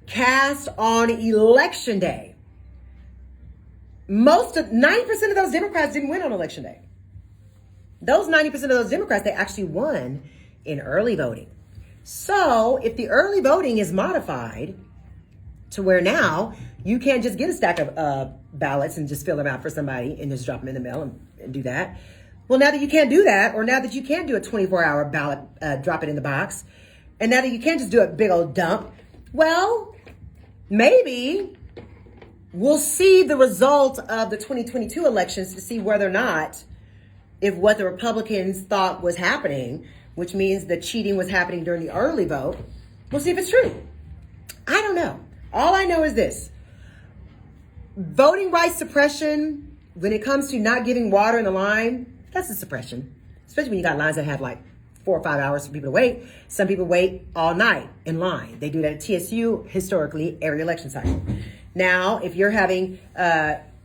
cast on election day, 90% of those Democrats didn't win on election day. Those 90% of those Democrats, they actually won in early voting. So if the early voting is modified to where now you can't just get a stack of ballots and just fill them out for somebody and just drop them in the mail and do that. Well, now that you can't do that, or now that you can't do a 24-hour ballot, drop it in the box, and now that you can't just do a big old dump, well, maybe we'll see the result of the 2022 elections to see whether or not, if what the Republicans thought was happening, which means the cheating was happening during the early vote, we'll see if it's true. I don't know. All I know is this. Voting rights suppression, when it comes to not giving water in the line, that's a suppression. Especially when you got lines that have like 4 or 5 hours for people to wait. Some people wait all night in line. They do that at TSU historically every election cycle. Now, if you're having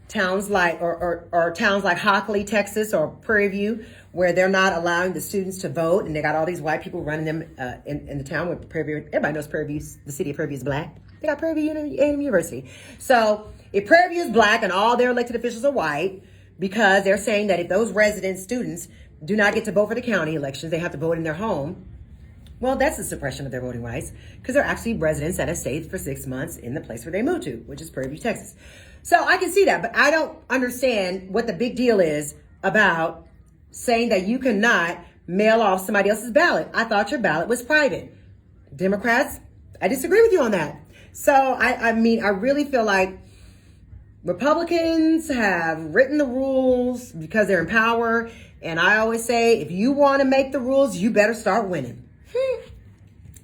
towns like or towns like Hockley, Texas, or Prairie View, where they're not allowing the students to vote, and they got all these white people running them in the town with Prairie View. Everybody knows Prairie View, the city of Prairie View is black. They got Prairie View A&M University. So if Prairie View is black and all their elected officials are white, because they're saying that if those resident students do not get to vote for the county elections, they have to vote in their home. Well, that's a suppression of their voting rights, because they're actually residents that have stayed for 6 months in the place where they moved to, which is Prairie View, Texas. So I can see that, but I don't understand what the big deal is about saying that you cannot mail off somebody else's ballot. I thought your ballot was private. Democrats, I disagree with you on that. So I mean, I really feel like Republicans have written the rules because they're in power. And I always say, if you want to make the rules, you better start winning.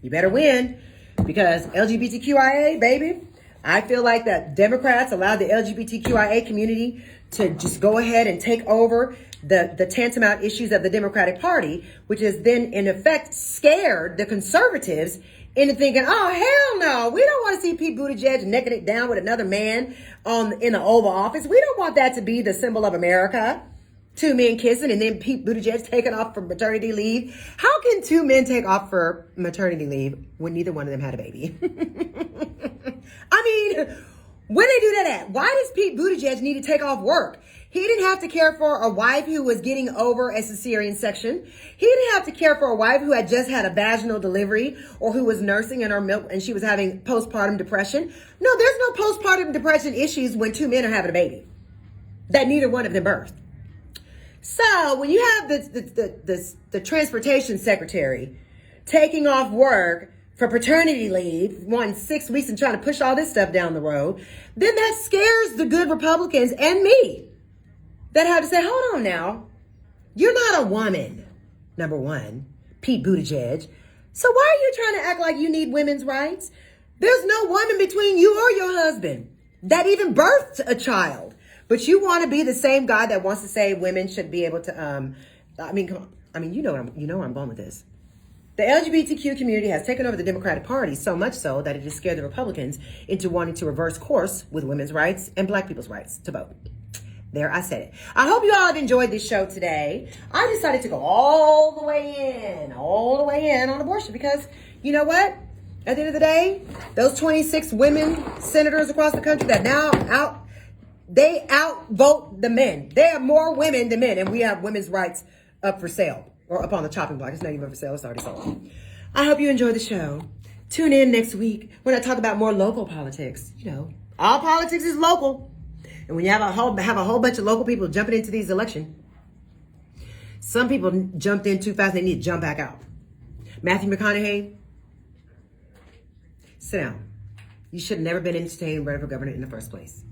You better win, because LGBTQIA, baby. I feel like that Democrats allowed the LGBTQIA community to just go ahead and take over the tantamount issues of the Democratic Party, which has then in effect scared the conservatives into thinking, oh, hell no, we don't want to see Pete Buttigieg necking it down with another man in the Oval Office. We don't want that to be the symbol of America. Two men kissing and then Pete Buttigieg taking off for maternity leave. How can two men take off for maternity leave when neither one of them had a baby? I mean, where they do that at? Why does Pete Buttigieg need to take off work? He didn't have to care for a wife who was getting over a cesarean section. He didn't have to care for a wife who had just had a vaginal delivery or who was nursing in her milk and she was having postpartum depression. No, there's no postpartum depression issues when two men are having a baby that neither one of them birthed. So when you have the transportation secretary taking off work for paternity leave, wanting 6 weeks and trying to push all this stuff down the road, then that scares the good Republicans and me that have to say, hold on now, you're not a woman, number one, Pete Buttigieg. So why are you trying to act like you need women's rights? There's no woman between you or your husband that even birthed a child. But you want to be the same guy that wants to say women should be able to, come on. You know where I'm going with this. The LGBTQ community has taken over the Democratic Party so much so that it has scared the Republicans into wanting to reverse course with women's rights and black people's rights to vote. There, I said it. I hope you all have enjoyed this show today. I decided to go all the way in on abortion because you know what? At the end of the day, those 26 women senators across the country that now they outvote the men. They have more women than men, and we have women's rights up for sale or up on the chopping block. It's not even for sale. It's already sold. I hope you enjoy the show. Tune in next week when I talk about more local politics. You know, all politics is local. And when you have a whole bunch of local people jumping into these elections, some people jumped in too fast. They need to jump back out. Matthew McConaughey, sit down. You should have never been entertained running for governor in the first place.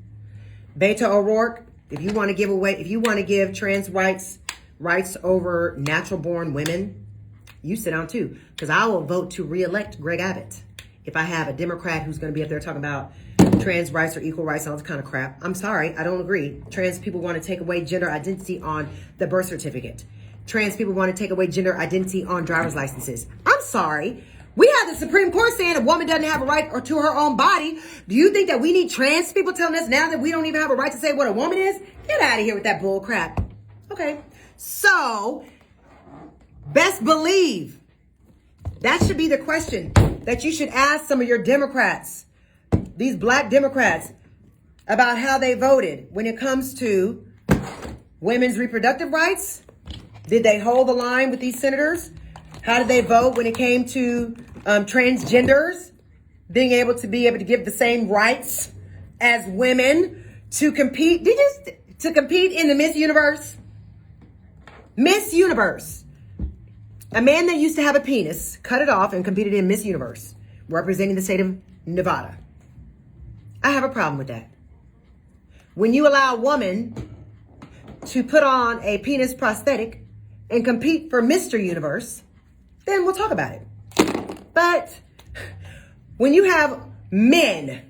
Beto O'Rourke, if you want to give trans rights over natural born women, you sit down too. Because I will vote to reelect Greg Abbott if I have a Democrat who's going to be up there talking about trans rights or equal rights and all this kind of crap. I'm sorry, I don't agree. Trans people want to take away gender identity on the birth certificate. Trans people want to take away gender identity on driver's licenses. I'm sorry. We have the Supreme Court saying a woman doesn't have a right or to her own body. Do you think that we need trans people telling us now that we don't even have a right to say what a woman is? Get out of here with that bull crap. Okay. So, best believe that should be the question that you should ask some of your Democrats, these black Democrats, about how they voted when it comes to women's reproductive rights. Did they hold the line with these senators? How did they vote when it came to transgenders being able to give the same rights as women to compete? To compete in the Miss Universe? Miss Universe. A man that used to have a penis cut it off and competed in Miss Universe, representing the state of Nevada. I have a problem with that. When you allow a woman to put on a penis prosthetic and compete for Mr. Universe, then we'll talk about it. But when you have men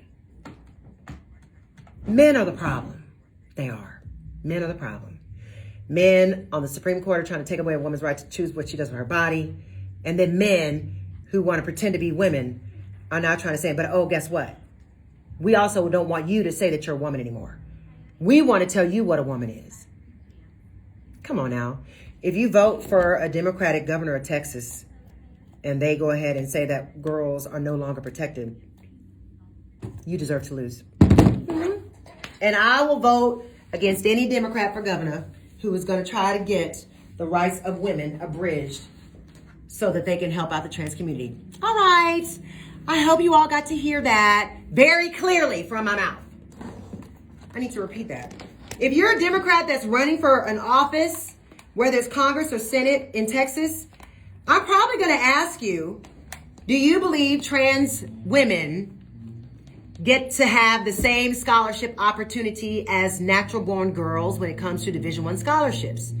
are the problem. They are. Men are the problem. Men on the Supreme Court are trying to take away a woman's right to choose what she does with her body. And then men who want to pretend to be women are now trying to say, but oh, guess what? We also don't want you to say that you're a woman anymore. We want to tell you what a woman is. Come on now. If you vote for a Democratic governor of Texas and they go ahead and say that girls are no longer protected, you deserve to lose. Mm-hmm. And I will vote against any Democrat for governor who is going to try to get the rights of women abridged so that they can help out the trans community. All right. I hope you all got to hear that very clearly from my mouth. I need to repeat that. If you're a Democrat that's running for an office, whether it's Congress or Senate in Texas, I'm probably going to ask you, do you believe trans women get to have the same scholarship opportunity as natural born girls when it comes to Division I scholarships?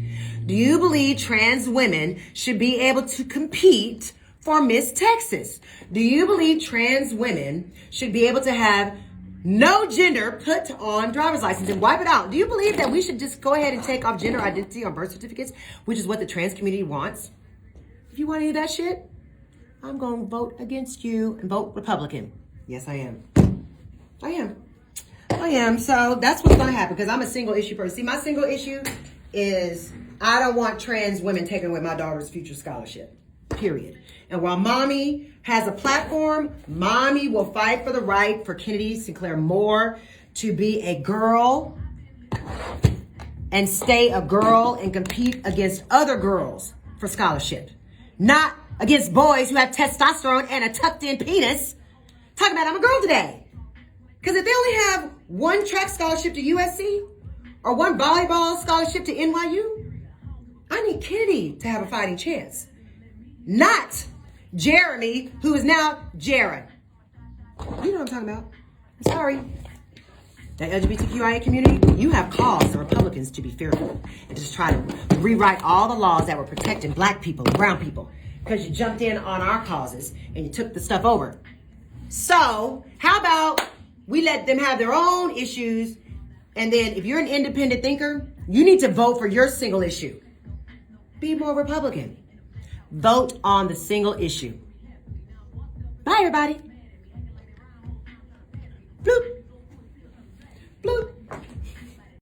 Do you believe trans women should be able to compete for Miss Texas? Do you believe trans women should be able to have no gender put on driver's license and wipe it out? Do you believe that we should just go ahead and take off gender identity on birth certificates, which is what the trans community wants? If you want to do that shit, I'm going to vote against you and vote Republican. Yes, I am. I am. So that's what's going to happen because I'm a single issue person. See, my single issue is I don't want trans women taking away my daughter's future scholarship, period. And while mommy has a platform, mommy will fight for the right for Kennedy Sinclair Moore to be a girl and stay a girl and compete against other girls for scholarship. Not against boys who have testosterone and a tucked in penis. Talking about I'm a girl today. Because if they only have one track scholarship to USC or one volleyball scholarship to NYU, I need Kennedy to have a fighting chance. Not Jeremy, who is now Jared. You know what I'm talking about. I'm sorry. The LGBTQIA community, you have caused the Republicans to be fearful and just try to rewrite all the laws that were protecting black people and brown people because you jumped in on our causes and you took the stuff over. So how about we let them have their own issues, and then if you're an independent thinker, you need to vote for your single issue. Be more Republican. Vote on the single issue. Bye, everybody.